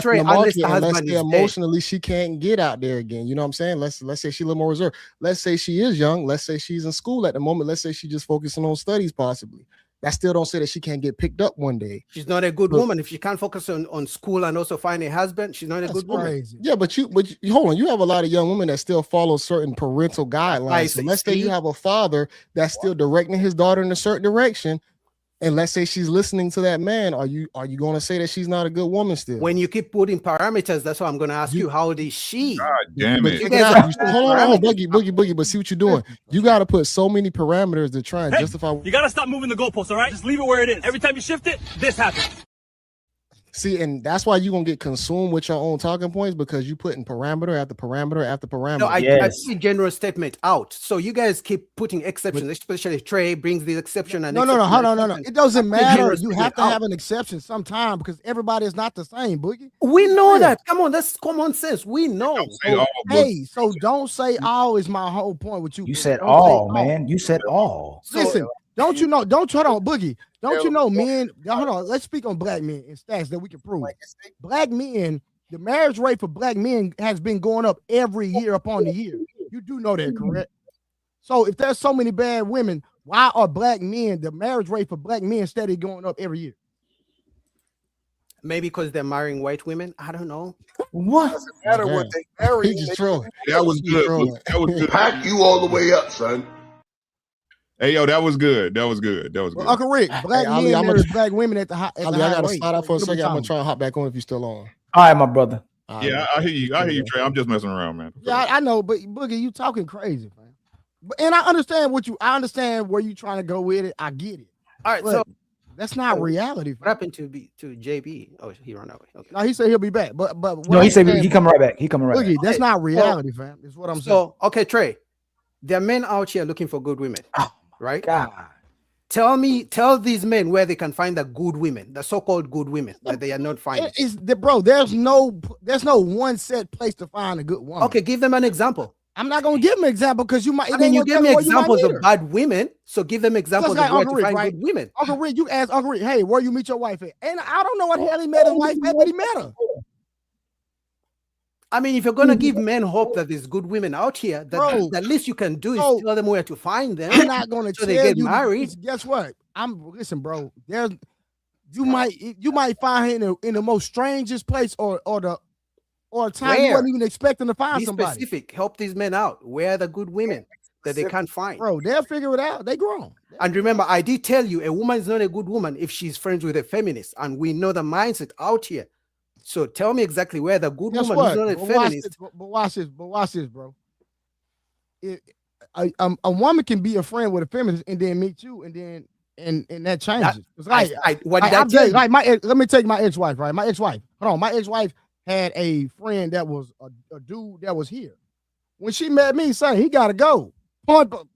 Trey, unless the husband let's say emotionally she can't get out there again. You know what I'm saying? Let's say she's a little more reserved. Let's say she is young. Let's say she's in school at the moment. Let's say she's just focusing on studies possibly. That still don't say that she can't get picked up one day. She's not a good woman. If she can't focus on school and also find a husband, she's not a good woman. Yeah, but you hold on. You have a lot of young women that still follow certain parental guidelines. So let's say you have a father that's still directing his daughter in a certain direction, and let's say she's listening to that man. Are you going to say that she's not a good woman still? When you keep putting parameters, that's why I'm going to ask you, how old is she? God damn it! Hold on, boogie. But see what you're doing. You got to put so many parameters to try and justify. You got to stop moving the goalposts, all right? Just leave it where it is. Every time you shift it, this happens. See, and that's why you're going to get consumed with your own talking points, because you putting parameter after parameter after parameter. No, I see general statement out. So you guys keep putting exceptions, especially Trey brings the exception. And No. It doesn't matter. You have to have an exception sometime because everybody is not the same, Boogie. We know that. Come on, that's common sense. We know. So don't say all is my whole point with you. You said all, man. You said all. Listen, don't you know? Hold on, Boogie. Don't you know, men? Hold on. Let's speak on black men and stats that we can prove. Black men, the marriage rate for black men has been going up every year upon the year. You do know that, correct? So if there's so many bad women, why are black men, the marriage rate for black men steady going up every year? Maybe because they're marrying white women. I don't know. What? Doesn't matter what they marry. That was good. That was good. Pack you all the way up, son. Hey, yo, that was good. That was good. Well, Uncle Rick, black men marry black women at the high I gotta slide out for a second. I'm gonna try and hop back on if you're still on. All right, my brother. Yeah, I hear you. I hear you, Trey. I'm just messing around, man. Yeah, I know, but Boogie, you talking crazy, man. And I understand I understand where you trying to go with it. I get it. All right, so that's not reality. What happened to JB? Oh, he ran away. Okay. No, he said he'll be back, but no, he said he coming right back. He coming right Boogie, back. that's not reality, fam. Is what I'm saying. So, okay, Trey, there are men out here looking for good women, right? God. Tell these men where they can find the good women, the so-called good women that they are not finding. There's no one set place to find a good woman. Okay, give them an example. I'm not gonna give them an example because you might. I mean, you give me examples of bad women, so give them examples of where to find good women. Uncle Rick, you ask Uncle Rick, hey, where you meet your wife at? And I don't know what the hell he met his wife at, but he met her. I mean, if you're gonna give men hope that there's good women out here, the least you can do is tell them where to find them. I'm not gonna so they get married. Guess what? Listen, bro. You might find her in the most strangest place or a time you wasn't even expecting to find somebody. Be specific. Help these men out. Where are the good women that they can't find? Bro, they'll figure it out. They grown. And remember, I did tell you, a woman is not a good woman if she's friends with a feminist, and we know the mindset out here. So tell me exactly where the good woman is not a feminist. But watch this, bro. A woman can be a friend with a feminist and then meet you, and then and that changes. Let me take my ex-wife, right? My ex-wife. Hold on, my ex-wife had a friend that was a dude that was here. When she met me, saying he gotta go.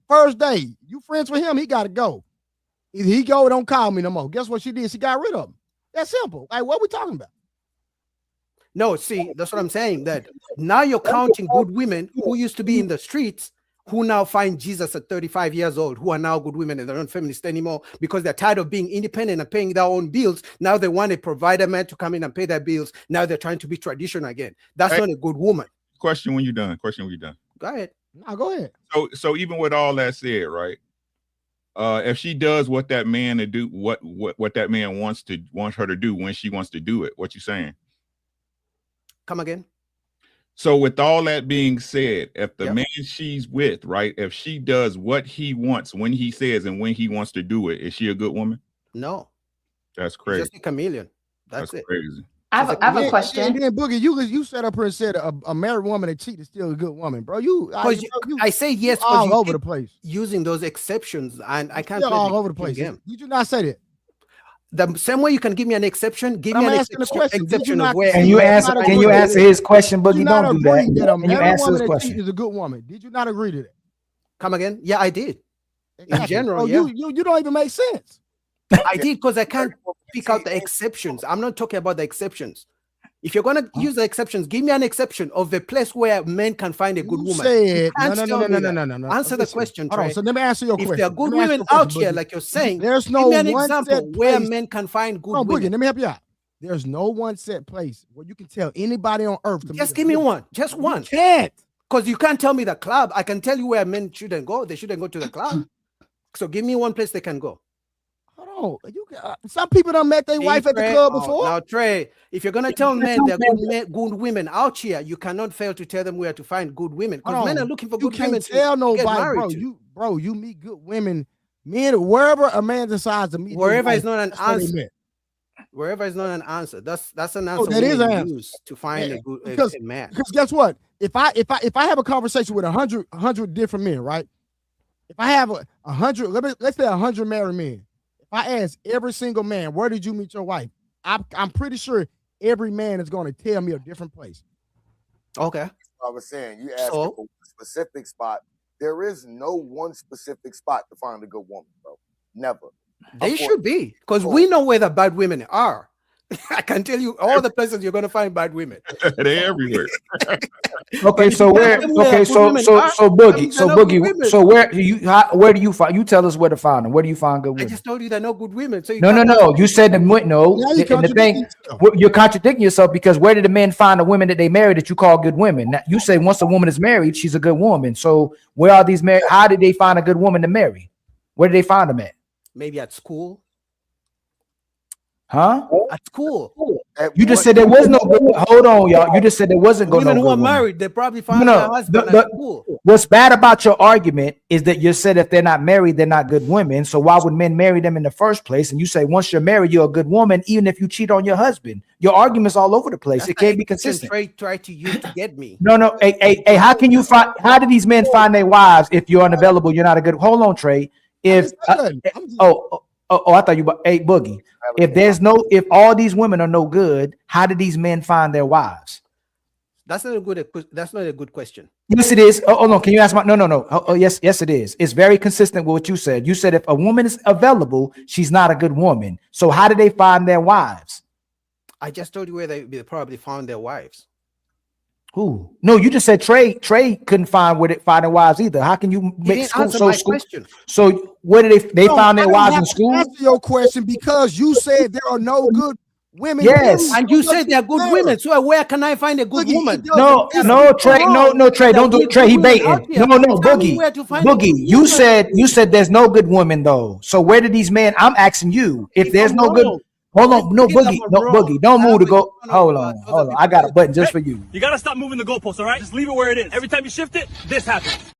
First day, you friends with him, he gotta go. Either he go or don't call me no more. Guess what she did? She got rid of him. That's simple. Like, what are we talking about? No, see, that's what I'm saying. That now you're counting good women who used to be in the streets who now find Jesus at 35 years old, who are now good women and they're not feminists anymore because they're tired of being independent and paying their own bills. Now they want a provider man to come in and pay their bills. Now they're trying to be traditional again. That's Hey. not a good woman. Question when you're done. Question when you're done. Go ahead. No, go ahead. So even with all that said, right? If she does what that man to do, what that man wants her to do when she wants to do it, what you saying? Come again. So with all that being said, if the Yep. man she's with, right, if she does what he wants when he says and when he wants to do it, is she a good woman? No, That's she's crazy. just a chameleon. That's it. crazy. I have a And question. then Boogie, you sat up here and said a married woman that cheat is still a good woman, bro. I say yes all you over keep the place. using those exceptions, and I can't Still play all over the place. game. Did you not say that? The same way you can give me an exception, give I'm me an asking the question. Did you exception not of where. Can you answer? Can you answer his question, Did you Boogie? not Don't do agree that a that. Can you married answer woman his that question? cheat is a good woman? Did you not agree to that? Come again? Yeah, I did. In Exactly. general, Oh, yeah. you don't even make sense. I did because I can't pick out the exceptions. I'm not talking about the exceptions. If you're gonna use the exceptions, give me an exception of a place where men can find a good You woman. said You can't no. tell me that. No. Answer the Listen, question, hold on. Trey. So let me answer your If question. there are good Let me ask women you a question, out here, Boogie. like you're saying, There's no give me an one example set where place. men can find good No, Boogie, women. let me help you out. There's no one set place where you can tell anybody on earth to Just meet give a me good- one. Just one. Can't. Because you can't tell me the club. I can tell you where men shouldn't go. They shouldn't go to the club. So give me one place they can go. Hold on. Some people done met their See, wife at the Trey? club Oh, before. now, Trey, if you're gonna tell men there are good women out here, you cannot fail to tell them where to find good women. Because Hold men on. are looking for You good can't women tell to nobody, get married bro. to. You meet good women, men, wherever a man decides to meet. his Wherever wife, is not an that's where they answer. met. Wherever is not an answer. That's an Oh, answer that is women an answer. use to find Yeah, a good because a man. because guess what? If I have a conversation with 100 different men, right? If I have 100, let's say 100 married men. If I ask every single man, where did you meet your wife? I'm pretty sure every man is going to tell me a different place. Okay. I was saying, you asked So- for a specific spot. There is no one specific spot to find a good woman, bro. Never. They should be, because we know where the bad women are. I can tell you all the places you're gonna find bad women. They're everywhere. Okay, so where? Okay, so Boogie, so where do you find? You tell us where to find them. Where do you find good I women? just told you they're no good women. So you No. can't- You said no. Now you And the contradicting thing, yourself. you're contradicting yourself because where did the men find the women that they married that you call good women? Now, you say once a woman is married, she's a good woman. So where are these married? How did they find a good woman to marry? Where did they find them at? Maybe at school. Huh? At school. You just said there was no good. Hold on, y'all. You just said there wasn't going Women no who good are woman. married, they probably find No, their husband the- at school. What's bad about your argument is that you said if they're not married, they're not good women. So why would men marry them in the first place? And you say once you're married, you're a good woman, even if you cheat on your husband. Your argument's all over the place. That's It can't be the exception consistent. Trey tried to use to get me. No. Hey, how can you find? How do these men find their wives if you're unavailable? You're not a good. Hold on, Trey. If I thought you. Hey, Boogie. If all these women are no good, how do these men find their wives? That's not a good question. Yes, it is. Oh no, can you ask my? No. Oh, yes, it is. It's very consistent with what you said. You said if a woman is available, she's not a good woman. So how do they find their wives? I just told you where they probably found their wives. Who? No, you just said Trey couldn't find their wives either. How can you make didn't school answer so my school? question. So where did they No, found I their don't wives have in to school? Answer your question because you said there are no good women. Yes. And you said they're good women. So where can I find a good woman? No, Trey, no, Trey, don't do it. Trey, he baiting. No, Boogie, you said there's no good women though. So where did these men? I'm asking you if there's no good. Hold on, no Boogie, don't move to go. Hold on. I got a button just for you. You gotta stop moving the goalposts, all right? Just leave it where it is. Every time you shift it, this happens.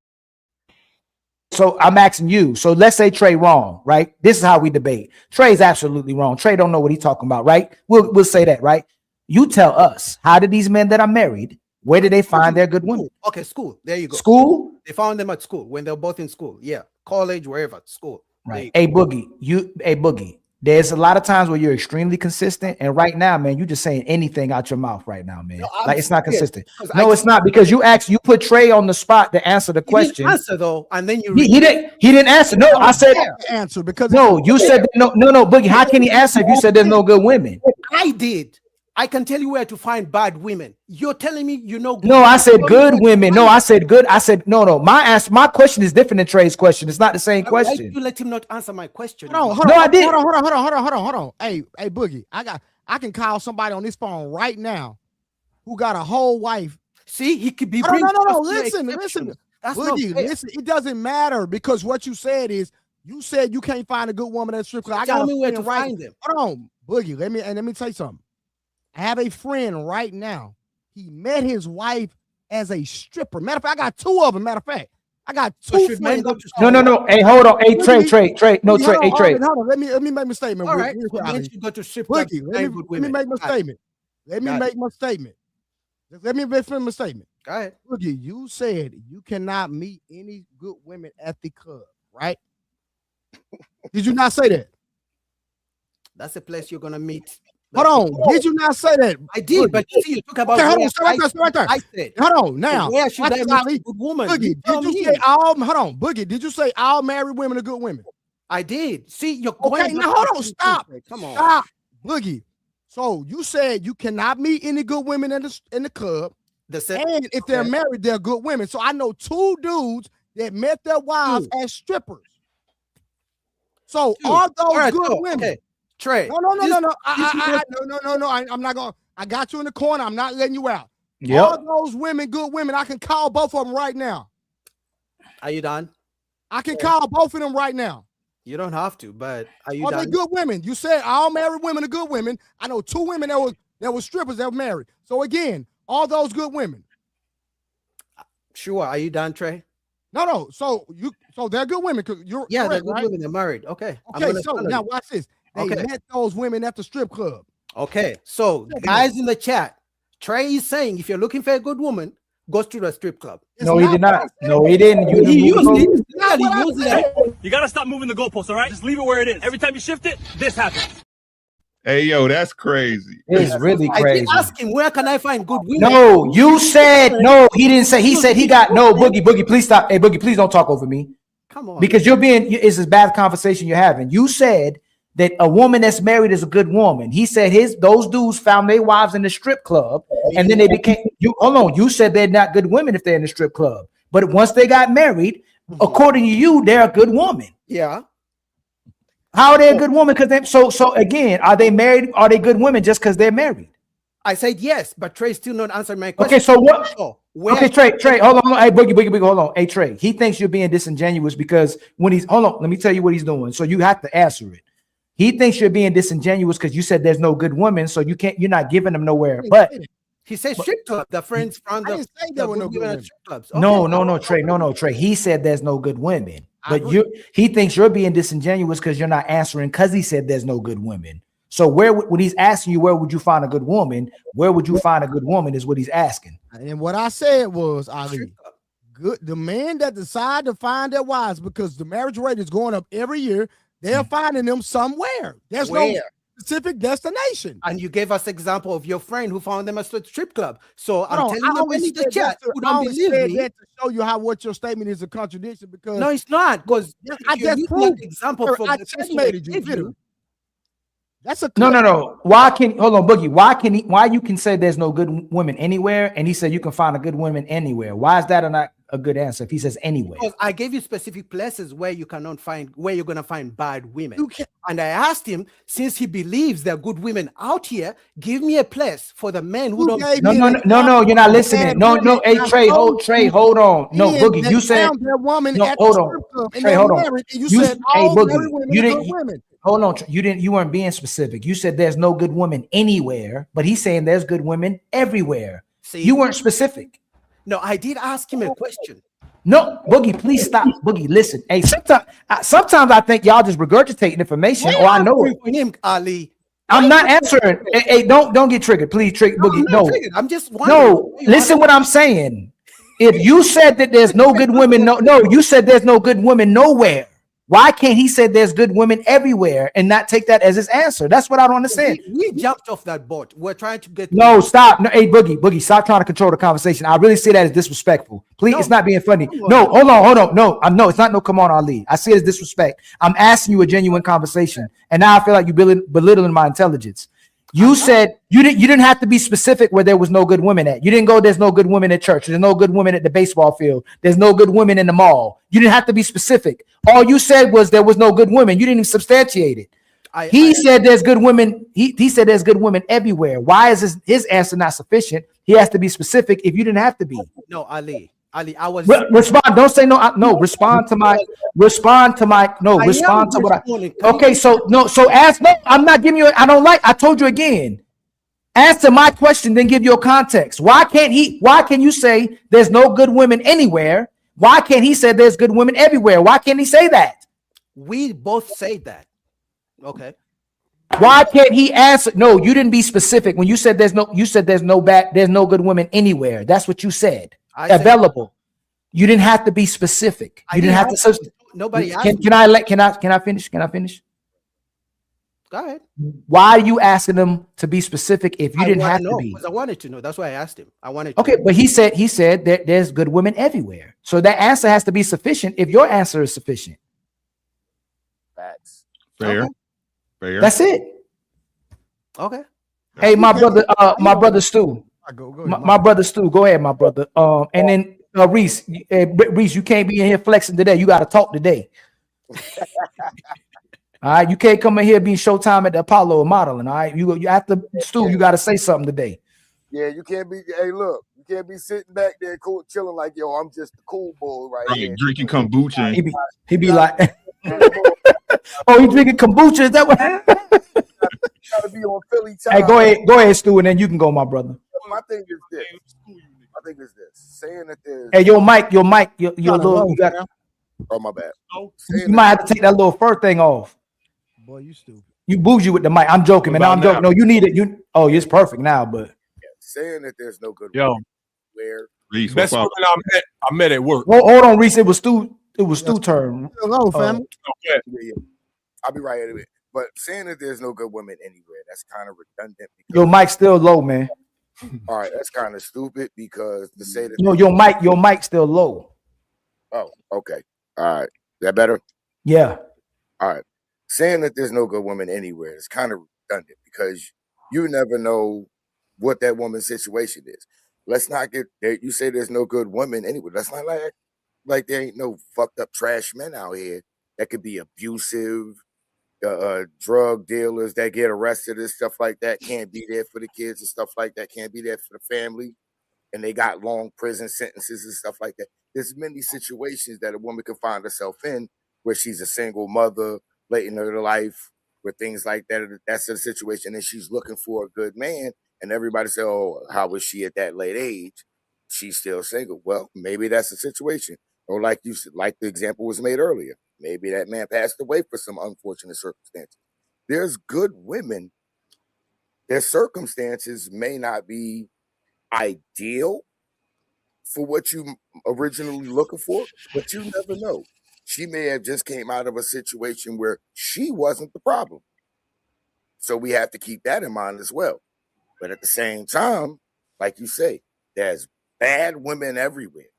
So I'm asking you. So let's say Trey wrong, right? This is how we debate. Trey's absolutely wrong. Trey don't know what he's talking about, right? We'll say that, right? You tell us, how did these men that are married, where did they find their good women? Okay, school. There you go. School? They found them at school when they were both in school. Yeah, college, wherever, school. Right. Hey Boogie, there's a lot of times where you're extremely consistent, and right now, man, you're just saying anything out your mouth right now, man. Like it's not consistent. No, it's not, because you put Trey on the spot to answer the question. He didn't answer though, and then you He didn't answer. No, I said answer because no. You said no, Boogie. How can he answer if you said there's no good women? I did. I can tell you where to find bad women. You're telling me you know. No, I said good women. No, I said good. I said no. My question is different than Trey's question. It's not the same Why question. did you let him not answer my question? Hold No, on, I didn't. Hold on. Hey, Boogie, I can call somebody on this phone right now who got a whole wife. See, he could be. No. Listen. That's Boogie, not fair. listen. It doesn't matter because what you said is you said you can't find a good woman at strip club. Tell me where to find them. Hold on, Boogie. Let me tell you something. I have a friend right now. He met his wife as a stripper. Matter of fact, I got two of them. Matter of fact, I got two should men friends. go to No. Hey, hold on. Hey, Trey. No, Trey. Hey, Trey. Hold on. Let me make my statement. All right. Boogie. Men should go to strip clubs Boogie, to let find good me women. make my Got it. statement. Let me Got make it. my statement. Let me finish my statement. Go ahead. Boogie, you said you cannot meet any good women at the club, right? Did you not say that? That's a place you're gonna meet. Hold on. Did you not say that? I did, but you see, you talk about. Okay, hold where on. Stay right there. Stay right there. I said. Hold on. Now, Where should I watch meet Ali. a good woman? Boogie, tell did you me. say all? Hold on, Boogie. Did you say all married women are good women? I did. See, you're Okay, going. now hold on. Stop. Come on. Stop, Boogie. So you said you cannot meet any good women in the club, and if they're married, they're good women. So I know two dudes that met their wives as strippers. So are those All right, good so, women? okay. Trey. No. No. I'm not going. I got you in the corner. I'm not letting you out. Yep. Are those women good women? I can call both of them right now. Are you done? I can call both of them right now. You don't have to, but are you Are they done? good women? You said all married women are good women. I know two women that were strippers that were married. So again, all those good women. Sure. Are you done, Trey? No. So they're good women because you're Yeah, they're correct, good right? women. They're married. Okay. I'm Okay, gonna so follow now you. watch this. They Okay. met those women at the strip club. Okay. So guys in the chat, Trey is saying if you're looking for a good woman, go to the strip club. No, he did not. No, he didn't. You He used moved it. over. He used it. You gotta stop moving the goalposts, all right? Just leave it where it is. Every time you shift it, this happens. Hey, yo, that's crazy. It's really I crazy. did ask him where can I find good women. No, you said no. He didn't say. He said he got no. Boogie, please stop. Hey, Boogie, please don't talk over me. Come on. Because it's this bad conversation you're having. You said that a woman that's married is a good woman. He said those dudes found their wives in the strip club, and then they became. Hold on. You said they're not good women if they're in the strip club, but once they got married, according to you, they're a good woman. Yeah. How are they a good woman? Because so again, are they married? Are they good women just because they're married? I said yes, but Trey still not answering my question. Okay, so what? So, where Okay, Trey, hold on. Hey, Boogie, hold on. Hey, Trey, he thinks you're being disingenuous because hold on, let me tell you what he's doing. So you have to answer it. He thinks you're being disingenuous because you said there's no good women, so you're not giving them nowhere. But he said strip club. The friends from I the, didn't say the there were no good good women at women. strip clubs. no, Trey. He said there's no good women. But he thinks you're being disingenuous because you're not answering because he said there's no good women. So when he's asking you where would you find a good woman, where would you find a good woman is what he's asking. And what I said was, Ali, the men that decide to find their wives because the marriage rate is going up every year, they're finding them somewhere. There's no specific destination. And you gave us example of your friend who found them at the strip club. So I'm Hold on, telling I you only in the said chat that to- who I don't only believe said me. that to show you how what your statement is a contradiction because No, it's not because I just proved example from I the checkmated you. Literally. That's a No. Hold on, Boogie. Why you can say there's no good women anywhere, and he said you can find a good woman anywhere? Why is that not a good answer if he says anywhere? Because I gave you specific places where you're gonna find bad women. And I asked him, since he believes there are good women out here, give me a place for the men who don't. No, you're not listening. No, hey, Trey, hold on. No, Boogie, you said that woman no. at Hold the on, strip club and Trey, they're hold on. married, and you said hey, all Boogie, married women you are didn't. good women. Hold on, you weren't being specific. You said there's no good women anywhere, but he's saying there's good women everywhere. See? You weren't specific. No, I did ask him a question. No, Boogie, please stop. Boogie, listen. Hey, sometimes I think y'all just regurgitating information, or I know it. For him, Ali. I'm not answering. Hey, don't get triggered, please. Boogie, no. I'm just wondering. No, listen what I'm saying. If you said that there's no good women, you said there's no good women nowhere. Why can't he say there's good women everywhere and not take that as his answer? That's what I don't understand. We jumped off that boat. We're trying to get. No, stop. No, hey, Boogie, stop trying to control the conversation. I really see that as disrespectful. Please, it's not being funny. No, hold on. No, it's not no come on, Ali. I see it as disrespect. I'm asking you a genuine conversation. And now I feel like you belittling my intelligence. You said You didn't have to be specific where there was no good women at. You didn't go, there's no good women at church. There's no good women at the baseball field. There's no good women in the mall. You didn't have to be specific. All you said was there was no good women. You didn't even substantiate it. He said there's good women. He said there's good women everywhere. Why is his answer not sufficient? He has to be specific if you didn't have to be. No, Ali, I was Respond. Don't say no. No, respond to my. Respond to what I. Okay, so no. So ask. No, I'm not giving you. I don't like. I told you again. Answer my question, then give your context. Why can't he? Why can you say there's no good women anywhere? Why can't he say there's good women everywhere? Why can't he say that? We both say that. Okay. Why can't he answer? No, you didn't be specific when you said there's no. You said there's no good women anywhere. That's what you said. Available. You didn't have to be specific. You didn't have to. Nobody asked Can I finish? Can I finish? Go ahead. Why are you asking them to be specific if you didn't have to be? I wanted to know. That's why I asked him. I wanted. Okay, but he said that there's good women everywhere. So that answer has to be sufficient if your answer is sufficient. Facts. Fair. Okay. Fair. That's it. Okay. Hey, my brother Stu. My brother Stu. Go ahead, my brother. And then Reese, Reese, you can't be in here flexing today. You got to talk today. All right, you can't come in here being Showtime at the Apollo or modeling. All right, you after Stu, you got to say something today. Yeah, you can't be. Hey, look, you can't be sitting back there cool, chilling like, yo, I'm just the cool boy right here. Drinking kombucha. He be like, oh, he drinking kombucha. Is that what? Gotta be on Philly time. Hey, go ahead, Stu, and then you can go, my brother. My thing is this. Saying that there's. Hey, your mic, your little. You got. Oh, my bad. You might have to take that little fur thing off. Boy, you stupid. You bougie with the mic. I'm joking, man. No, I'm joking. No, you need it. It's perfect now, but saying that there's no good. Yo, where Reese, best woman I met at work. hold on, Reese. It was Stu turn. Hello, family. Yeah. I'll be right at it. But saying that there's no good women anywhere, that's kind of redundant. Your mic's still low, man. All right, that's kind of stupid because to say that. No, your mic's still low. Oh, okay. All right. That better? Yeah. All right. Saying that there's no good woman anywhere is kind of redundant because you never know what that woman's situation is. Let's not get there. You say there's no good women anywhere. That's not like there ain't no fucked up trash men out here that could be abusive, drug dealers that get arrested and stuff like that, can't be there for the kids and stuff like that, can't be there for the family, and they got long prison sentences and stuff like that. There's many situations that a woman can find herself in where she's a single mother, late in her life, where things like that. That's the situation, and she's looking for a good man. And everybody say, "Oh, how was she at that late age? She's still single." Well, maybe that's the situation, or like you said, like the example was made earlier. Maybe that man passed away for some unfortunate circumstances. There's good women. Their circumstances may not be ideal for what you originally looking for, but you never know. She may have just came out of a situation where she wasn't the problem. So we have to keep that in mind as well. But at the same time, like you say, there's bad women everywhere,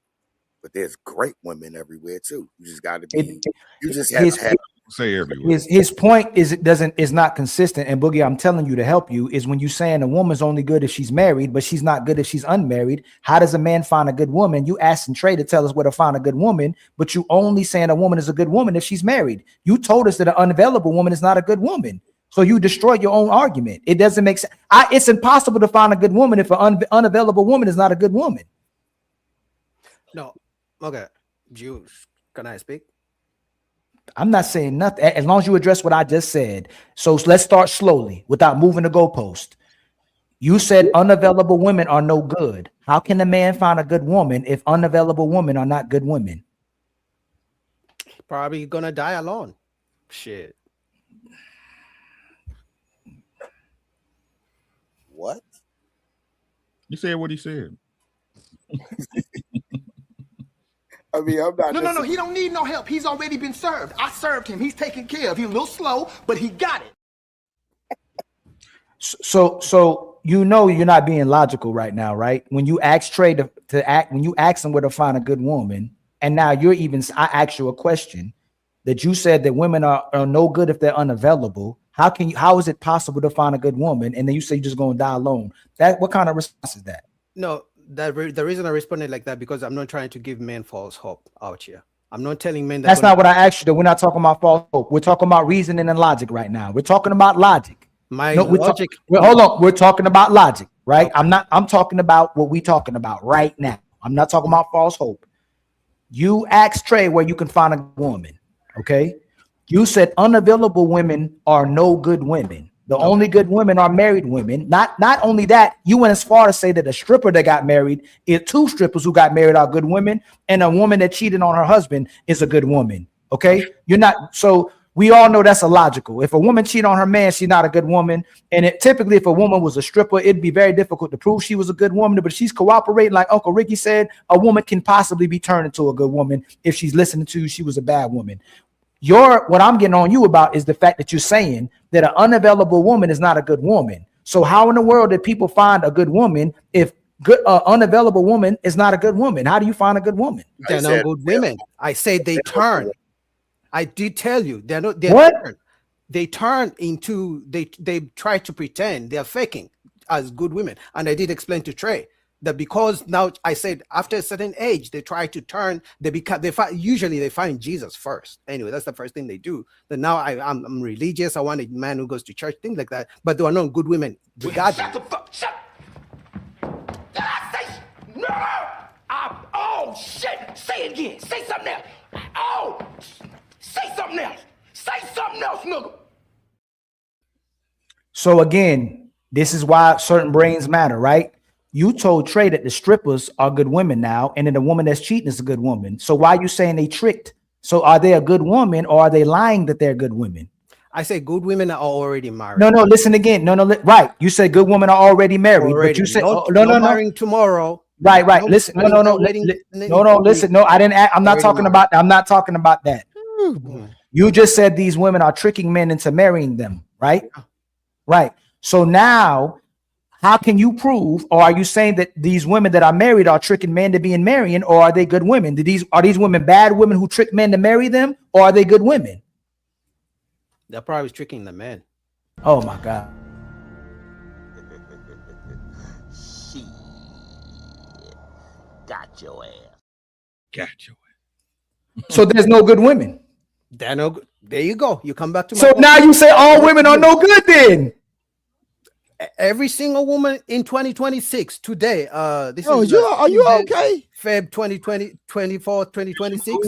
but there's great women everywhere too. You just got to be. You just have to say everywhere. His point is not consistent. And Boogie, I'm telling you to help you is when you saying a woman's only good if she's married, but she's not good if she's unmarried. How does a man find a good woman? You asking Trey to tell us where to find a good woman, but you only saying a woman is a good woman if she's married. You told us that an unavailable woman is not a good woman. So you destroyed your own argument. It doesn't make sense. It's impossible to find a good woman if an unavailable woman is not a good woman. No. Okay. Can I speak? I'm not saying nothing as long as you address what I just said. So let's start slowly without moving the goalpost. You said unavailable women are no good. How can a man find a good woman if unavailable women are not good women? Probably gonna die alone. Shit. What? You said what he said. I mean, I'm not. No. He don't need no help. He's already been served. I served him. He's taken care of. He's a little slow, but he got it. So you know you're not being logical right now, right? When you ask Trey to act, when you ask him where to find a good woman, and now I asked you a question that you said that women are no good if they're unavailable. how is it possible to find a good woman? And then you say you're just going to die alone. What kind of response is that? No, the reason I responded like that because I'm not trying to give men false hope out here. I'm not telling men That's not what I asked you. Though. We're not talking about false hope. We're talking about reasoning and logic right now. We're talking about logic. Hold on. We're talking about logic, right? Okay. I'm talking about what we're talking about right now. I'm not talking about false hope. You asked Trey where you can find a woman. Okay. You said unavailable women are no good women. The only good women are married women. Not only that, you went as far to say that a stripper that got married, two strippers who got married are good women, and a woman that cheated on her husband is a good woman. Okay, you're not. So we all know that's illogical. If a woman cheat on her man, she's not a good woman. And typically, if a woman was a stripper, it'd be very difficult to prove she was a good woman. But she's cooperating, like Uncle Ricky said, a woman can possibly be turned into a good woman if she's listening to you. She was a bad woman. What I'm getting on you about is the fact that you're saying that an unavailable woman is not a good woman. So how in the world did people find a good woman if unavailable woman is not a good woman? How do you find a good woman? They're not good women. I said they turn. I did tell you they're not. They turn into they try to pretend they're faking as good women, and I did explain to Trey that because now I said after a certain age they try to turn, usually they find Jesus first. Anyway, that's the first thing they do. That now I'm religious. I want a man who goes to church, things like that. But they are not good women. Shut the fuck. Shut. Did I say no? Oh shit! Say it again. Say something else. Oh, say something else. Say something else, nigga. So again, this is why certain brains matter, right? You told Trey that the strippers are good women now, and then the woman that's cheating is a good woman. So why are you saying they tricked? So are they a good woman, or are they lying that they're good women? I say good women are already married. No, listen again. Right. You said good women are already married, but you said no. Marrying tomorrow. Right. Listen, no. Listen, no. I didn't. I'm not talking about. I'm not talking about that. You just said these women are tricking men into marrying them, right? Right. So now, how can you prove, or are you saying that these women that are married are tricking men to be in marrying, or are they good women? Are these women bad women who trick men to marry them, or are they good women? They're probably tricking the men. Oh my God. Shit. Got your ass. Got your ass. So there's no good women. They're no good. There you go. You come back to my So now you say all women are no good then. Every single woman in 2026 today. This are you okay? Feb 2020, 24, 2026.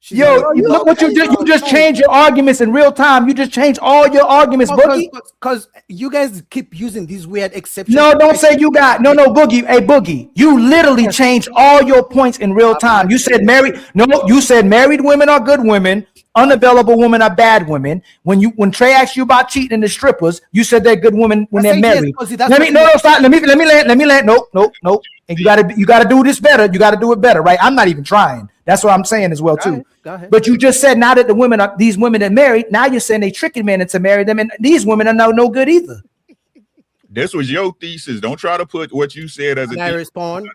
Look what you did. You just changed your arguments in real time. You just changed all your arguments, Boogie. Because you guys keep using these weird exceptions. No, don't say you got no, Boogie. Hey, Boogie, you literally changed all your points in real time. You said you said married women are good women, unavailable women are bad women. When Trey asked you about cheating in the strippers, you said they're good women when they're married. Stop. Let me land. Nope. And you gotta do this better. You gotta do it better, right? I'm not even trying. That's what I'm saying as well, too. Go ahead. But you just said now that these women are married, now you're saying they tricking men into marry them, and these women are no good either. This was your thesis. Don't try to put what you said as a thesis. I respond?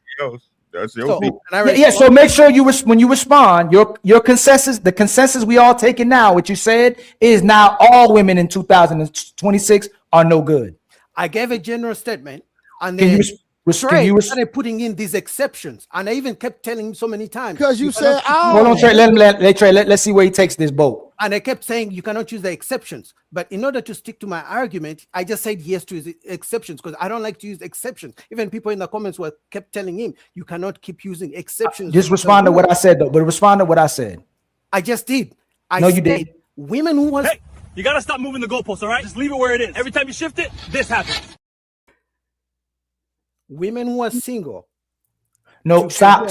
That's your thesis. Yeah, so make sure when you respond, your consensus, the consensus we all taking now, what you said is now all women in 2026 are no good. I gave a general statement, and Can then you Trey started putting in these exceptions, and I even kept telling him so many times because you said, "Hold on, Trey. Let's see where he takes this boat." And I kept saying you cannot use the exceptions. But in order to stick to my argument, I just said yes to his exceptions because I don't like to use exceptions. Even people in the comments kept telling him you cannot keep using exceptions. Just respond to what I said, though. But respond to what I said. I just did. You did. Women who was. Hey, you gotta stop moving the goalposts, all right? Just leave it where it is. Every time you shift it, this happens. Women who are single. No, stop,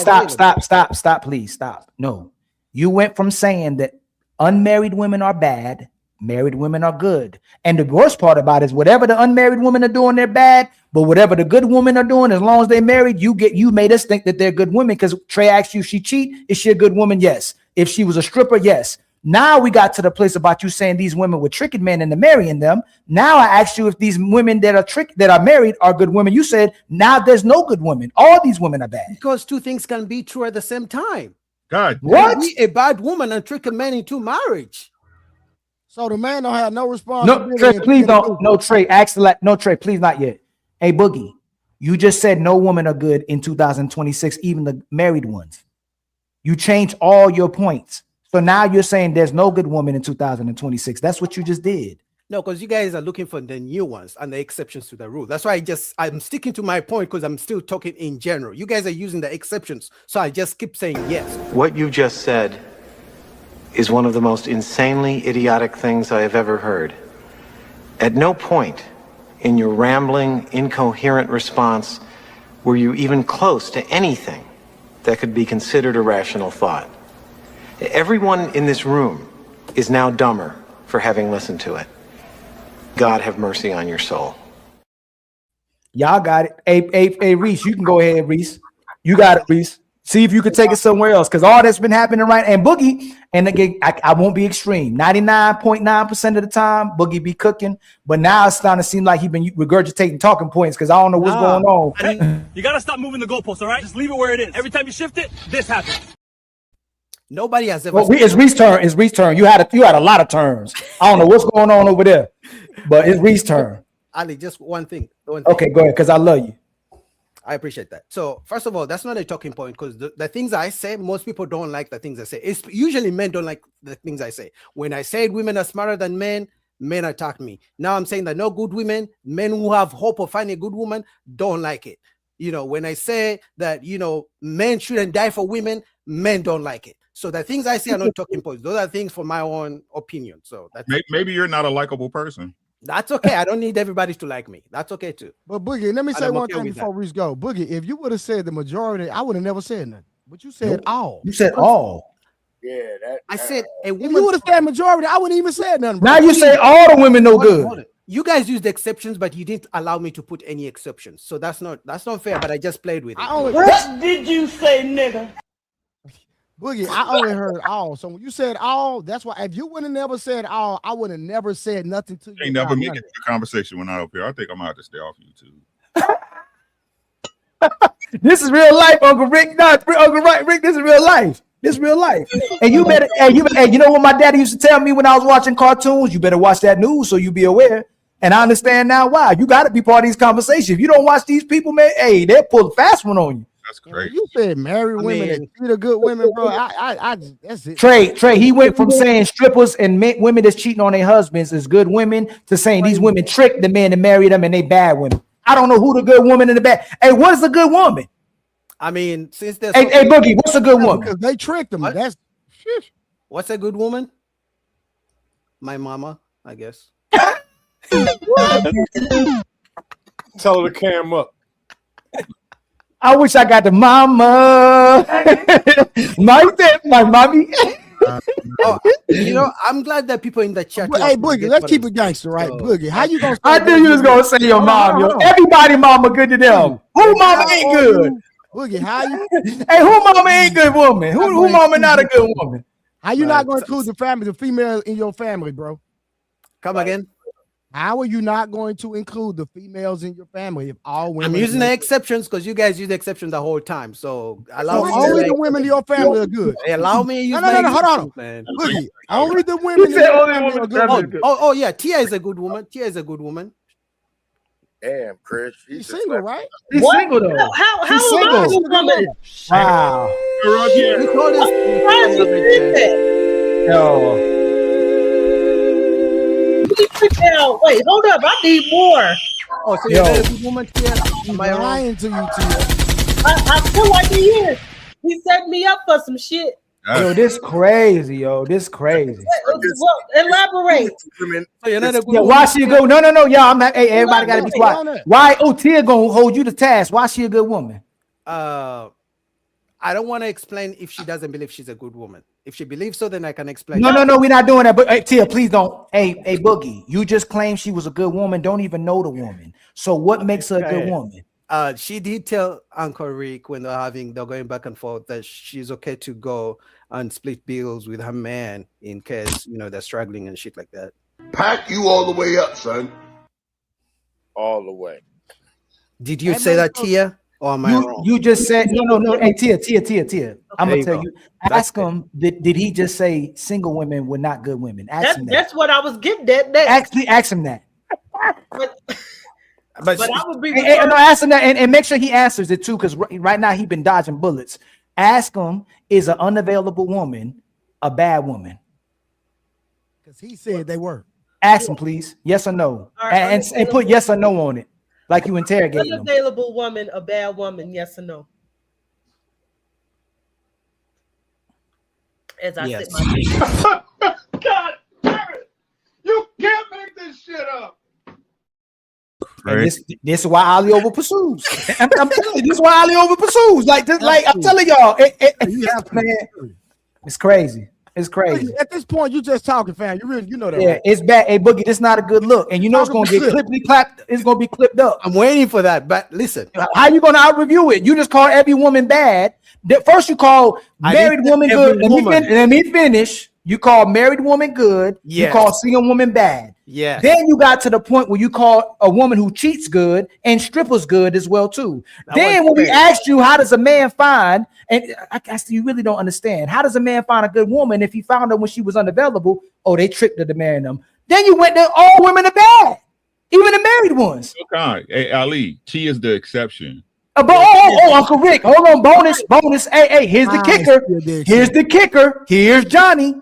please, stop. No, you went from saying that unmarried women are bad, married women are good. And the worst part about it is whatever the unmarried women are doing, they're bad. But whatever the good women are doing, as long as they're married, you made us think that they're good women because Trey asked you if she cheat, is she a good woman? Yes. If she was a stripper, yes. Now we got to the place about you saying these women were tricking men into marrying them. Now I asked you if these women that are married are good women. You said now there's no good women. All these women are bad. Because two things can be true at the same time. God, what? Be a bad woman and trick a man into marriage. So the man don't have no No, responsibility. Trey, in please being a don't. good No, Trey, no, Trey, please not yet. Hey, Boogie, you just said no women are good in 2026, even the married ones. You changed all your points. So now you're saying there's no good woman in 2026. That's what you just did. No, because you guys are looking for the new ones and the exceptions to the rule. That's why I'm sticking to my point because I'm still talking in general. You guys are using the exceptions. So I just keep saying yes. What you just said is one of the most insanely idiotic things I have ever heard. At no point in your rambling, incoherent response were you even close to anything that could be considered a rational thought. Everyone in this room is now dumber for having listened to it. God have mercy on your soul. Y'all got it. Hey, Reese, you can go ahead, Reese. You got it, Reese. See if you could take it somewhere else, because all that's been happening right. And Boogie, and again, I won't be extreme. 99.9% of the time, Boogie be cooking, but now it's starting to seem like he been regurgitating talking points because I don't know what's going on. You gotta stop moving the goalposts, all right? Just leave it where it is. Every time you shift it, this happens. Nobody has ever. Well, it's Reese's turn. It's Reese's turn. You had a lot of turns. I don't know what's going on over there, but it's Reese's turn. Ali, just one thing. Okay, go ahead, because I love you. I appreciate that. So first of all, that's not a talking point because the things I say, most people don't like the things I say. It's usually men don't like the things I say. When I said women are smarter than men attack me. Now I'm saying that no good women, men who have hope of finding a good woman, don't like it. You know, when I say that, you know, men shouldn't die for women, men don't like it. So the things I say are not talking points. Those are things for my own opinion. So that's maybe you're not a likable person. That's okay. I don't need everybody to like me. That's okay too. But Boogie, let me say one thing with before Reese go. Boogie, if you would have said the majority, I would have never said nothing. But you said all. You said all. Yeah, I said a If woman. you would have said majority, I wouldn't even said nothing. Bro. Now you say all the women no Hold on, good. hold on. You guys used exceptions, but you didn't allow me to put any exceptions. So that's not fair. But I just played with it. What did you say, nigga? Boogie, I only heard all. So when you said all, that's why. If you would have never said all, I would have never said nothing to you. Ain't never making a conversation when I'm up here. I think I'm gonna have to stay off YouTube. This is real life, Uncle Rick. No, Uncle Rick, this is real life. This is real life. And you better, you know what my daddy used to tell me when I was watching cartoons? You better watch that news so you be aware. And I understand now why. You got to be part of these conversations. If you don't watch these people, man, hey, they'll pull a fast one on you. That's crazy. You said married women and treat a good women, bro. I that's it. Trey, he went from saying strippers and women that's cheating on their husbands is good women to saying these women trick the men and marry them and they bad women. I don't know who the good woman and the bad. Hey, what is a good woman? I mean, since there's hey Boogie, what's a good woman? Because they tricked them. That's what's a good woman? My mama, I guess. Tell her to cam up. I wish I got the mama. my mommy. Oh, you know, I'm glad that people in the chat. Hey, Boogie, let's keep it gangster, right? Boogie, how you gonna? I knew you was gonna say your mom, yo. Everybody mama good to them. Who mama ain't good? Boogie, how you? Hey, who mama ain't good woman? Who mama not a good woman? How you not gonna include the female in your family, bro? Come again. How are you not going to include the females in your family if all women? I'm using the exceptions because you guys use the exceptions the whole time. So allow me only the women in your family are good. Hey, allow me to use no, hold on, man. Boogie, only the women in your family are good. Oh, yeah, Tia is a good woman. Tia is a good woman. Damn, Chris. She's single, right? She's single though. How She's am I a single. good woman? Wow. We call this. Yo. Wait, hold up. I need more. Oh, so you're a good woman, Tia? Am I lying to you, Tia? I feel like he is. He set me up for some shit. Yo, this crazy, yo. This crazy. Well, elaborate. So you're not a good Yeah, woman. why she go? No, y'all. I'm not. Hey, everybody got to be quiet. Why? Oh, Tia gonna hold you to task. Why she a good woman? I don't want to explain if she doesn't believe she's a good woman. If she believes so, then I can explain. No, we're not doing that. But hey, Tia, please don't. Hey, Boogie, you just claimed she was a good woman. Don't even know the woman. So what makes her a good woman? She did tell Uncle Rick when they're going back and forth that she's okay to go and split bills with her man in case they're struggling and shit like that. Pack you all the way up, son. All the way. Did you say that, Tia? Or am I wrong? You just said no. Hey, Tia. I'm There gonna you tell go. you. That's Ask him. Did he just say single women were not good women? Ask him that. That's what I was getting at. Next. Actually, ask him that. But I would be And no, ask him that, and make sure he answers it too, because right now he's been dodging bullets. Ask him: is an unavailable woman a bad woman? Because he said they were. Ask him, please. Yes or no, and put yes or no on it, like you interrogate him. unavailable woman, a bad woman, yes or no? As I Yes. sit my God damn it! You can't make this shit up. And this is why Ali over pursues. I'm telling you, this is why Ali over pursues. Like this, like I'm telling y'all, man, it's crazy. It's crazy. At this point, you just talking, fam. You know that. Yeah, right? it's bad. Hey, Boogie, this not a good look, and you know it's gonna get clipped, clapped. It's gonna be clipped up. I'm waiting for that, but listen. How you gonna out review it? You just call every woman bad. First, you call married woman good. Let me finish. You call married woman good. Yes. You call single woman bad. Yes. Then you got to the point where you call a woman who cheats good and strippers good as well too. Then when we asked you, how does a man find? And I guess you really don't understand. How does a man find a good woman if he found her when she was unavailable? Oh, they tricked her to marry them. Then you went to all women are bad, even the married ones. Okay. Hey, Ali, she is the exception. Uncle Rick, hold on, bonus. Hey, here's the kicker. Here's Johnny.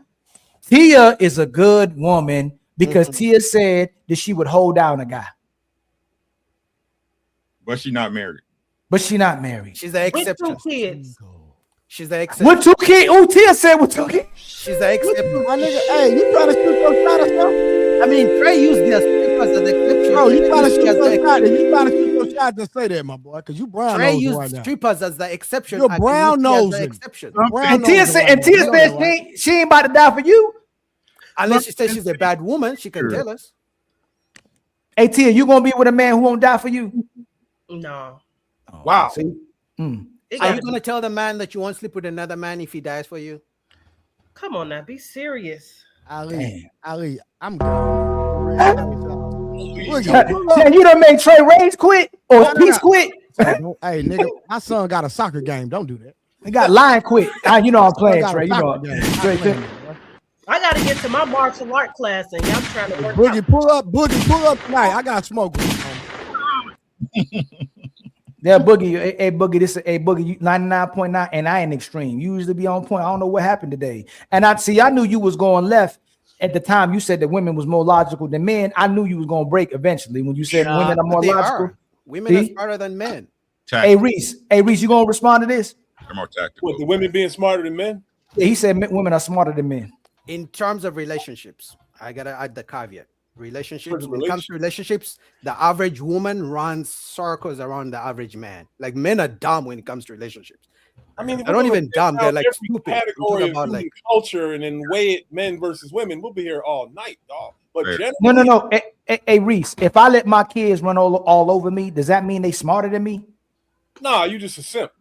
Tia is a good woman because Tia said that she would hold down a guy. But she's not married. She's the exception. with 2 kids. She's the exception. With 2 kids. Oh, Tia said with 2 kids. She's the exception. My nigga, hey, you trying to shoot your shot or something? I mean, Trey used the strippers as the exception. Bro, you trying to shoot As the your shot? You trying to shoot your shot to say that, my boy? Because you brown Trey nosing used right now. strippers as the exception. You're I brown can use Tia as the nosing. exception. And Tia said she ain't about to die for you. Unless she says she's a bad woman, she can tell us. Hey, Tia, you gonna be with a man who won't die for you? No. Wow. Are you gonna tell the man that you won't sleep with another man if he dies for you? Come on now, be serious. Ali, I'm Yeah, you done made Trey Rage quit or Peace quit. Hey, nigga, my son got a soccer game. Don't do that. He got Lion quit. You know I'm playing, Trey. You know. I gotta get to my martial art class, and y'all trying to work. Boogie, pull up tonight. I got smoke. Yeah, Boogie. Hey, Boogie. Boogie. You 99.9, and I ain't extreme. You usually be on point. I don't know what happened today. And I knew you was going left at the time. You said that women was more logical than men. I knew you was going to break eventually when you said women are more logical. Women are smarter than men. Hey, Reese, you gonna respond to this? They're more tactical. What, the women being smarter than men? Yeah, he said women are smarter than men. In terms of relationships, I gotta add the caveat. Relationships, when it comes to relationships, the average woman runs circles around the average man. Like men are dumb when it comes to relationships. I mean, they're not even dumb, they're like every stupid. category of About, human like, culture and then weigh it men versus women. We'll be here all night, dog. But No. Hey, Reese, if I let my kids run all over me, does that mean they smarter than me? Nah, you just a simp.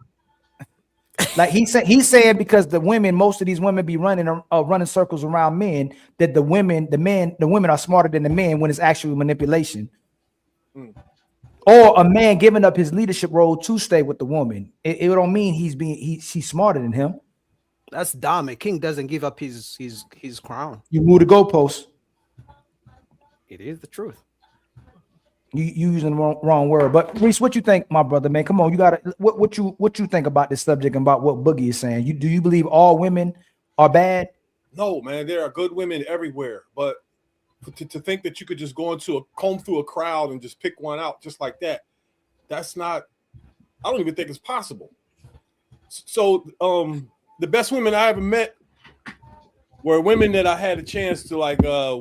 Like he's saying because the women, most of these women be running circles around men, that the women are smarter than the men when it's actually manipulation. Or a man giving up his leadership role to stay with the woman. It don't mean she's smarter than him. That's dumb. A king doesn't give up his crown. You move the goalposts. It is the truth. You using the wrong word. But Reese, what you think, my brother, man? Come on, you gotta what you think about this subject and about what Boogie is saying? Do you believe all women are bad? No, man, there are good women everywhere. But to think that you could just comb through a crowd and just pick one out just like that, that's not, I don't even think it's possible. So the best women I ever met were women that I had a chance to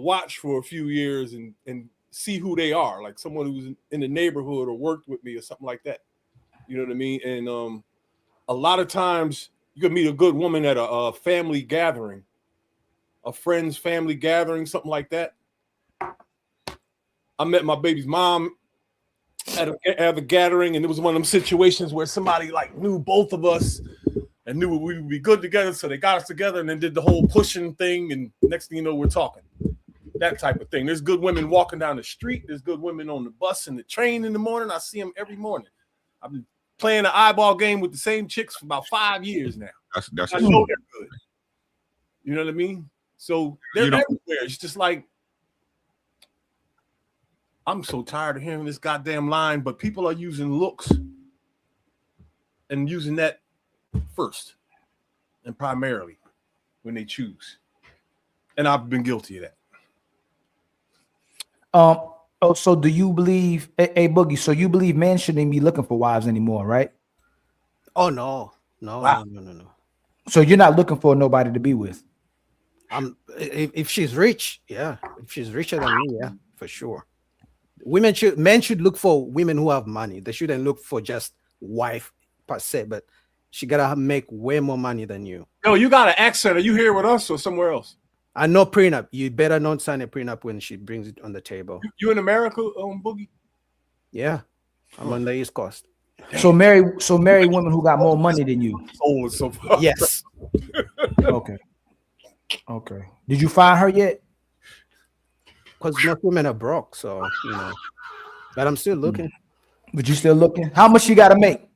watch for a few years and see who they are, like someone who's in the neighborhood or worked with me or something like that. You know what I mean? And a lot of times you could meet a good woman at a family gathering, a friend's family gathering, something like that. I met my baby's mom at a gathering, and it was one of them situations where somebody knew both of us and knew we would be good together, so they got us together and then did the whole pushing thing, and next thing you know, we're talking. That type of thing. There's good women walking down the street. There's good women on the bus and the train in the morning. I see them every morning. I've been playing an eyeball game with the same chicks for about 5 years now. That's I know they're good. You know what I mean? So they're everywhere. It's just like, I'm so tired of hearing this goddamn line, but people are using looks and using that first and primarily when they choose. And I've been guilty of that. Oh, so do you believe, hey Boogie, so you believe men shouldn't be looking for wives anymore, right? Oh no. Wow. No. So you're not looking for nobody to be with? If she's rich, yeah. If she's richer than me, yeah, for sure. Men should look for women who have money. They shouldn't look for just wife per se, but she gotta make way more money than you. No, you got an accent. Are you here with us or somewhere else? I know prenup. You better not sign a prenup when she brings it on the table. You in America, Boogie? Yeah, I'm on the East Coast. So marry women who got more money than you. Oh, so far. Yes. Okay. Did you find her yet? Because most women are broke, so you know. But I'm still looking. But you still looking? How much she gotta make?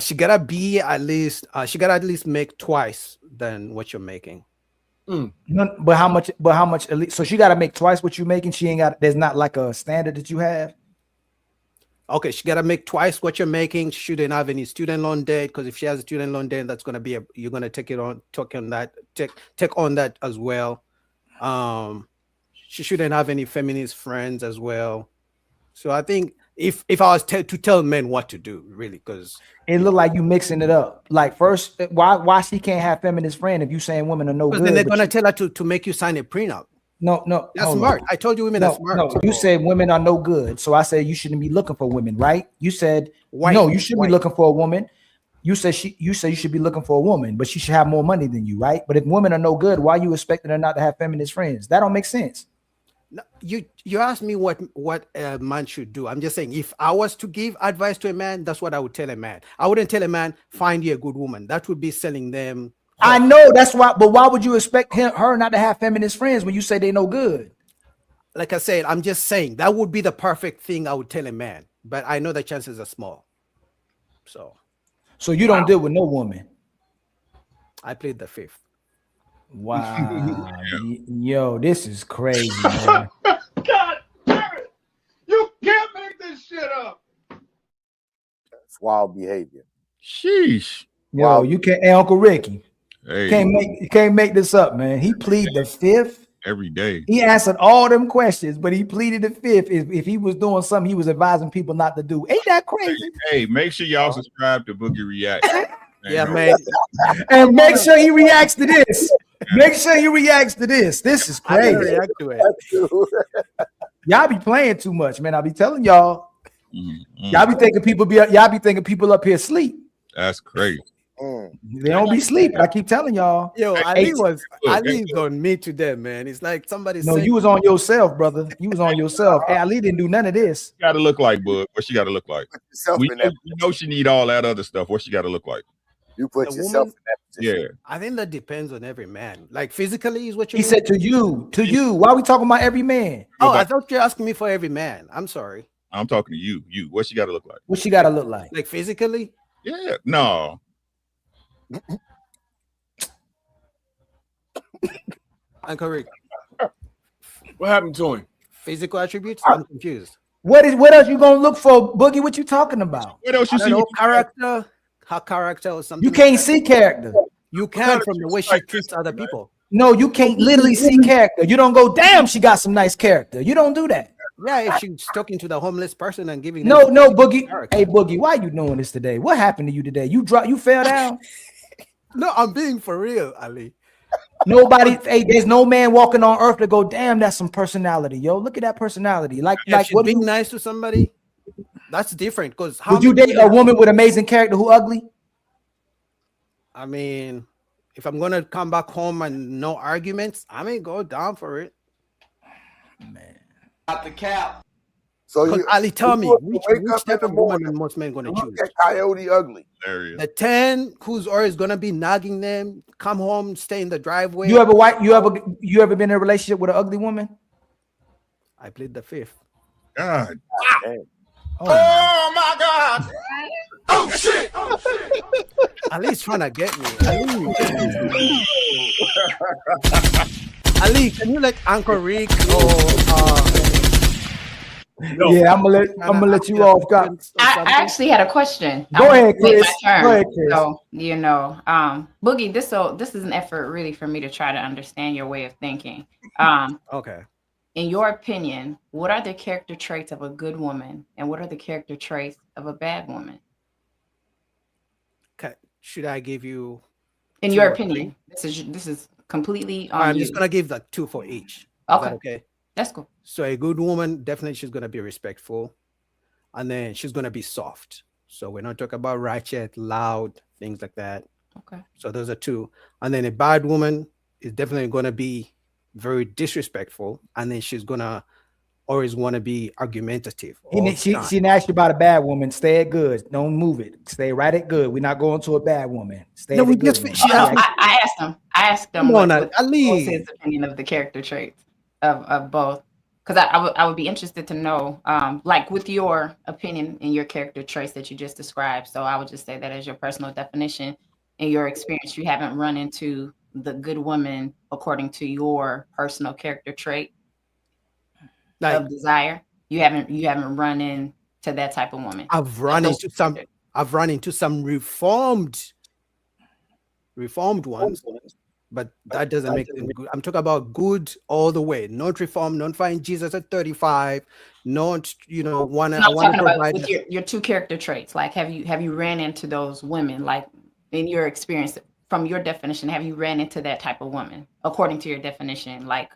She gotta be at least. She gotta at least make twice than what you're making. No, but how much? But how much? At least, so she gotta make twice what you making. She ain't got. There's not like a standard that you have. Okay, she gotta make twice what you're making. She shouldn't have any student loan debt, because if she has a student loan debt, that's gonna be you're gonna take on that as well. She shouldn't have any feminist friends as well. So I think if I was to tell men what to do, really, because it look like you mixing it up. Like first, why she can't have feminist friend if you saying women are no good? Then they're gonna tell her to make you sign a prenup. No, that's smart. I told you women are smart. No, you said women are no good. So I said you shouldn't be looking for women, right? You said no, you shouldn't be looking for a woman. You said you should be looking for a woman, but she should have more money than you, right? But if women are no good, why are you expecting her not to have feminist friends? That don't make sense. No, you asked me what a man should do. I'm just saying, if I was to give advice to a man, that's what I would tell a man. I wouldn't tell a man, find you a good woman. That would be selling them. I know that's why, but why would you expect her not to have feminist friends when you say they no good? Like I said, I'm just saying that would be the perfect thing I would tell a man, but I know the chances are small. So you don't deal with no woman. I played the fifth. Wow. Yo, this is crazy, man. God damn it. You can't make this shit up. It's wild behavior. Sheesh. Yo, you can't, hey, Uncle Ricky. Hey. You can't make this up, man. He pleaded the fifth. Every day. He answered all them questions, but he pleaded the fifth. If he was doing something he was advising people not to do. Ain't that crazy? Hey, make sure y'all subscribe to Boogie React. Yeah, man. And make sure he reacts to this. Make sure he reacts to this. This is crazy. React to it. Y'all be playing too much, man. I be telling y'all. Y'all be thinking people up here sleep. That's crazy. They don't be sleeping. I keep telling y'all. Yo, Ali's on me today, man. It's like somebody. No, you was on yourself, brother. You was on yourself. Hey, Ali didn't do none of this. Got to look like, bud. What she got to look like? We know she need all that other stuff. What she got to look like? You put yourself in that position. Yeah. I think that depends on every man. Like physically is what you He mean? said to you. Why are we talking about every man? Oh, I thought you're asking me for every man. I'm sorry. I'm talking to you. You. What she got to look like? What she got to look like? Like physically? Yeah. No. Uncle Rick. What happened to him? Physical attributes? I'm confused. What else you gonna look for, Boogie? What you talking about? What else you see? Character, her character or something. You can't see character. You can from the way she treats other people. No, you can't literally see character. You don't go, damn, she got some nice character. You don't do that. Yeah, if she's talking to the homeless person and giving No, them Boogie. character. Hey, Boogie, why you doing this today? What happened to you today? You fell down? No, I'm being for real, Ali. Nobody, there's no man walking on earth to go, damn, that's some personality, yo. Look at that personality. Like what being nice to somebody, that's different. Because would you date a woman with amazing character who ugly? I mean, if I'm gonna come back home and no arguments, I may go down for it. Man, Out the cap. So you, Ali, tell me, which type of woman are most men gonna look choose? at Coyote Ugly. The 10 who's always gonna be nagging them, come home, stay in the driveway. You ever been in a relationship with an ugly woman? I played the fifth. God. Oh my God! Oh shit! Ali's trying to get me. Ali, can you let Uncle Rick Yeah, I'm gonna let you off. God. I actually had a question. Go I ahead, wanted to take Chris. my turn. Go ahead, Chris. So, Boogie, this is an effort really for me to try to understand your way of thinking. Okay. In your opinion, what are the character traits of a good woman and what are the character traits of a bad woman? Okay. Should I give you In 2 your or 3? opinion, this is completely on I'm you. just gonna give like 2 for each. Is Okay. that okay? That's cool. So a good woman, definitely she's gonna be respectful, and then she's gonna be soft. So we're not talking about ratchet, loud, things like that. Okay. So those are 2. And then a bad woman is definitely gonna be very disrespectful, and then she's gonna always want to be argumentative. all the She time. didn't ask you about a bad woman. Stay at good. Don't move it. Stay right at good. We're not going to a bad woman. Stay No, at we the good. just woman. she No, asked me- I asked them Come on, what Ali. was his opinion of the character traits of both. Because I would be interested to know, like with your opinion and your character traits that you just described. So I would just say that as your personal definition, in your experience, you haven't run into the good woman according to your personal character trait of desire. You haven't run into that type of woman. I've run into some reformed ones, but that doesn't make them good. I'm talking about good all the way, not reform, not find Jesus at 35, not want No, to I'm talking about provide. with your 2 character traits. Like, have you ran into those women? Like, in your experience, from your definition, have you ran into that type of woman according to your definition? Like,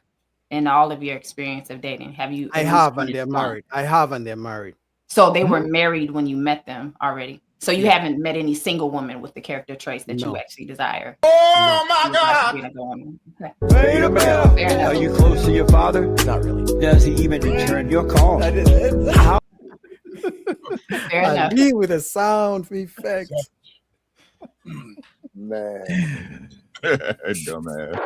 in all of your experience of dating, have you? I have, and they're married. I have, and they're married. So they were married when you met them already. So you haven't met any single woman with the character traits that you actually desire. Oh my God! Okay. Wait a minute. Fair enough. Are you close to your father? Not really. Does he even return your calls? How? Fair enough. Ali with a sound effect. Man. Dumbass.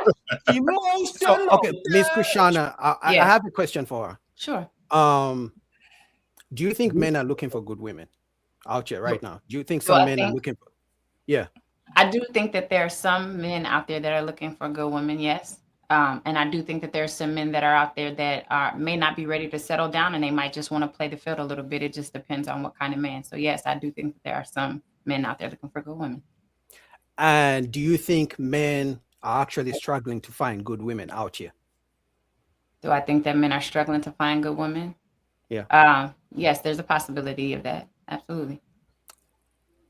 So, okay, Miss Krishana, I Yeah. have a question for her. Sure. Do you think men are looking for good women out here right now? Do you think Do some I men are think- looking for? Yeah. I do think that there are some men out there that are looking for good women, yes. And I do think that there are some men that are out there that may not be ready to settle down and they might just want to play the field a little bit. It just depends on what kind of man. So yes, I do think that there are some men out there looking for good women. And do you think men are actually struggling to find good women out here? Do I think that men are struggling to find good women? Yeah. Yes, there's a possibility of that. Absolutely.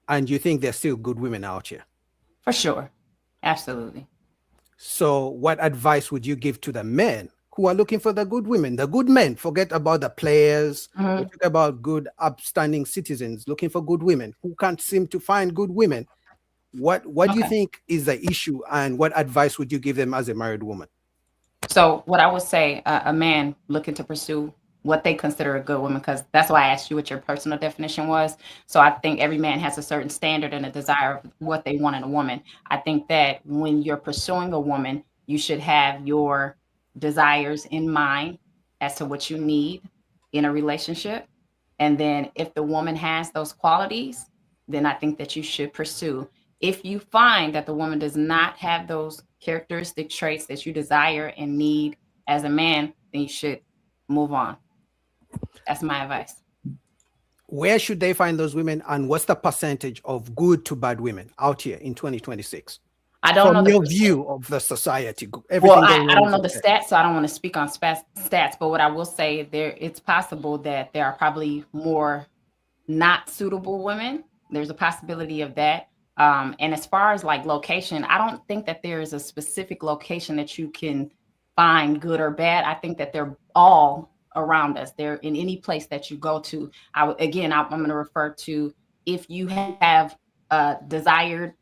And you think there's still good women out here? For sure. Absolutely. So what advice would you give to the men who are looking for the good women, the good men? Forget about the players. We talk about good, upstanding citizens looking for good women who can't seem to find good women. What do you think is the issue, and what advice would you give them as a married woman? So what I would say, a man looking to pursue what they consider a good woman, because that's why I asked you what your personal definition was. So I think every man has a certain standard and a desire of what they want in a woman. I think that when you're pursuing a woman, you should have your desires in mind as to what you need in a relationship. And then if the woman has those qualities, then I think that you should pursue. If you find that the woman does not have those characteristic traits that you desire and need as a man, then you should move on. That's my advice. Where should they find those women, and what's the percentage of good to bad women out here in 2026? I don't know From the your view of the society. Well, going I on don't know the today. stats, so I don't want to speak on stats. But what I will say, it's possible that there are probably more not suitable women. There's a possibility of that. And as far as like location, I don't think that there is a specific location that you can find good or bad. I think that they're all around us. They're in any place that you go to. I'm going to refer to if you have a desired,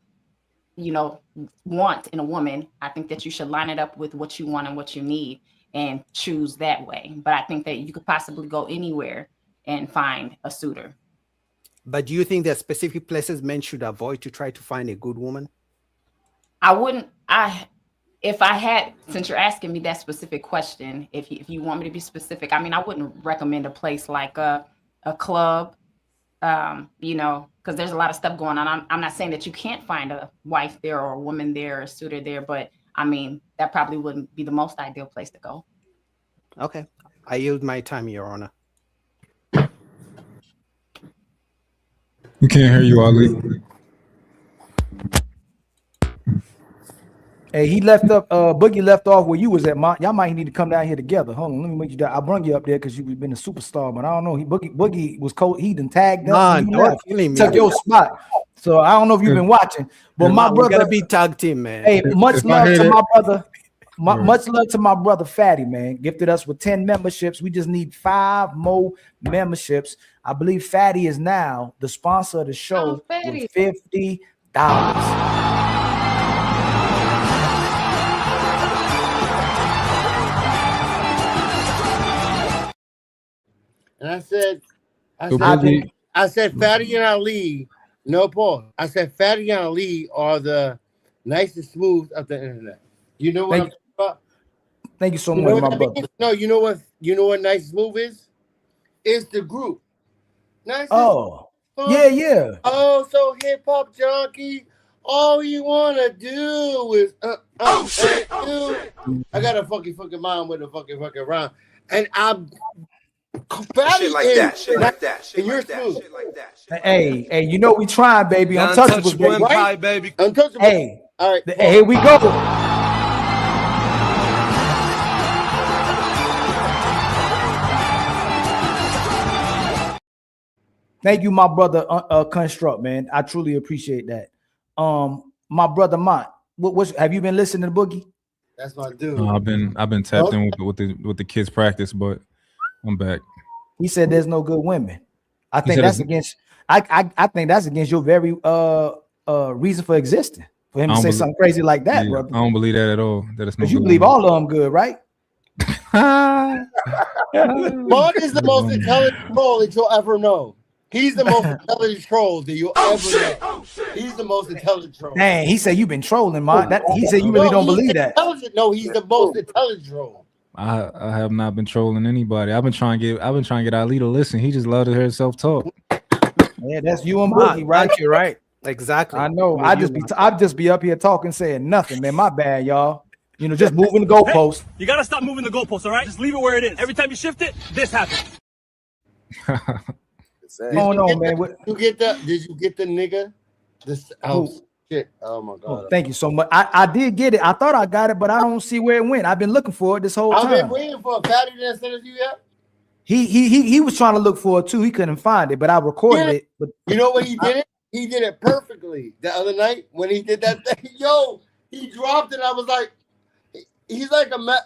want in a woman, I think that you should line it up with what you want and what you need and choose that way. But I think that you could possibly go anywhere and find a suitor. But do you think there are specific places men should avoid to try to find a good woman? If I had, since you're asking me that specific question, if you want me to be specific, I mean, I wouldn't recommend a place like a club, you know, because there's a lot of stuff going on. I'm not saying that you can't find a wife there or a woman there or a suitor there, but I mean, that probably wouldn't be the most ideal place to go. Okay. I yield my time, Your Honor. We can't hear you, Ali. Hey, he left up. Boogie left off where you was at. Y'all might need to come down here together. Hold on, let me make you that. I brung you up there because you've been a superstar, but I don't know. Boogie was cold. He done tagged up. Nah, and you don't left. killing me. Took your spot. So I don't know if you've been watching, but my We brother gotta be tag team, man. Hey, much if I love hear to that- my brother. Much love to my brother Fatty, man. Gifted us with 10 memberships. We just need 5 more memberships. I believe Fatty is now the sponsor of the show Fatty. with $50. And I said, So Boogie, I said, Fatty and Ali, no pause. I said, Fatty and Ali are the nicest smooth of the internet. You know what I'm talking about? Thank you so You know much, what my that brother. means? No, you know what nice smooth is? It's the group. Nice. Oh, yeah. Oh, so hip hop junkie. All you wanna do is I got a fucking mind with a fucking rhyme, and I'm Fatty Shit like is- that, shit like that, shit and you're like that, smooth. shit like that. Hey, you know we trying, baby. The Untouchables, Untouchable baby. Empire, baby. Untouchable. Hey, all right. Here we go. Thank you, my brother Construct, man. I truly appreciate that. My brother Mont, have you been listening to Boogie? That's my dude. I've been tapped in with the kids practice, but I'm back. He said there's no good women. I He think said that's it's- against. I think that's against your very reason for existing. For him to I don't say believe- something crazy like that, Yeah, brother. I don't believe that at all. That it's no Because you good believe woman. all of them good, right? Bud is the most intelligent troll that you'll ever know. He's the most intelligent troll that you'll ever know. He's the most intelligent troll. Dang, he said you've been trolling, man. He said you really don't he's believe that. intelligent. No, he's the most intelligent troll. I have not been trolling anybody. I've been trying to get Ali to listen. He just loved to hear himself talk. Yeah, that's you and Boogie, right? You're right. Exactly. I know. Me, I you, just be up here talking, saying nothing, man. My bad, y'all. You know, just moving the goalposts. You gotta stop moving the goalposts, all right? Just leave it where it is. Every time you shift it, this happens. Going on, man. Did you get the nigga? This shit. Oh my god. Oh, thank you so much. I did get it. I thought I got it, but I don't see where it went. I've been looking for it this whole I've been time. waiting for a Fatty to send it to you yet. He was trying to look for it too. He couldn't find it, but I recorded it. But You know what he did it? He did it perfectly the other night when he did that thing. Yo, he dropped it. I was like, he's like, well,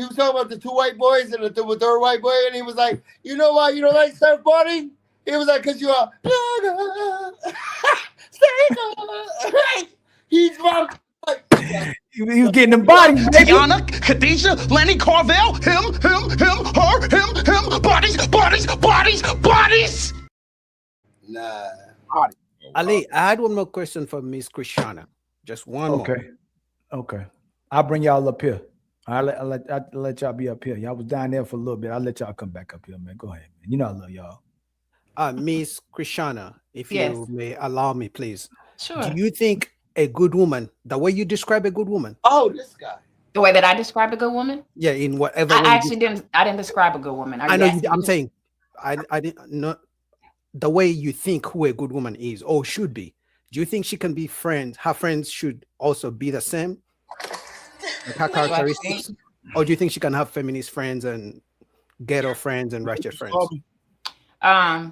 he was talking about the 2 white boys and the third white boy, and he was like, you know why you don't like surfboarding? He was like, because you are. He dropped. he was getting them bodies, baby. Tiana, Khadijah, Lenny, Carvel, him, her, him, bodies. Nah. Ali, I had one more question for Miss Christiana. Just one more. Okay. I'll bring y'all up here. I'll let y'all be up here. Y'all was down there for a little bit. I'll let y'all come back up here, man. Go ahead, man. You know I love y'all. Miss Christiana, if Yes. you may allow me, please. Sure. Do you think a good woman, the way you describe a good woman, Oh, this guy. The way that I describe a good woman, yeah, in whatever way I you actually didn't. I didn't describe a good woman. Are I you know asking I'm me? saying I didn't not the way you think who a good woman is or should be. Do you think she can be friends? Her friends should also be the same, like her Do I characteristics, think- or do you think she can have feminist friends and ghetto friends and ratchet friends? I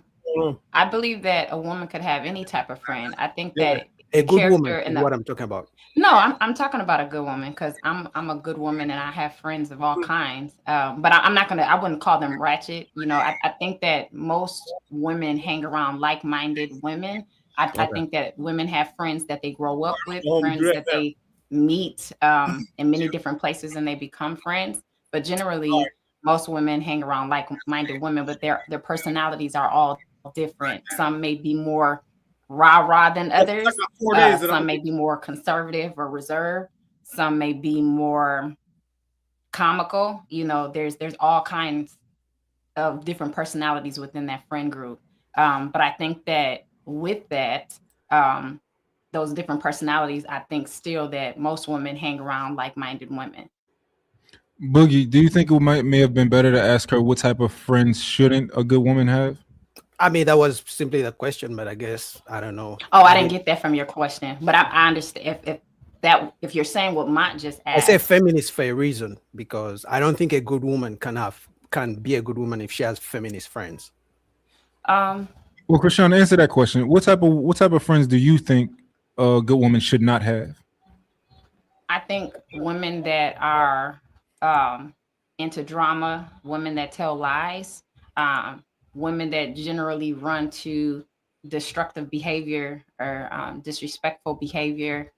believe that a woman could have any type of friend. I think that A the good character woman and is the- what I'm talking about. No, I'm talking about a good woman because I'm a good woman and I have friends of all kinds. But I'm not gonna. I wouldn't call them ratchet. You know, I think that most women hang around like-minded women. I think that women have friends that they grow up with, friends that they meet in many different places and they become friends. But generally, most women hang around like-minded women, but their personalities are all different. Some may be more rah-rah than others. Some may be more conservative or reserved. Some may be more comical. You know, there's all kinds of different personalities within that friend group. But I think that with that, those different personalities, I think still that most women hang around like-minded women. Boogie, do you think it may have been better to ask her what type of friends shouldn't a good woman have? I mean, that was simply the question, but I guess I don't know. Oh, I didn't get that from your question, but I understand if you're saying what Mont just I asked. say feminist for a reason, because I don't think a good woman can be a good woman if she has feminist friends. Um, Well, Krishan, answer that question. What type of friends do you think a good woman should not have? I think women that are into drama, women that tell lies, women that generally run to destructive behavior or disrespectful behavior,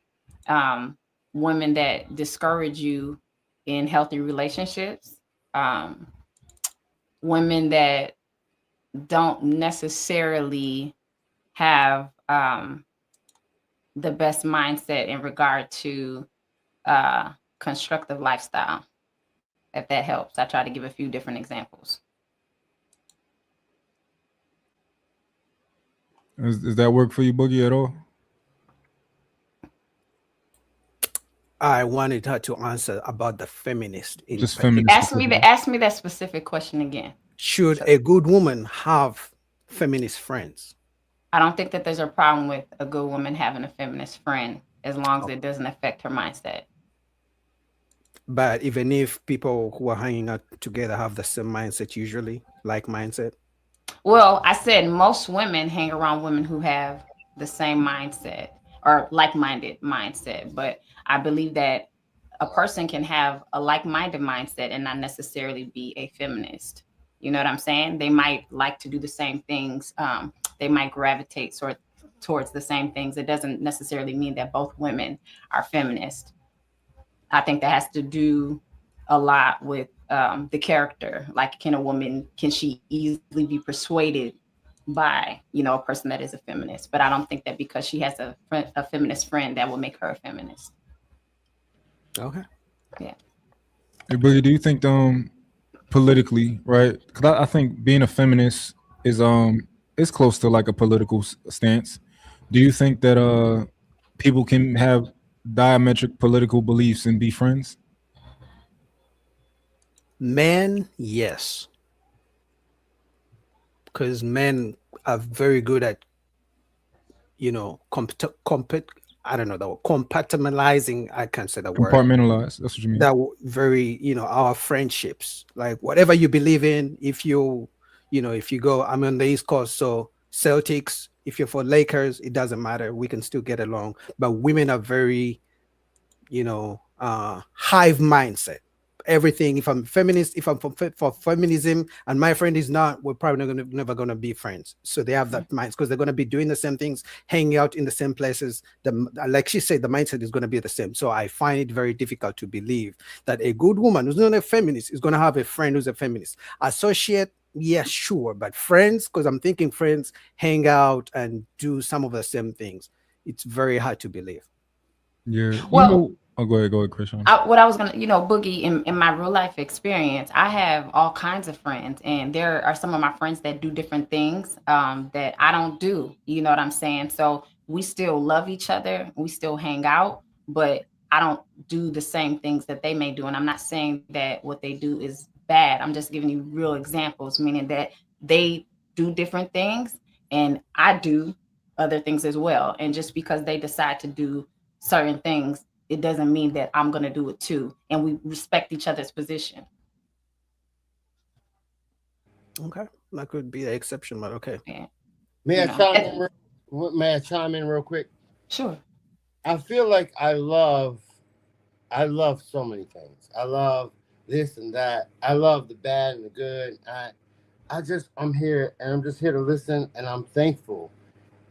women that discourage you in healthy relationships, women that don't necessarily have the best mindset in regard to constructive lifestyle. If that helps, I try to give a few different examples. Does that work for you, Boogie, at all? I wanted her to answer about the feminist. Just feminist. Ask me that specific question again. Should a good woman have feminist friends? I don't think that there's a problem with a good woman having a feminist friend as long as it doesn't affect her mindset. But even if people who are hanging out together have the same mindset, usually like mindset. Well, I said most women hang around women who have the same mindset or like-minded mindset, but I believe that a person can have a like-minded mindset and not necessarily be a feminist. You know what I'm saying? They might like to do the same things. They might gravitate towards the same things. It doesn't necessarily mean that both women are feminist. I think that has to do a lot with the character. Like, can she easily be persuaded by, a person that is a feminist? But I don't think that because she has a feminist friend, that will make her a feminist. Okay. Yeah. Hey, Boogie, do you think politically, right? Because I think being a feminist is close to like a political stance. Do you think that people can have diametric political beliefs and be friends? Men, yes. Because men are very good at, compartmentalizing. I can't say that word. Compartmentalize. That's what you mean. That very, our friendships, like whatever you believe in, if you go, I'm on the East Coast, so Celtics, if you're for Lakers, it doesn't matter. We can still get along. But women are very, hive mindset. Everything. If I'm feminist, if I'm for feminism, and my friend is not, we're probably never gonna be friends. So they have that mind because they're gonna be doing the same things, hanging out in the same places. Like she said, the mindset is gonna be the same. So I find it very difficult to believe that a good woman who's not a feminist is gonna have a friend who's a feminist. Associate, yeah, sure, but friends, because I'm thinking friends hang out and do some of the same things. It's very hard to believe. Yeah. Well, go ahead, Christian. What I was gonna, Boogie, in my real life experience, I have all kinds of friends, and there are some of my friends that do different things that I don't do. You know what I'm saying? So we still love each other, we still hang out, but I don't do the same things that they may do. And I'm not saying that what they do is bad. I'm just giving you real examples, meaning that they do different things and I do other things as well. And just because they decide to do certain things, it doesn't mean that I'm going to do it too. And we respect each other's position. Okay. That could be the exception, but okay. Yeah. May I chime in real quick? Sure. I feel like I love so many things. I love this and that. I love the bad and the good. I'm here and I'm just here to listen, and I'm thankful.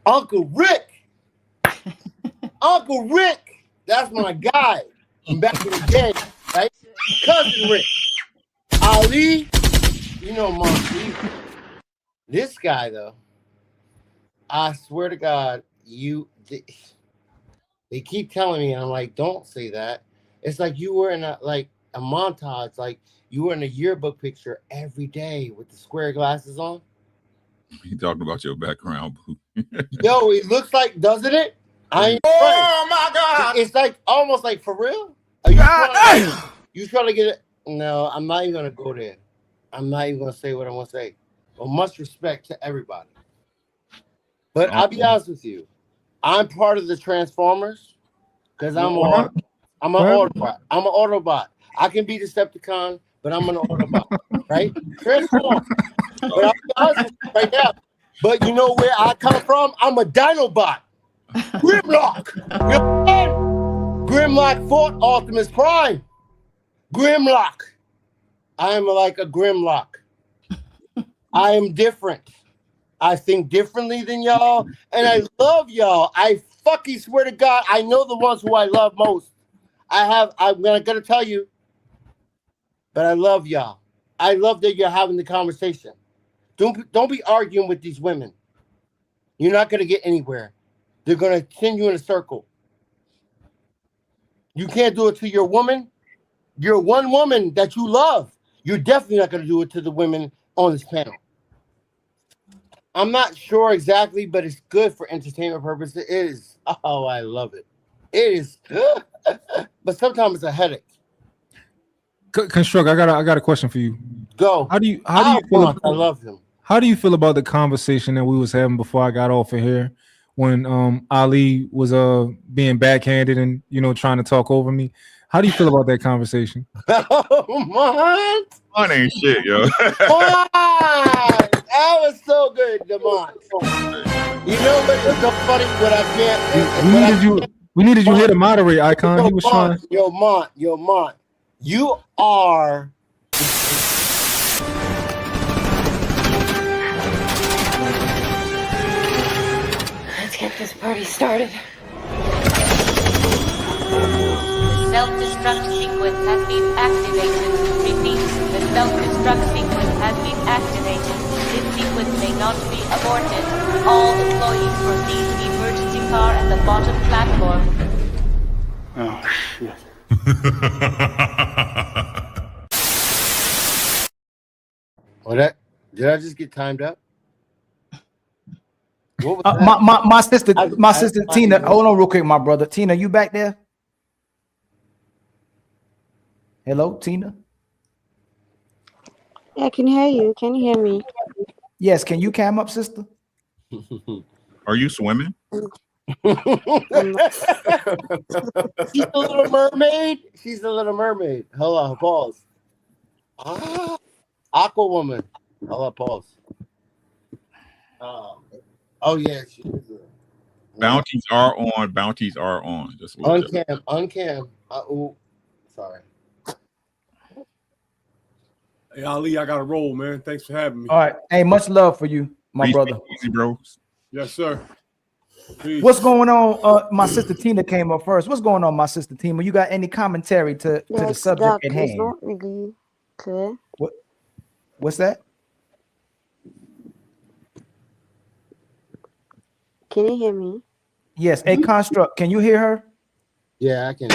Uncle Rick, that's my guy from back in the day, right? Cousin Rick, Ali, Monkey. This guy though, I swear to God, they keep telling me, and I'm like, don't say that. It's like you were in a, like, a montage, like you were in a yearbook picture every day with the square glasses on. You talking about your background, boo? Yo, it looks like, doesn't it? I ain't Oh my God! It's like almost like for real. Are you trying to get it? No, I'm not even gonna go there. I'm not even gonna say what I want to say. Well, much respect to everybody. But I'll be honest with you, I'm part of the Transformers because I'm an Autobot. I'm an Autobot. I can be Decepticon, but I'm an Autobot, right? Transform. But I'll be honest with you right now. But you know where I come from? I'm a Dinobot. Grimlock. You know, Grimlock fought Optimus Prime. Grimlock. I am like a Grimlock. I am different. I think differently than y'all, and I love y'all. I fucking swear to God, I know the ones who I love most. I'm gonna tell you, but I love y'all. I love that you're having the conversation. Don't be arguing with these women. You're not gonna get anywhere. They're gonna send you in a circle. You can't do it to your woman. You're one woman that you love. You're definitely not gonna do it to the women on this panel. I'm not sure exactly, but it's good for entertainment purposes. It is. Oh, I love it. It is. But sometimes it's a headache. Construct. I got a question for you. Go. How do you feel? I love him. How do you feel about the conversation that we was having before I got off of here when Ali was being backhanded and trying to talk over me? How do you feel about that conversation? Oh, Mine ain't shit, yo. That was so good, Demont. You know what's so funny? What I can't. We needed you here to moderate, Icon. He was trying. Yo, Mont. You are. Let's get this party started. Self-destruct sequence has been activated. Repeat, the self-destruct sequence has been activated. This sequence may not be aborted. All employees proceed to the emergency car at the bottom platform. Oh, shit. Did I just get timed up? What was that? My sister Tina. Hold on real quick, my brother. Tina, you back there? Hello, Tina. Yeah, I can hear you. Can you hear me? Yes. Can you cam up, sister? Are you swimming? She's a little mermaid. She's a little mermaid. Hold on, pause. Aqua woman. Hold on, pause. Oh yeah, she is. Bounties are on. Bounties are on. Just uncam. Oh, sorry. Hey Ali, I gotta roll, man. Thanks for having me. All right. Hey, much love for you, my brother. Easy, bro. Yes, sir. Peace. What's going on? My sister Tina came up first. What's going on, my sister Tina? You got any commentary to the subject at hand? It's not really clear. What's that? Can you hear me? Yes. A construct. Can you hear her? Yeah, I can.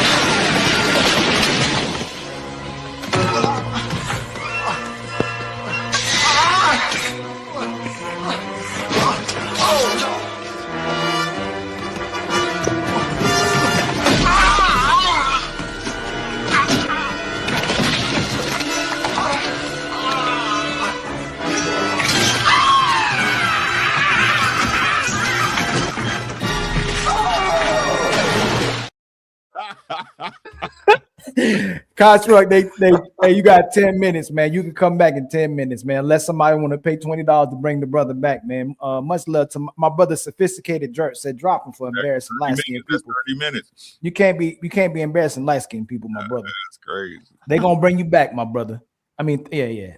Construct, hey, you got 10 minutes, man. You can come back in 10 minutes, man. Unless somebody want to pay $20 to bring the brother back, man. Much love to my brother, Sophisticated Jerk said, drop him for embarrassing light skinned people. 30 minutes. You can't be embarrassing light skinned people, my brother. That's crazy. They gonna bring you back, my brother. I mean, yeah.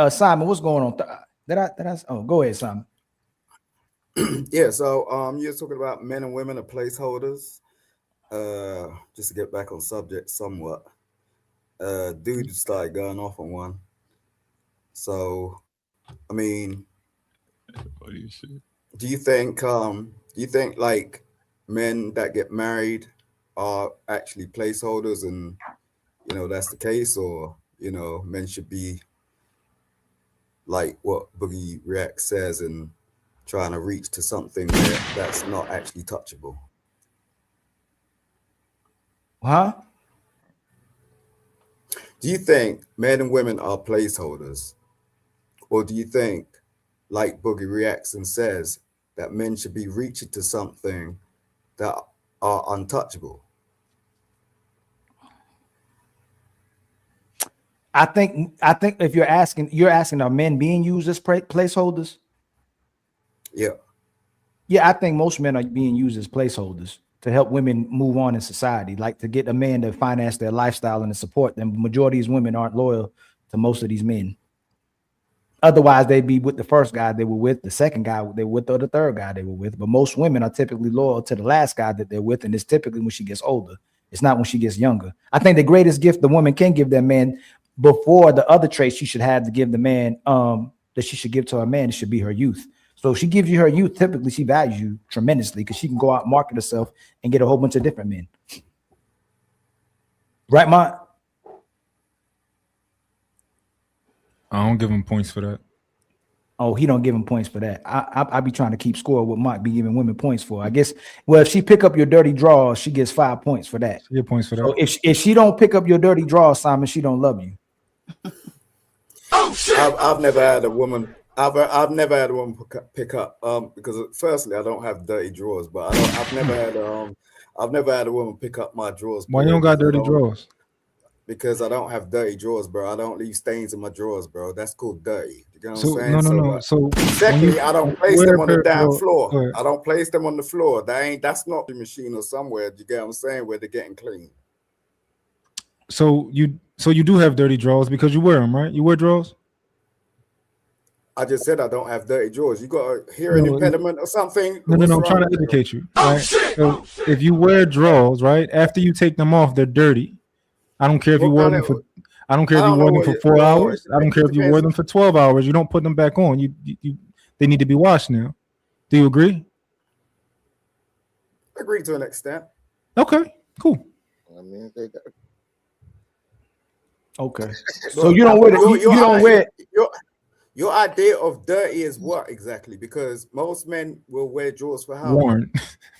Simon, what's going on? Go ahead, Simon. Yeah, so you're talking about men and women are placeholders. Just to get back on subject somewhat. Dude started going off on one. So, I mean, do you think like men that get married are actually placeholders and that's the case, or men should be like what Boogie React says and trying to reach to something that's not actually touchable. Huh? Do you think men and women are placeholders, or do you think, like Boogie reacts and says, that men should be reaching to something that are untouchable? I think if you're asking are men being used as placeholders? Yeah. Yeah, I think most men are being used as placeholders to help women move on in society, like to get a man to finance their lifestyle and to support them. The majority of these women aren't loyal to most of these men. Otherwise, they'd be with the first guy they were with, the second guy they were with, or the third guy they were with. But most women are typically loyal to the last guy that they're with, and it's typically when she gets older. It's not when she gets younger. I think the greatest gift the woman can give their man before the other traits she should have to give the man that she should give to her man, it should be her youth. So if she gives you her youth, typically she values you tremendously because she can go out and market herself and get a whole bunch of different men. Right, Mont? I don't give him points for that. Oh, he don't give him points for that. I be trying to keep score what Mont be giving women points for. I guess, well, if she pick up your dirty draws, she gets 5 points for that. She get points for that. So if she don't pick up your dirty draws, Simon, she don't love you. I've never had a woman. I've never had a woman pick up because firstly I don't have dirty drawers, but I've never had a woman pick up my drawers. Why you don't got dirty drawers? Because I don't have dirty drawers, bro. I don't leave stains in my drawers, bro. That's called dirty. You know what I'm saying? No. So secondly, I don't place them on the damn floor. I don't place them on the floor. That's not the machine or somewhere. You get what I'm saying? Where they're getting clean. So you do have dirty drawers because you wear them, right? You wear drawers? I just said I don't have dirty drawers. You got a hearing impediment or something? No. I'm trying to educate you. Right? So if you wear drawers, right, after you take them off, they're dirty. I don't care if you wore them for. I don't care if you wore them for 4 hours. I don't care if you wore them for 12 hours. You don't put them back on. They need to be washed now. Do you agree? I agree to an extent. Okay, cool. I mean, they got. Okay. So you don't wear you don't wear. Your idea of dirty is what exactly? Because most men will wear drawers for how long? Worn.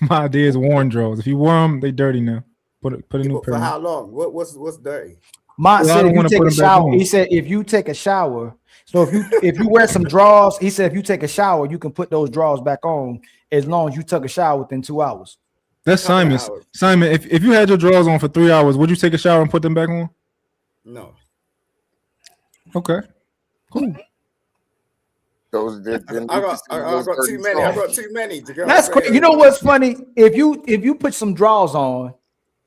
My idea is worn drawers. If you wear them, they dirty now. Put a new pair. For how long? What's dirty? Mont said if you take a shower, he said if you take a shower. So if you wear some drawers, he said if you take a shower, you can put those drawers back on as long as you took a shower within 2 hours. That's Simon. Simon, if you had your drawers on for 3 hours, would you take a shower and put them back on? No. Okay. Cool. I got too many. I got too many. That's crazy. You know what's funny? If you put some drawers on,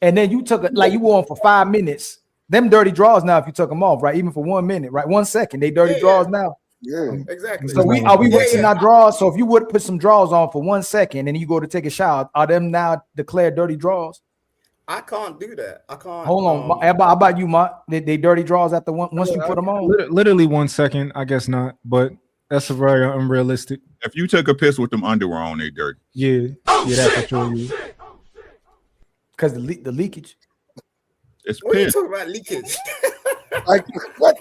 and then you took you wore them for 5 minutes, them dirty drawers now. If you took them off, right, even for 1 minute, right, 1 second, they dirty drawers now. Yeah, exactly. So we rinsing our drawers. So if you would put some drawers on for 1 second, and you go to take a shower, are them now declared dirty drawers? I can't do that. I can't. Hold on. How about you, Mont? They dirty drawers after once you put them on? Literally 1 second. I guess not, but. That's a very unrealistic. If you took a piss with them underwear on, they dirty. Yeah, that's for sure. Because the leakage. It's what piss. Are you talking about leakage? Like what?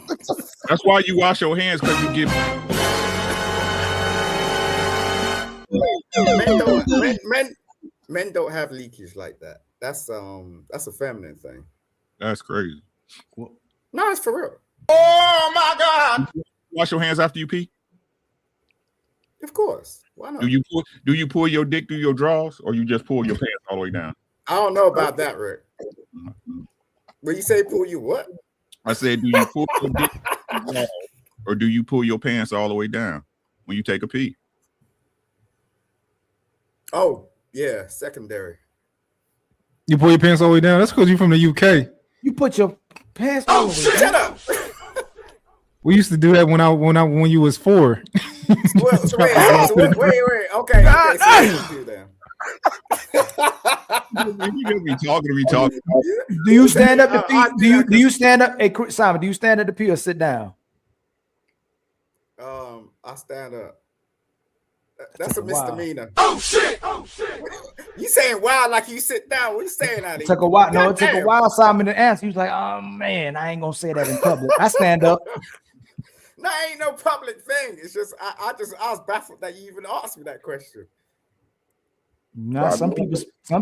That's why you wash your hands because you get. Men don't have leakage like that. That's a feminine thing. That's crazy. No, it's for real. Oh my God! Wash your hands after you pee. Of course. Why not? Do you pull your dick through your drawers, or you just pull your pants all the way down? I don't know about that, Rick. When you say pull you what? I said, do you pull your dick or do you pull your pants all the way down when you take a pee? Oh, yeah, secondary. You pull your pants all the way down? That's because you're from the UK. You put your pants all the way down. Shut up. We used to do that when you was 4. Wait. Okay. So do that. You gonna be talking. Do you stand up to pee? Do you stand up? Hey, Simon, do you stand up to pee or sit down? I stand up. That's a Took a while. misdemeanor. Oh shit! Oh shit! You saying wild like you sit down? What you saying, Ali? It took a while. No, it took a Goddamn. while, Simon, to answer. He was like, "Oh man, I ain't gonna say that in public." I stand up. No, ain't no public thing. It's just I was baffled that you even asked me that question. Nah, some people,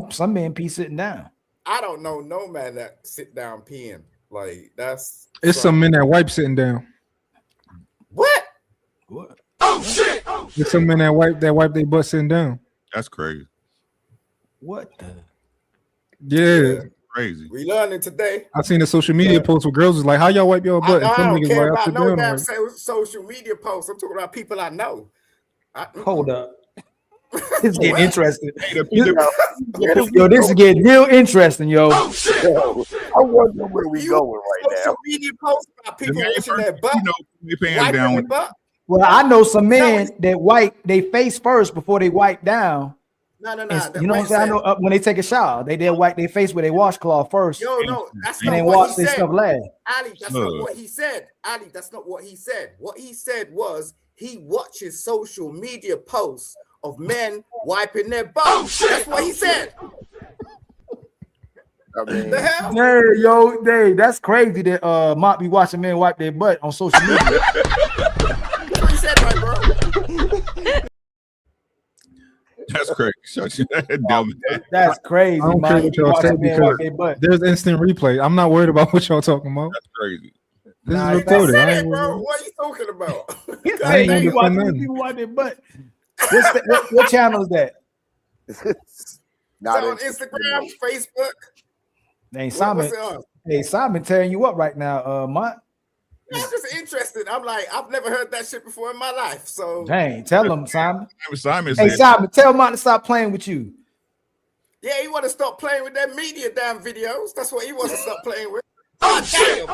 some men pee sitting down. I don't know no man that sit down peeing. Like that's It's some men that wipe sitting down. what? What? Oh shit! Oh There's some men that wipe their butt sitting down. That's crazy. What the? Yeah. Crazy. We learning today. I seen a social media post where girls was like, "How y'all wipe your butt?" And I some don't niggas care like, "I about sit no down." damn Like, social media posts. I'm talking about people I know. Hold up. It's getting What? interesting. Hey, the people- Yo, this is getting real interesting, yo. Oh shit! Yo, I wonder where we You going right now. social media posts about people main washing their person, butt, you know, they paying wiping down their with- butt. Well, I know some men that wipe they face first before they wipe down. No. And you know what I'm saying? I know when they take a shower, they wipe their face with a washcloth first. Yo, no, that's and not then what wash he their said. stuff last. Ali, that's not what he said. Ali, that's not what he said. What he said was he watches social media posts of men wiping their butts. That's what he said. I mean, The hell? Hey, yo, Dave, that's crazy that might be watching men wipe their butt on social media. That's what he said, right, bro? That's crazy. Shut your dumb ass. That's crazy. I don't care man. what y'all say Watching men because wipe their butt. there's instant replay. I'm not worried about what y'all talking about. That's crazy. This Nah, is it's recorded. Said I it, ain't bro. worried. What are you talking about? I ain't gonna You defend watching nothing. people wipe their butt. What channel is that? It's not on Instagram, Facebook. Hey, What's Simon. it on? Hey, Simon tearing you up right now, Mont. I'm just interested. I'm like, I've never heard that shit before in my life. So Dang, tell him, Simon. Simon Hey, said, Simon, tell Mont to stop playing with you. yeah, he want to stop playing with that media damn videos. That's what he wants to stop playing with. Oh damn!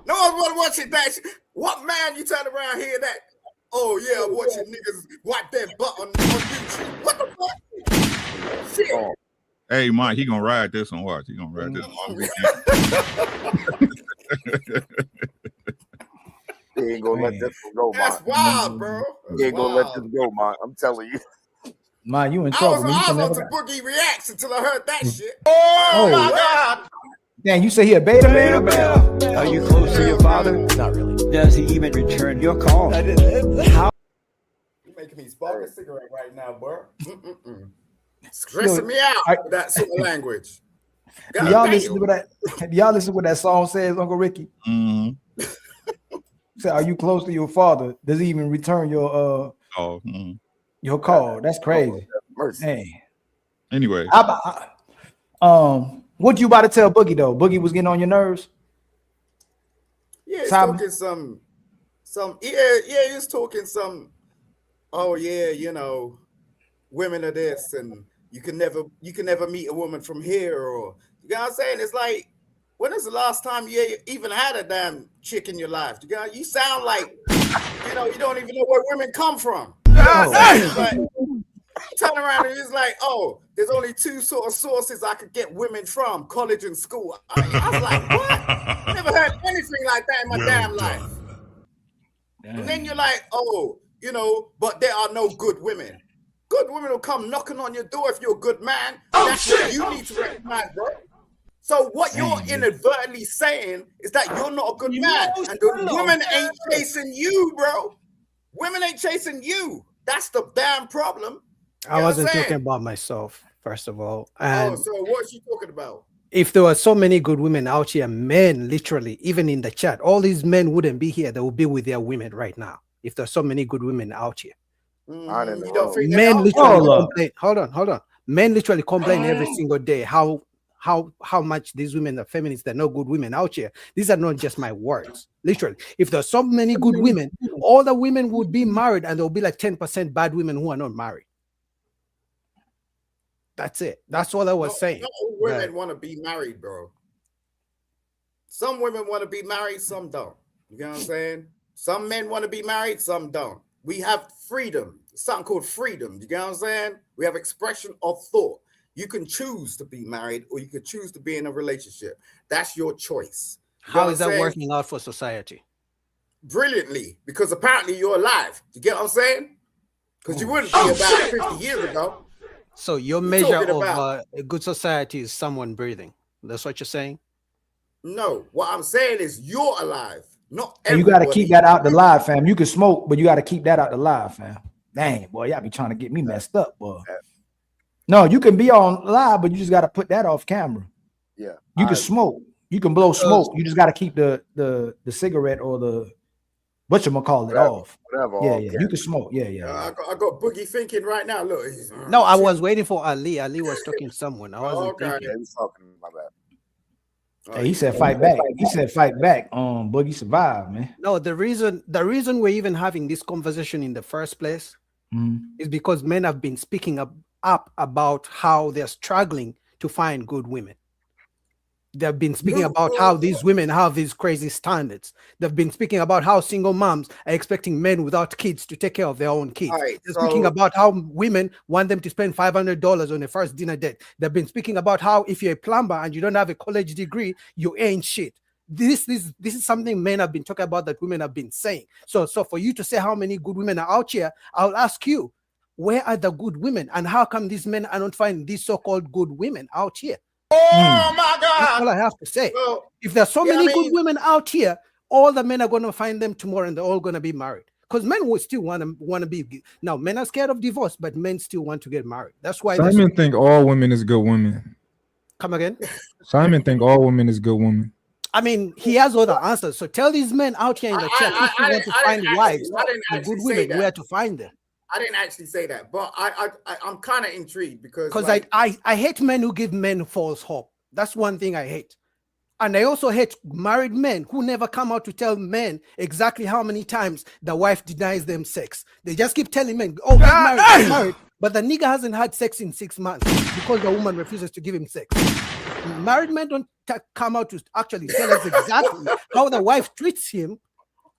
No one want to watch it. That shit. What man you turn around here that? Oh yeah, I'm watching niggas wipe their butt on YouTube. What the fuck? Shit. "Hey, Mike, he gonna ride this one. Watch, he gonna ride this one." he ain't gonna let this one go, That's man. wild, bro. He ain't gonna let this go, man. I'm telling you. Man, you in I trouble. was man. You can on never to got- Boogie Reacts until I heard that shit. Oh, my God. Damn, you say he a beta man? Are you close to your father? Not really. Does he even return your call? How? You making me spark a cigarette right now, bro. Stressing me out with that sort of language. Do y'all listen to that? Do y'all listen to what that song says, Uncle Ricky? Mm-hmm. Say, are you close to your father? Does he even return your Oh, your call? That's crazy. Mercy. Hey. Anyway, what you about to tell Boogie though? Boogie was getting on your nerves. Yeah, he's Simon. talking some he was talking some, oh yeah, you know, women are this and you can never meet a woman from here, or you know what I'm saying? It's like, when is the last time you even had a damn chick in your life? You sound like, you know, you don't even know where women come from. You know what I'm saying? Like, turn around and it's like, oh, there's only two sort of sources I could get women from, college and school. I was like, what? Never heard anything like that in my damn life. And then you're like, oh, you know, but there are no good women. Good women will come knocking on your door if you're a good man. That's what you need to recognize, bro. So what you're inadvertently saying is that you're not a good man, and the women ain't chasing you, bro. Women ain't chasing you. That's the damn problem. I wasn't talking about myself, first of all. And So what's you talking about? if there were so many good women out here, men, literally, even in the chat, all these men wouldn't be here. They would be with their women right now. If there's so many good women out here. You don't think Men literally Hold complain. Hold on. Men literally complain every single day how much these women are feminists. They're no good women out here. These are not just my words. Literally, if there's so many good women, all the women would be married, and there will be like 10% bad women who are not married. That's it. That's all I was saying. Not all women want to be married, bro. Some women want to be married, some don't. You know what I'm saying? Some men want to be married, some don't. We have freedom. Something called freedom. You know what I'm saying? We have expression of thought. You can choose to be married, or you could choose to be in a relationship. That's your choice. You know How what is I'm that saying? working out for society? Brilliantly, because apparently you're alive. You get what I'm saying? Because you wouldn't be about 50 years ago. So your You're measure talking of about- a good society is someone breathing. That's what you're saying? No, what I'm saying is you're alive, not And you got to everybody. keep that out the live, fam. You can smoke, but you got to keep that out the live, fam. Dang, boy, y'all be trying to get me messed up, boy. No, you can be on live, but you just got to put that off camera. Yeah. You can smoke. You can blow smoke. You just got to keep the cigarette or the whatchamacallit off. Whatever. Yeah, off yeah. camera. You can smoke. Yeah, yeah. I got Boogie thinking right now. Look, he's, No, I was waiting for Ali. Ali was talking to someone. I wasn't okay. thinking. Yeah, he's talking my bad. Hey, he said fight back. He said fight back. Boogie survive, man. No, the reason we're even having this conversation in the first place is because men have been speaking up about how they're struggling to find good women. They've been speaking about how these women have these crazy standards. They've been speaking about how single moms are expecting men without kids to take care of their own kids. Right, They're speaking about how women want them to spend $500 on a first dinner date. They've been speaking about how if you're a plumber and you don't have a college degree, you ain't shit. This is something men have been talking about that women have been saying. So for you to say how many good women are out here, I'll ask you, where are the good women? And how come these men are not finding these so-called good women out here? Oh my God! That's all I have to say. Well, if there's so yeah, many I mean- good women out here, all the men are going to find them tomorrow, and they're all going to be married. Because men will still want to be. Now, men are scared of divorce, but men still want to get married. That's why. Simon think all women is good women. Come again. Simon think all women is good women. I mean, he has all the answers. So tell these men out here in the chat if you want to find wives I didn't and actually good say women, that. where to find them. I didn't actually say that, but I'm kind of intrigued because I hate men who give men false hope. That's one thing I hate. And I also hate married men who never come out to tell men exactly how many times the wife denies them sex. They just keep telling men, oh, get married. But the nigga hasn't had sex in 6 months because the woman refuses to give him sex. Married men don't come out to actually tell us exactly how the wife treats him.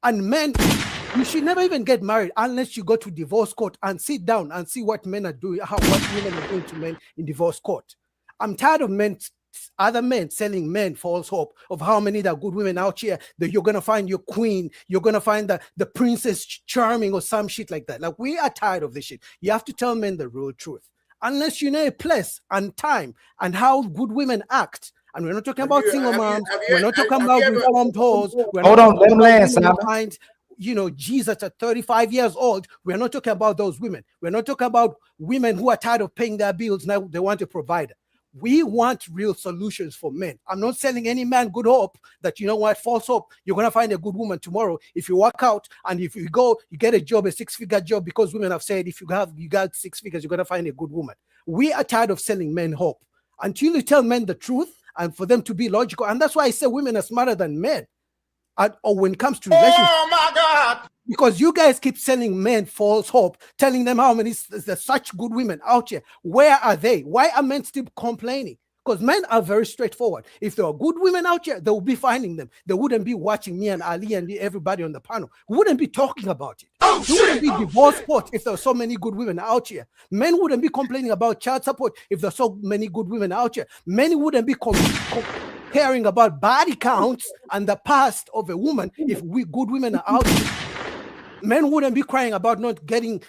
And men, you should never even get married unless you go to divorce court and sit down and see what men are doing, what women are doing to men in divorce court. I'm tired of other men selling men false hope of how many there are good women out here, that you're going to find your queen, you're going to find the princess charming or some shit like that. Like, we are tired of this shit. You have to tell men the real truth. Unless you know a place and time and how good women act. And we're not talking about single moms. We're not talking about reformed hoes. Hold on, let him land, Simon. Find, Jesus at 35 years old. We're not talking about those women. We're not talking about women who are tired of paying their bills. Now they want a provider. We want real solutions for men. I'm not selling any man good hope that, you know what, false hope. You're going to find a good woman tomorrow. If you work out and if you go, you get a job, a 6-figure job, because women have said, if you got 6 figures, you're going to find a good woman. We are tired of selling men hope until you tell men the truth and for them to be logical. And that's why I say women are smarter than men. Or when it comes to relationships. Oh my God! Because you guys keep selling men false hope, telling them how many there's such good women out here. Where are they? Why are men still complaining? Because men are very straightforward. If there are good women out here, they will be finding them. They wouldn't be watching me and Ali and everybody on the panel. We wouldn't be talking about it. It wouldn't be divorce court if there are so many good women out here. Men wouldn't be complaining about child support if there are so many good women out here. Men wouldn't be caring about body counts and the past of a woman if good women are out here. Men wouldn't be crying about not dating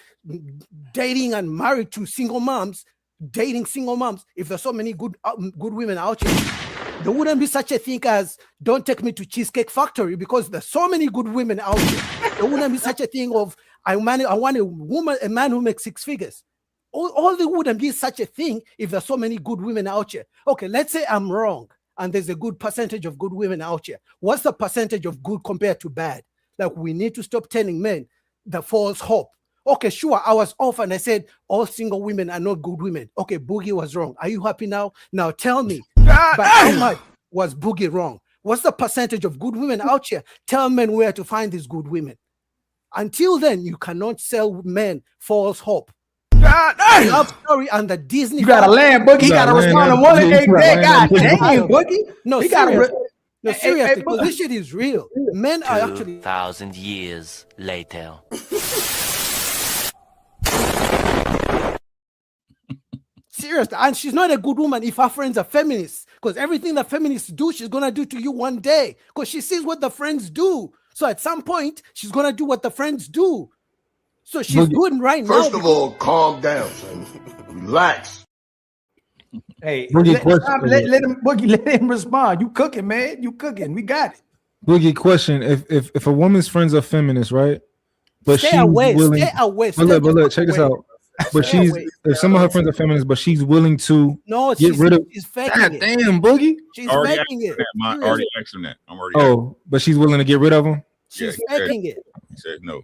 and married to single moms, dating single moms if there's so many good women out here. There wouldn't be such a thing as don't take me to Cheesecake Factory because there's so many good women out here. There wouldn't be such a thing of I want a man who makes 6 figures. All there wouldn't be such a thing if there's so many good women out here. Okay, let's say I'm wrong and there's a good percentage of good women out here. What's the percentage of good compared to bad? Like, we need to stop telling men the false hope. Okay, sure, I was off and I said all single women are not good women. Okay, Boogie was wrong. Are you happy now? Now tell me, but how much was Boogie wrong? What's the percentage of good women out here? Tell men where to find these good women. Until then, you cannot sell men false hope. Love story and the Disney. You gotta land, Boogie. You gotta respond to one of they God damn, Boogie. No, he gotta. No, seriously, because this shit is real. Men are actually 2,000 years later. Seriously, and she's not a good woman if her friends are feminists, because everything that feminists do, she's gonna do to you one day, because she sees what the friends do. So at some point, she's gonna do what the friends do. So she's good right now. First of all, calm down, son. Relax. Hey, Boogie, let him Boogie, let him respond. You cooking, man. You cooking. We got it. Boogie, question: If a woman's friends are feminists, right? But Stay she's away. willing. Stay away. But look, Stay check this away. out. But Stay she's away. if some of her friends are feminists, but she's willing to No, get rid of. she's faking God it. damn, Boogie. She's Already faking asked it. him that. I Seriously. already asked him that. I'm already. Oh, but she's willing to get rid of them. She's Yeah, he said- faking it. He said no.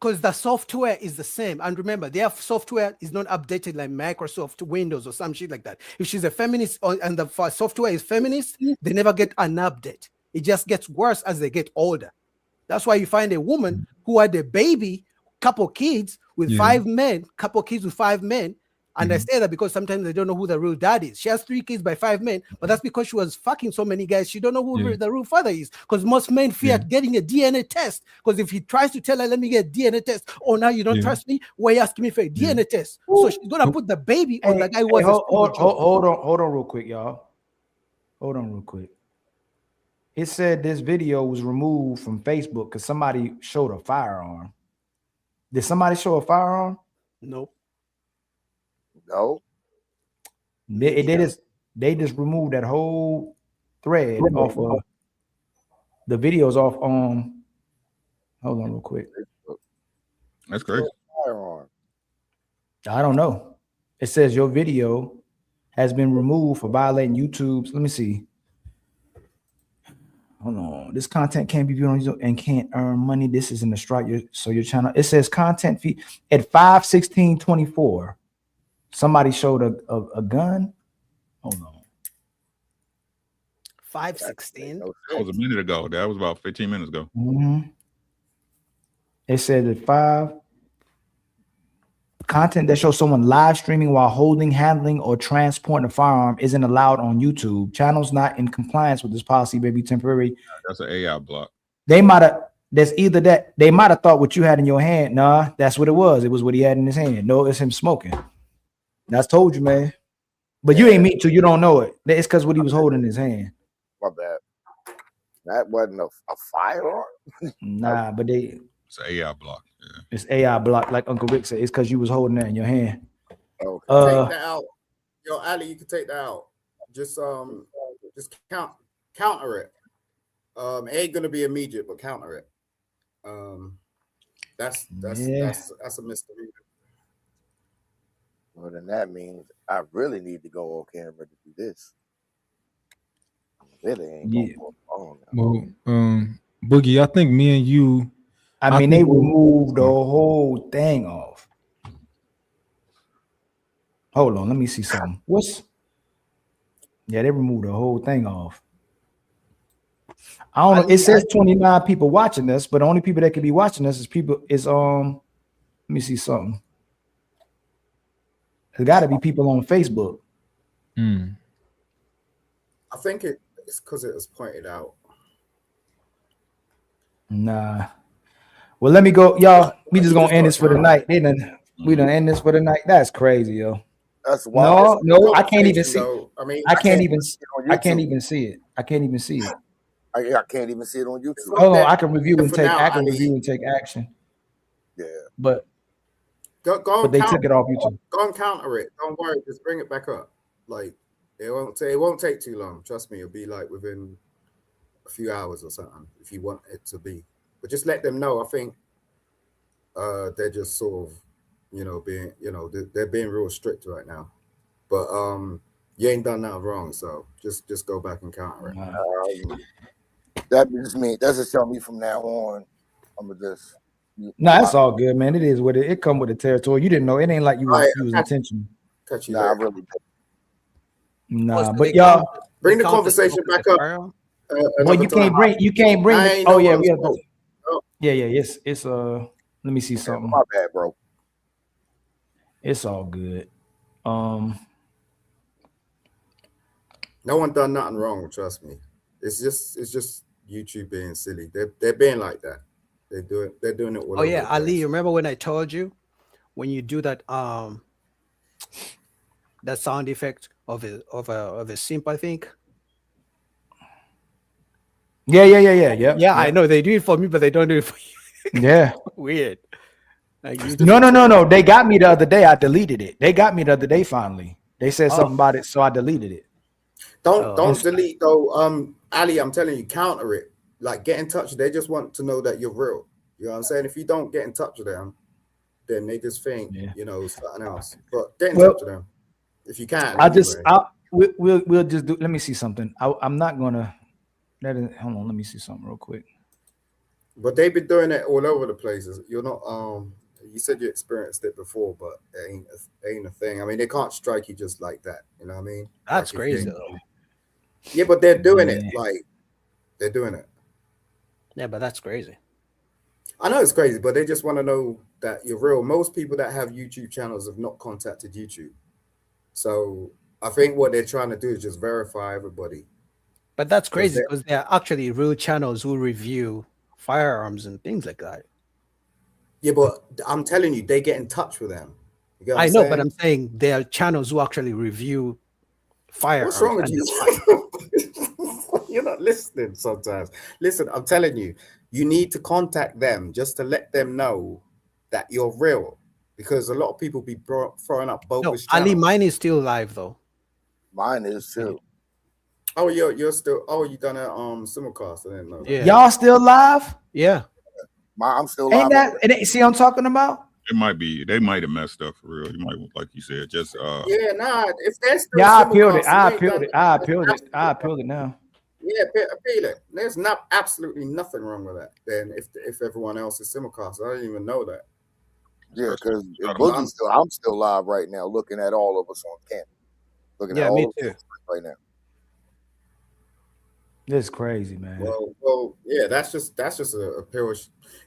Because the software is the same. And remember, their software is not updated like Microsoft Windows or some shit like that. If she's a feminist and the software is feminist, they never get an update. It just gets worse as they get older. That's why you find a woman who had a baby, couple kids with 5 men, couple kids with 5 men. And I say that because sometimes they don't know who the real dad is. She has 3 kids by 5 men, but that's because she was fucking so many guys. She don't know who the real father is. Because most men fear getting a DNA test. Because if he tries to tell her, let me get a DNA test, oh, now you don't trust me, why are you asking me for a DNA test? So she's gonna put the baby on the guy who was hold on real quick, y'all. Hold on real quick. It said this video was removed from Facebook because somebody showed a firearm. Did somebody show a firearm? Nope. No. They just removed that whole thread off of the videos off hold on real quick. That's crazy. I don't know. It says your video has been removed for violating YouTube's. Let me see. Hold on. This content can't be viewed on YouTube and can't earn money. This is in the strike. So your channel. It says content fee at 5/16/24. Somebody showed a gun. Hold on. 5/16. That was a minute ago. That was about 15 minutes ago. It said at 5. Content that shows someone live streaming while holding, handling, or transporting a firearm isn't allowed on YouTube. Channels not in compliance with this policy may be temporary. That's an AI block. They might have. There's either that they might have thought what you had in your hand. Nah, that's what it was. It was what he had in his hand. No, it's him smoking. That's told you, man. But you ain't meet to. You don't know it. It's because what he was holding in his hand. My bad. That wasn't a firearm. Nah, but It's an AI block. Yeah. it's AI block, like Uncle Rick said. It's because you was holding that in your hand. Okay. Take that out. Yo, Ali, you can take that out. Just counter it. Ain't gonna be immediate, but counter it. That's a misdemeanor. Well, then that means I really need to go on camera to do this. Really ain't gonna go on now. Well, Boogie, I think me and you. I mean, they removed the whole thing off. Hold on, let me see something. Yeah, they removed the whole thing off. I don't know. It says 29 people watching this, but the only people that could be watching this is let me see something. There's got to be people on Facebook. I think it's because it was pointed out. Nah. Well, let me go, y'all. We just gonna end this for the night. We done end this for the night. That's crazy, yo. That's wild. No, I can't even see. I mean, I can't even see it. I can't even see it. I can't even see it on YouTube. Hold on, I can review and take. I can review and take action. Yeah, but go. But they took it off YouTube. Go and counter it. Don't worry. Just bring it back up. Like it won't take too long. Trust me. It'll be like within a few hours or something if you want it to be. But just let them know. I think they're just sort of, being, they're being real strict right now. But you ain't done nothing wrong, so just go back and counter it. That doesn't tell me from now on. I'm gonna just. No, that's all good, man. It is what it come with the territory. You didn't know. It ain't like you was intentional. Nah, I really didn't. Nah, but y'all bring the conversation back up. Well, you can't bring. I Oh yeah, ain't we know have. what Yeah. It's let me see something. My bad, bro. It's all good. No one done nothing wrong. Trust me. It's just YouTube being silly. They're being like that. They're doing it. Oh yeah, Ali. You remember when I told you when you do that that sound effect of a simp? I think. Yeah. Yeah, I know they do it for me, but they don't do it for you. Yeah. Weird. No. They got me the other day. I deleted it. They got me the other day. Finally, they said Oh. something about it, so I deleted it. Don't delete though. Ali, I'm telling you, counter it. Like, get in touch. They just want to know that you're real. You know what I'm saying? If you don't get in touch with them, then they just think you know something else. But get in touch with them if you can. We'll just do. Let me see something. I'm not gonna. Hold on. Let me see something real quick. But they've been doing it all over the places. You're not. You said you experienced it before, but it ain't a thing. I mean, they can't strike you just like that. You know what I mean? That's Like, crazy though. Yeah, but they're doing it. Like, they're doing it. Yeah, but that's crazy. I know it's crazy, but they just want to know that you're real. Most people that have YouTube channels have not contacted YouTube. So I think what they're trying to do is just verify everybody. But that's crazy because there are actually real channels who review firearms and things like that. Yeah, but I'm telling you, they get in touch with them. You get what I I'm know, saying? but I'm saying there are channels who actually review firearms. What's wrong with and you? You're not listening sometimes. Listen, I'm telling you, you need to contact them just to let them know that you're real. Because a lot of people be throwing up No, bogus Ali, channels. mine is still live though. Mine is too. Oh, you're still. Oh, you done a simulcast. I didn't know. That. Yeah. Y'all still live? Yeah. I'm still Ain't live. that? See, what I'm talking about. It might be. They might have messed up for real. You might, like you said, just Yeah, nah. If they're still Yeah, I appealed it. simulcasting, I they appealed done- it. I appealed it. I appealed it now. Yeah, appeal it. There's not absolutely nothing wrong with that. Then if everyone else is simulcast, I didn't even know that. Yeah, because I'm still live right now, looking at all of us on camera. Looking at Yeah, all me of too. us right now. This is crazy, man. Well, yeah, that's just a appeal.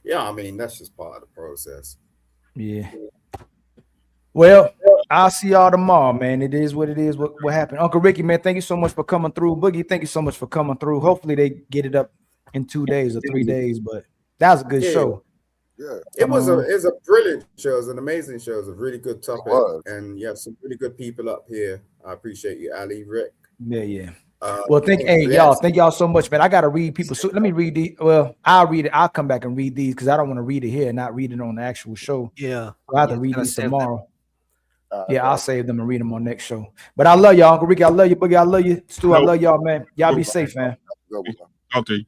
Yeah, I mean that's just part of the process. Yeah. Well, I'll see y'all tomorrow, man. It is what it is. What happened? Uncle Ricky, man, thank you so much for coming through. Boogie, thank you so much for coming through. Hopefully they get it up in 2 days or 3 days, but that was a good show. Yeah, it was a brilliant show. It was an amazing show. It was a really good topic, and you have some really good people up here. I appreciate you, Ali, Rick. Yeah. Well, thank y'all so much, man. I gotta read people. So let me read these. Well, I'll read it. I'll come back and read these because I don't want to read it here and not read it on the actual show. Yeah, I have to Yeah, read gotta these save them. tomorrow. Yeah, I'll save them and read them on next show. But I love y'all, Uncle Ricky. I love you, Boogie. I love you, Stu. I love y'all, man. Y'all be safe, man. Talk to you.